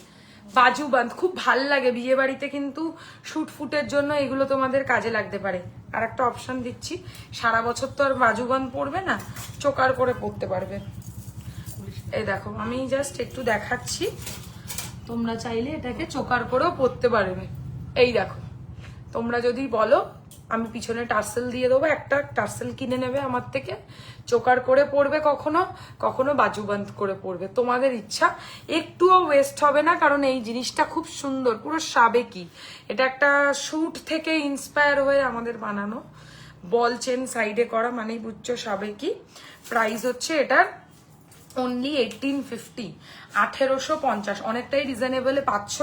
বাজুবান্ধ খুব ভাল লাগে বিয়ে বাড়িতে, কিন্তু শুট ফুটের জন্য এগুলো তোমাদের কাজে লাগতে পারে। আর একটা অপশন দিচ্ছি, সারা বছর তো আর বাজুবান্ধ পরবে না, চোকার করে পরতে পারবে। এই দেখো আমি জাস্ট একটু দেখাচ্ছি, তোমরা চাইলে এটাকে চোকার করেও পরতে পারবে। এই দেখো, তোমরা যদি বলো আমি পিছনে টার্সেল দিয়ে দেবো, একটা টার্সেল কিনে নেবে আমার থেকে, চোকার করে পরবে, কখনো কখনো বাজুবান্ধ করে পরবে, তোমাদের ইচ্ছা। একটুও ওয়েস্ট হবে না, কারণ এই জিনিসটা খুব সুন্দর, পুরো সাবেকি। এটা একটা শুট থেকে ইন্সপায়ার হয়ে আমাদের বানানো, বল চেন সাইডে করা, মানেই বুঝছো সাবেকি। প্রাইস হচ্ছে এটার অনলি 1850, 1850। অনেকটাই রিজনেবলে পাচ্ছ,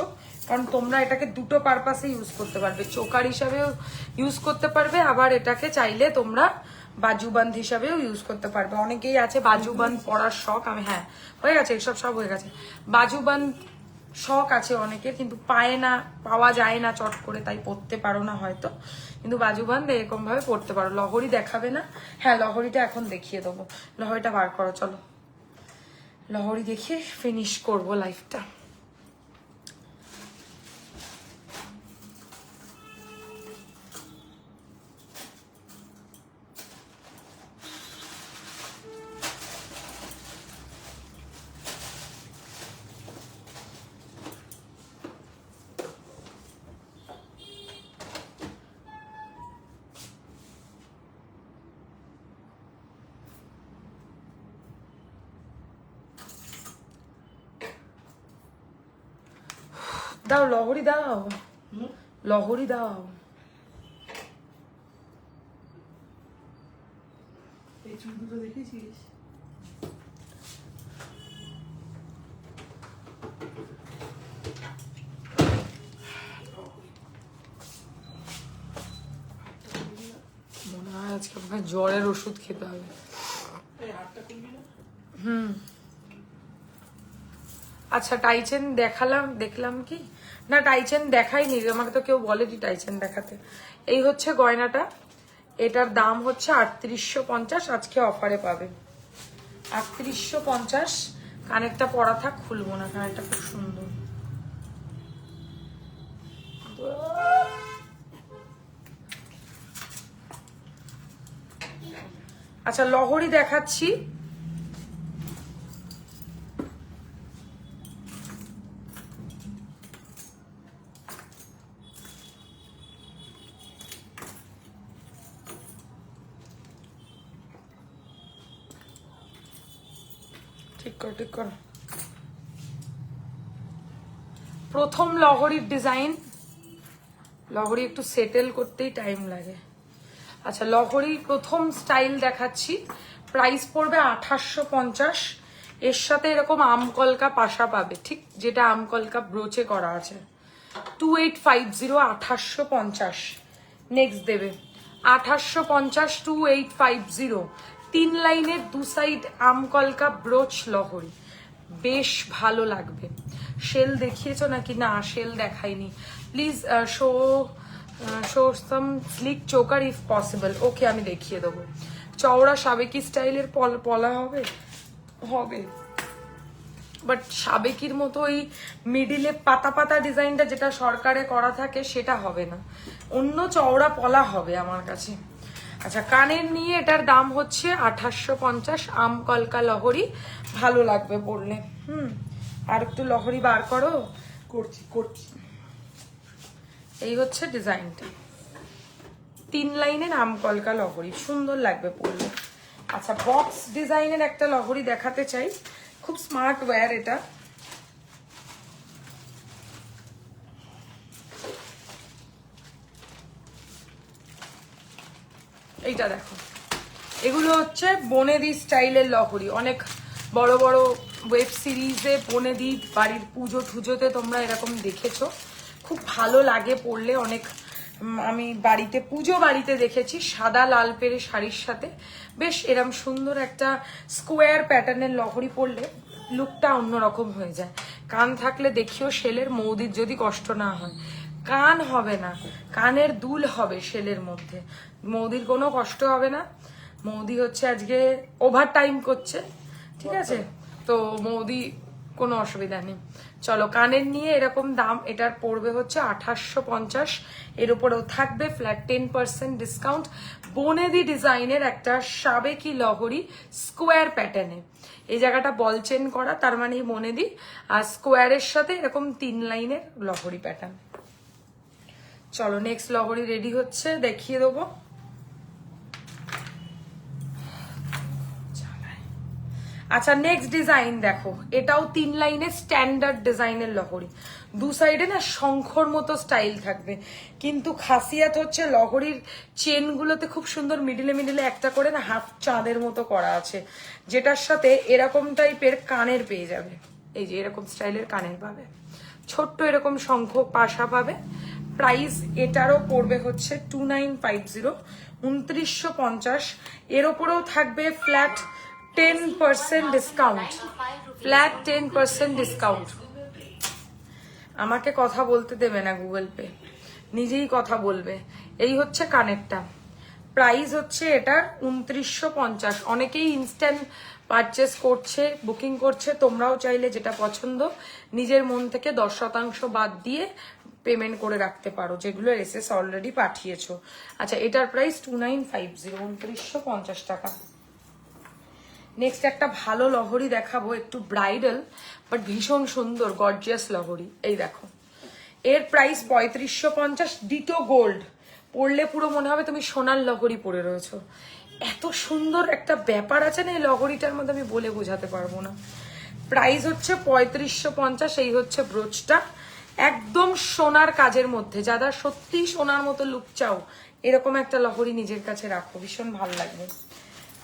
কারণ তোমরা এটাকে দুটো পারপাসে ইউজ করতে পারবে, চোকার হিসাবেও ইউজ করতে পারবে, আবার এটাকে চাইলে তোমরা বাজুবান্ধ হিসাবেও ইউজ করতে পারবে। অনেকেই আছে বাজুবান্ধ পরার শখ, আমি হ্যাঁ হয়ে গেছে, এসব সব হয়ে গেছে। বাজুবান্ধ শখ আছে অনেকের, কিন্তু পায় না, পাওয়া যায় না চট করে, তাই পরতে পারো না হয়তো। কিন্তু বাজুবান্ধ এরকম ভাবে পরতে পারো। লহরি দেখাবে না? হ্যাঁ লহরিটা এখন দেখিয়ে দেবো, লহরিটা বার করো, চলো লহরি দেখিয়ে ফিনিশ করবো লাইফটা। দাও লহরি দাও, লহরি দাও। এই চুল দুটো দেখেছিস? মনে হয় আজকে আপনার জ্বরের ওষুধ খেতে হবে। আচ্ছা টাইচেন দেখলাম কি না, টাইচেন দেখাইনি, আমাকে তো কেউ বলেনি টাইচেন দেখাতে। এই হচ্ছে গয়নাটা, এটার দাম হচ্ছে 3850, আজকে অফারে পাবে 3850। কানেরটা পরা থাক, খুলবো না, কানেরটা খুব সুন্দর। আচ্ছা লহরি দেখাচ্ছি, ঠিক কর ঠিক কর। প্রথম লহরির ডিজাইন, লহরি একটু সেটেল করতেই টাইম লাগে। আচ্ছা, লহরির প্রথম স্টাইল দেখাচ্ছি। প্রাইস পড়বে 2850। এর সাথে এরকম আমকলকা পাশা পাবে, ঠিক যেটা আমকলকা ব্রোচে করা আছে। 2850, 2850। নেক্সট দেবে 2850, 2850। 3 লাইনের 2 সাইড আমকলকা ব্রোচ লহরি, বেশ ভালো লাগবে। শেল দেখিয়েছো নাকি? না, শেল দেখাইনি। Please show some sleek choker if possible. Okay, আমি দেখিয়ে দেবো। চওড়া সাবেকি স্টাইলের পলা হবে হবে, বাট সাবেকির মতো ওই মিডিলে পাতা পাতা ডিজাইনটা যেটা সরকারে করা থাকে সেটা হবে না, অন্য চওড়া পলা হবে আমার কাছে। আচ্ছা, কানের নিয়ে এটার দাম হচ্ছে 2850। আমকলকা লহরি, ভালো লাগবে পরলে। আর একটু লহরি বার করো। করছি করছি। এই হচ্ছে ডিজাইনটা, 3 লাইনের আমকলকা লহরি, সুন্দর লাগবে পরলে। আচ্ছা, বক্স ডিজাইনের একটা লহরি দেখাতে চাই, খুব স্মার্ট ওয়্যার এটা। এইটা দেখো, এগুলো হচ্ছে বনেদি স্টাইলের লহরি। অনেক বড় বড় ওয়েব সিরিজে বনেদি বাড়ির পুজো টুজোতে তোমরা এরকম দেখেছো, খুব ভালো লাগে পরলে। অনেক আমি বাড়িতে পুজো বাড়িতে দেখেছি, সাদা লাল পেরে শাড়ির সাথে বেশ এরম সুন্দর একটা স্কোয়ার প্যাটার্নের লহরি পরলে লুকটা অন্যরকম হয়ে যায়। কান থাকলে দেখিও শেলের, মৌদির যদি কষ্ট না হয়। কান হবে না, কানের দুল হবে শেলের মধ্যে, মৌদির কোনো কষ্ট হবে না। মৌদি হচ্ছে আজকে ওভার টাইম করছে, ঠিক আছে, তো মৌদি কোনো অসুবিধা নেই। চলো, কানের নিয়ে এরকম দাম, এটার পড়বে হচ্ছে 2850। এর উপরেও থাকবে ফ্ল্যাট 10% ডিসকাউন্ট। বনেদি ডিজাইনের একটা সাবেকি লহরি স্কোয়ার প্যাটার্নে, এই জায়গাটা বল চেন করা, তার মানে বনেদি, আর স্কোয়ারের সাথে এরকম 3 লাইনের লহরি প্যাটার্ন। চলো, নেক্সট লহরি রেডি হচ্ছে, দেখিয়ে দেবো। আচ্ছা, নেক্সট ডিজাইন দেখো, এটাও 3 লাইনের স্ট্যান্ডার্ড ডিজাইনের লহরি। 2 সাইডে না শঙ্খর মতো স্টাইল থাকবে, কিন্তু খাসিয়াত হচ্ছে লহরির চেনগুলোতে খুব সুন্দর মিডিলে মিডিলে একটা করে না হাফ চাঁদের মতো করা আছে, যেটার সাথে এরকম টাইপের কানের পেয়ে যাবে। এই যে এরকম স্টাইলের কানের পাবে, ছোট্ট এরকম শঙ্খ পাশা পাবে। প্রাইস এটারও পড়বে হচ্ছে 2950, 2950। এর ওপরেও থাকবে ফ্ল্যাট 10% ডিসকাউন্ট, ফ্ল্যাট 10% ডিসকাউন্ট। আমাকে কথা বলতে দেবে না গুগল পে, নিজেই কথা বলবে। এই হচ্ছে কানেরটা, প্রাইস হচ্ছে এটার 2950। অনেকেই ইনস্ট্যান্ট পারচেস করছে, বুকিং করছে। তোমরাও চাইলে যেটা পছন্দ নিজের মন থেকে 10% বাদ দিয়ে পেমেন্ট করে রাখতে পারো, যেগুলো এসএস অলরেডি পাঠিয়েছো। আচ্ছা, এটার প্রাইস 2950, 2950 টাকা। নেক্সট একটা ভালো লহরি দেখাবো, একটু ব্রাইডাল বাট ভীষণ সুন্দর গর্জিয়াস লহরি। এই দেখো, এর প্রাইস 3550, ডিটো গোল্ড। পরলে পুরো মনে হবে তুমি সোনার লহরি পরে রয়েছো, এত সুন্দর একটা ব্যাপার আছে না এই লহরিটার মধ্যে, আমি বলে বোঝাতে পারবো না। প্রাইস হচ্ছে 3550। এই হচ্ছে ব্রোচটা, একদম সোনার কাজের মধ্যে। যারা সত্যি সোনার মতো লুক চাও, এরকম একটা লহরি নিজের কাছে রাখো, ভীষণ ভালো লাগবে।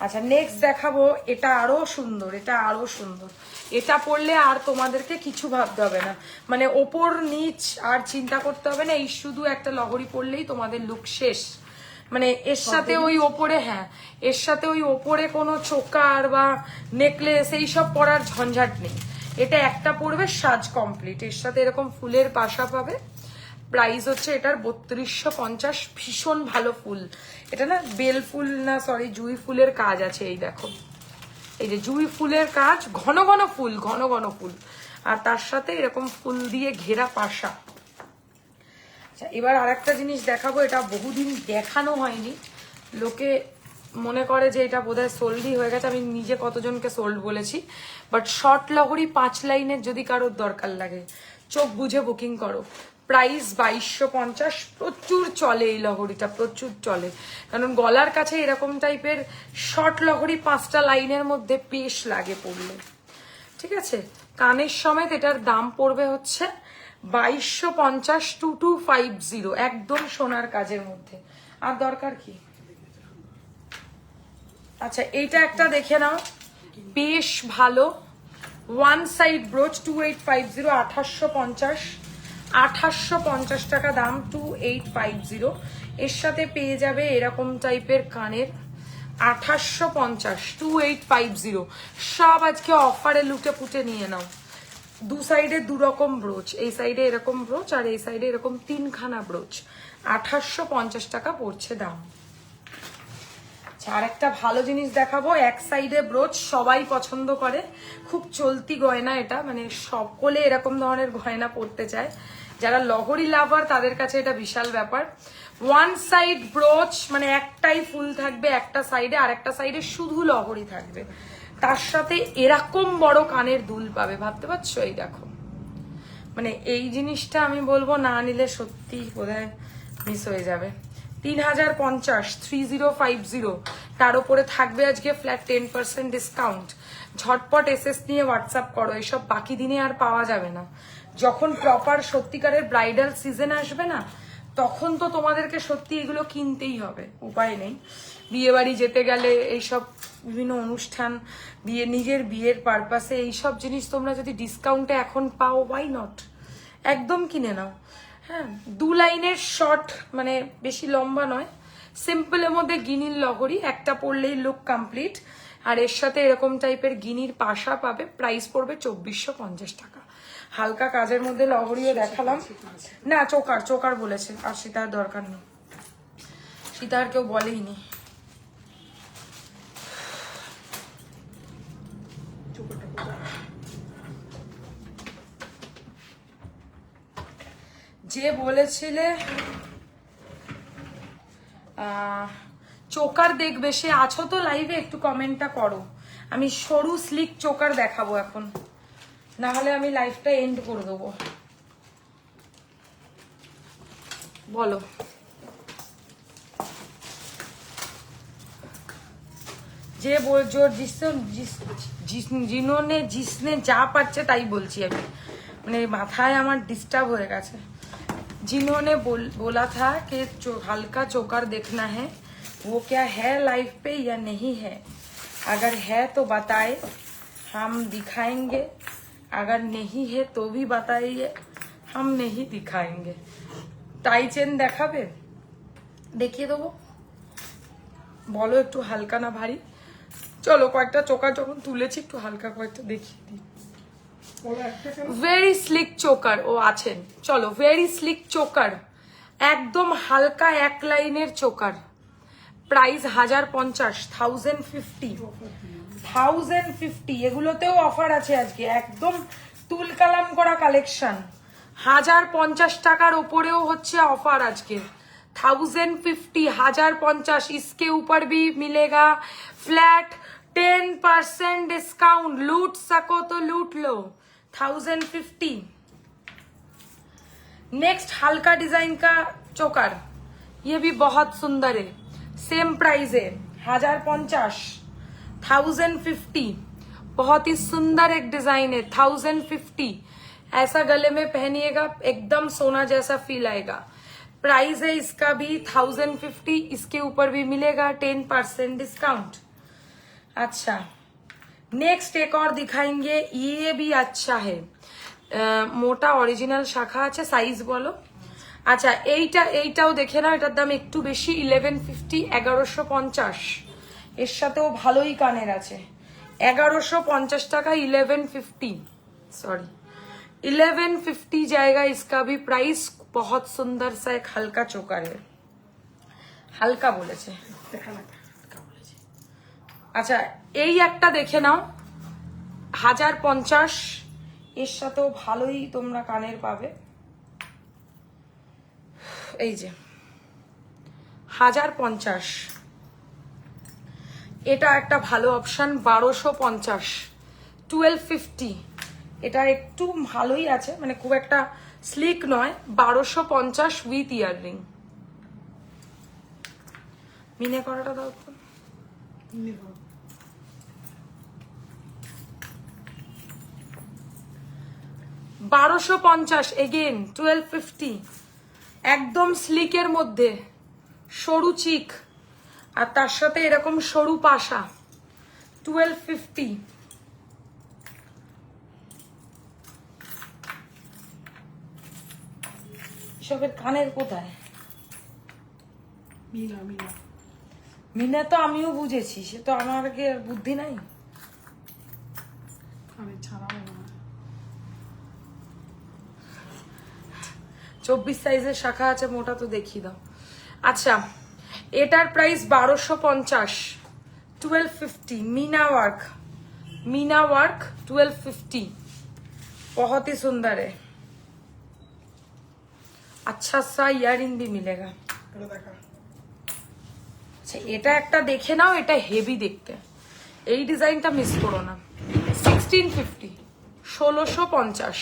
আচ্ছা, নেক্সট দেখাবো, এটা আরো সুন্দর, এটা আরো সুন্দর। এটা পরলে আর তোমাদেরকে কিছু ভাবতে হবে না, মানে ওপর নিচ আর চিন্তা করতে হবে না। এই শুধু একটা লহরি পরলেই তোমাদের লুক শেষ। মানে এর সাথে ওই ওপরে, হ্যাঁ, এর সাথে ওই ওপরে কোনো চোকার বা নেকলেস এইসব পরার ঝঞ্ঝাট নেই। এটা একটা পরবে, সাজ কমপ্লিট। এর সাথে এরকম ফুলের পাশা পাবে। প্রাইস হচ্ছে এটার 3250। ভীষণ ভালো ফুল, এটা না বেল ফুল না, সরি, জুঁই ফুলের কাজ আছে। এই দেখো, এই যে জুঁই ফুলের কাজ, ঘন ঘন ফুল, ঘন ঘন ফুল, আর তার সাথে এরকম ফুল দিয়ে ঘেরা পাশা। আচ্ছা, এবার আর একটা জিনিস দেখাবো, এটা বহুদিন দেখানো হয়নি, লোকে মনে করে যে এটা বোধহয় সোল্ডই হয়ে গেছে। আমি নিজে কতজনকে সোল্ড বলেছি। বাট শর্ট লহরি 5 লাইনের যদি কারোর দরকার লাগে, চোখ বুঝে বুকিং করো। প্রাইস 2250। প্রচুর চলে এই লহরিটা, প্রচুর চলে, কারণ গলার কাছে এরকম টাইপের শর্ট লহরি 5টা লাইনের মধ্যে বেশ লাগে পড়লে। ঠিক আছে, কানের সমেত এটার দাম পড়বে হচ্ছে 2250 2250, একদম সোনার কাজের মধ্যে। আর দরকার কি? আচ্ছা এইটা একটা দেখে নাও, বেশ ভালো ওয়ান সাইড ব্রোচ 2850, 2850, 2850 টাকা দাম, 2850। এর সাথে পেয়ে যাবে এরকম টাইপের কানের 2850, 2850। সব আজকে অফারে লুটে পুটে নিয়ে নাও। দু সাইডে দু রকম ব্রোচ, এই সাইডে এরকম ব্রোচ আর এই সাইডে এরকম তিনখানা ব্রোচ, 2850 টাকা পড়ছে দাম। আর একটা ভালো জিনিস দেখাবো, এক সাইডে ব্রোচ সবাই পছন্দ করে, খুব চলতি গয়না এটা, মানে সকলে এরকম ধরনের গয়না পরতে চায়। যারা লহরি লাভার তাদের কাছে এটা বিশাল ব্যাপার। ওয়ান সাইড ব্রোচ মানে একটাই ফুল থাকবে একটা সাইডে, আর একটা সাইডে শুধু লহরি থাকবে, তার সাথে এরকম বড় কানের দুল পাবে, ভাবতে পারছো? এই দেখো, মানে এই জিনিসটা আমি বলবো না নিলে সত্যি বোধহয় মিস হয়ে যাবে। 3050, 3050, তার উপরে থাকবে আজকে ফ্ল্যাট 10% ডিসকাউন্ট। ঝটপট এসএস নিয়ে হোয়াটসঅ্যাপ করো, এসব বাকি দিনে আর পাওয়া যাবে না। যখন প্রপার সত্যিকারের ব্রাইডাল সিজন আসবে না, তখন তো তোমাদেরকে সত্যি এগুলো কিনতেই হবে, উপায় নেই। বিয়ে বাড়ি যেতে গেলে এইসব বিভিন্ন অনুষ্ঠান, নিজের বিয়ের পারপাসে এইসব জিনিস তোমরা যদি ডিসকাউন্টে এখন পাও, ওয়াই নট, একদম কিনে নাও। হ্যাঁ, দু লাইনের শর্ট, মানে বেশি লম্বা নয়, সিম্পলের মধ্যে গিনির লহরি, একটা পরলেই লুক কমপ্লিট। আর এর সাথে এরকম টাইপের গিনির পাশা পাবে, প্রাইস পড়বে 2450 টাকা। হালকা কাজের মধ্যে লহরিও দেখালাম না, চোকার চোকার বলেছে, আর সীতার দরকার নেই, সীতার কেউ বলেই নি। যে বলেছিলে চোকার দেখবে, সে আছো তো লাইভে, একটু কমেন্টটা করো। আমি সরু স্লিক চোকার দেখাবো এখন, না হলে আমি লাইভটা এন্ড করে দেবো। বলো, যে जिसने যা পারছে তাই বলছি আমি, মানে মাথায় আমার ডিস্টার্ব হয়ে গেছে। जिन्होंने बोला था कि हल्का चोकर देखना है, वो क्या है लाइफ पे या नहीं है? अगर है तो बताए, हम दिखाएंगे, अगर नहीं है तो भी बताइए, हम नहीं दिखाएंगे। টাই চেন দেখাবে? দেখিয়ে দেবো, বলো একটু হালকা না ভারী? চলো কয়েকটা চোকার যখন তুলেছি একটু হালকা কয়েকটা দেখিয়ে দিই। ভেরি স্লিক চোকার ও আছেন, চলো ভেরি স্লিক চোকার, একদম হালকা এক লাইনের চোকার, প্রাইস 1050, 1050, এগুলোতেও অফার আছে আজকে, একদম তুল কালাম করা কালেকশন। 1050 টাকার ওপরেও হচ্ছে অফার আজকে, 1050, 1050। इसके ऊपर भी मिलेगा फ्लैट 10% डिस्काउंट, लूट सको तो लूट लो। 1050। नेक्स्ट हल्का डिजाइन का चोकर, ये भी बहुत सुंदर है, सेम प्राइस है 1050, 1050। बहुत ही सुंदर एक डिजाइन है, 1050। ऐसा गले में पहनिएगा एकदम सोना जैसा फील आएगा। प्राइस है इसका भी 1050, इसके ऊपर भी मिलेगा 10% डिस्काउंट। अच्छा, नेक्स्ट एक और दिखाएंगे, ये भी अच्छा है, মোটা অরিজিনাল শাখা আছে, সাইজ বলো। আচ্ছা এইটাও দেখে নাও, এটার দাম একটু বেশি, 1150, 1150। এর সাথেও ভালোই কানের আছে, 1150 টাকা, 1150, सॉरी 1150 जाएगा इसका भी प्राइस। बहुत सुंदर सा एक हल्का चोकर है, হালকা বলেছে। আচ্ছা এই একটা দেখে নাও, 1050, এর সাথেও ভালোই তোমরা কানের পাবে। এই যে 1050, এটা একটা ভালো অপশন, 1250, 1250। এটা একটু ভালোই আছে, মানে খুব একটা স্লিক নয়, 1250 উইথ ইয়াররিং। মিনে করাটা দাও তো। 1250 এগেন 1250, একদম স্লিকের মধ্যে সরু চিক আর তার সাথে এরকম সরু পাশা, 1250। এসবের কানের কোথায়? মিনা মিনা মিনা তো আমিও বুঝেছি, সে তো আমার কি আর বুদ্ধি নাই? আমি ছাড়াবো না। 24 সাইজের শাখা আছে, মোটা তো দেখিয়ে দাও। আচ্ছা, এটার price 1250, 1250 Meena work, Meena work 1250, बहुत ही सुंदर है। अच्छा सा ইয়ারিং भी मिलेगा। এটা দেখা আচ্ছা, এটা একটা দেখে নাও, এটা হেভি দেখতে, এই ডিজাইনটা মিস করো না। 1650, 1650,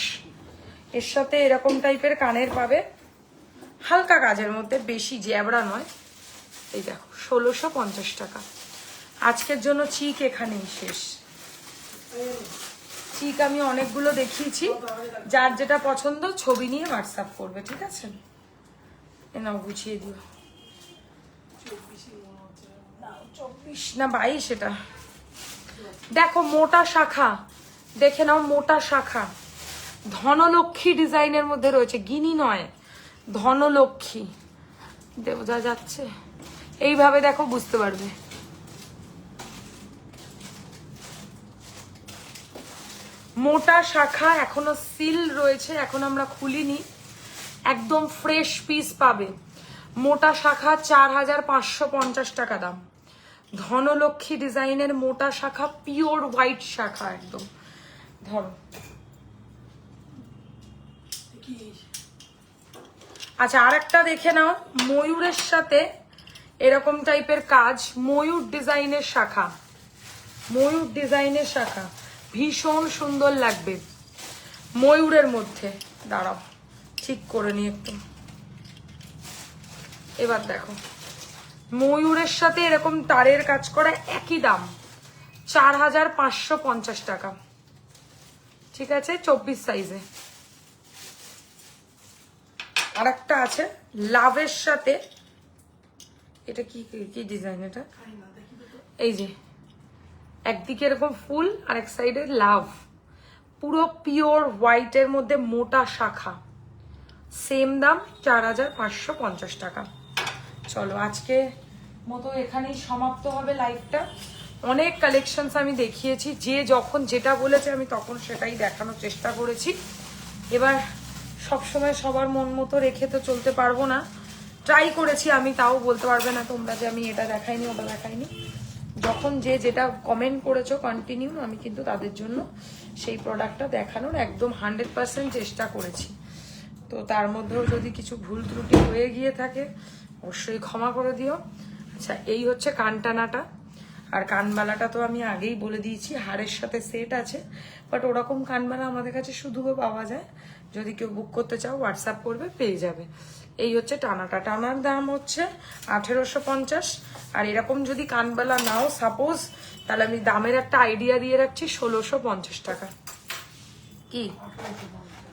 এর সাথে এরকম টাইপের কানের পাবে, হালকা কাজের মধ্যে, বেশি জ্যাবড়া নয়। এই দেখো 1650 টাকা। আজকের জন্য চিক এখানেই শেষ। চিক আমি অনেকগুলো দেখিয়েছি, যার যেটা পছন্দ ছবি নিয়ে হোয়াটসঅ্যাপ করবে, ঠিক আছে? এ নাও গুছিয়ে দিও। 24 না 22 এটা। দেখো মোটা শাখা, দেখে নাও মোটা শাখা, ধনলক্ষ্মী ডিজাইনের মধ্যে রয়েছে, গিনি নয়, ধনলক্ষ্মী। বোঝা যাচ্ছে? এইভাবে দেখো বুঝতে পারবে। মোটা শাখা, এখনো সিল রয়েছে, এখন আমরা খুলিনি, একদম ফ্রেশ পিস পাবে। মোটা শাখা 4550 টাকা দাম। ধনলক্ষ্মী ডিজাইনের মোটা শাখা, পিওর হোয়াইট শাখা একদম। ধরো, কি আচ্ছা আর একটা দেখে নাও, ময়ূরের সাথে এরকম টাইপের কাজ, ময়ূর ডিজাইনের শাখা, ময়ূর ডিজাইনের শাখা, ভীষণ সুন্দর লাগবে ময়ূরের মধ্যে। দাঁড়াও ঠিক করে নি একটু। এবার দেখো, ময়ূরের সাথে এরকম তারের কাজ করা, একই দাম 4550 টাকা, ঠিক আছে? 24 সাইজে। আর একটা আছে লাভের সাথে, এটা কি কি ডিজাইন? এটা এই যে একদিকে এরকম ফুল আর এক সাইডে লাভ, পুরো পিওর হোয়াইটের মধ্যে মোটা শাখা, সেম দাম 4550 টাকা। চলো আজকে মতো এখানেই সমাপ্ত হবে লাইভটা। অনেক কালেকশনস আমি দেখিয়েছি, যে যখন যেটা বলেছে আমি তখন সেটাই দেখানোর চেষ্টা করেছি। এবার সবসময় সবার মন মতো রেখে তো চলতে পারবো না, ট্রাই করেছি আমি, তাও বলতে পারবে না তোমরা যে আমি এটা দেখাইনি ওটা দেখাইনি। যখন যে যেটা কমেন্ট করেছো কন্টিনিউ, আমি কিন্তু তাদের জন্য সেই প্রোডাক্টটা দেখানোর একদম 100% চেষ্টা করেছি। তো তার মধ্যেও যদি কিছু ভুল ত্রুটি হয়ে গিয়ে থাকে অবশ্যই ক্ষমা করে দিও। আচ্ছা, এই হচ্ছে কানটানাটা, আর কানবালাটা তো আমি আগেই বলে দিয়েছি হারের সাথে সেট আছে, বাট ওরকম কানবালা আমাদের কাছে শুধুও পাওয়া যায়, যদি কেউ বুক করতে চাও হোয়াটসঅ্যাপ করবে, পেয়ে যাবে। এই হচ্ছে টানাটা, টানার দাম হচ্ছে 1850। আর এরকম যদি কানবালা নাও সাপোজ, তাহলে আমি দামের একটা আইডিয়া দিয়ে রাখছি, 1650 টাকা। কি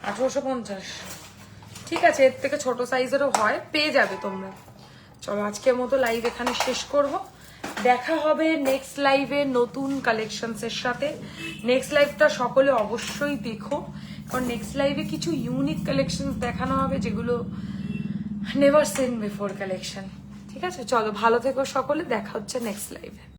1850? ঠিক আছে, এর থেকে ছোট সাইজেরও হয়, পেয়ে যাবে তোমরা। চলো আজকের মতো লাইভ এখানে শেষ করব, দেখা হবে নেক্সট লাইভে নতুন কালেকশনসের সাথে। নেক্সট লাইভটা সকলে অবশ্যই দেখো, কারণ নেক্সট লাইভে কিছু ইউনিক কালেকশন দেখানো হবে, যেগুলো নেভার সিন বিফোর কালেকশন। ঠিক আছে, চলো ভালো থেকো সকলে, দেখা হচ্ছে নেক্সট লাইভে।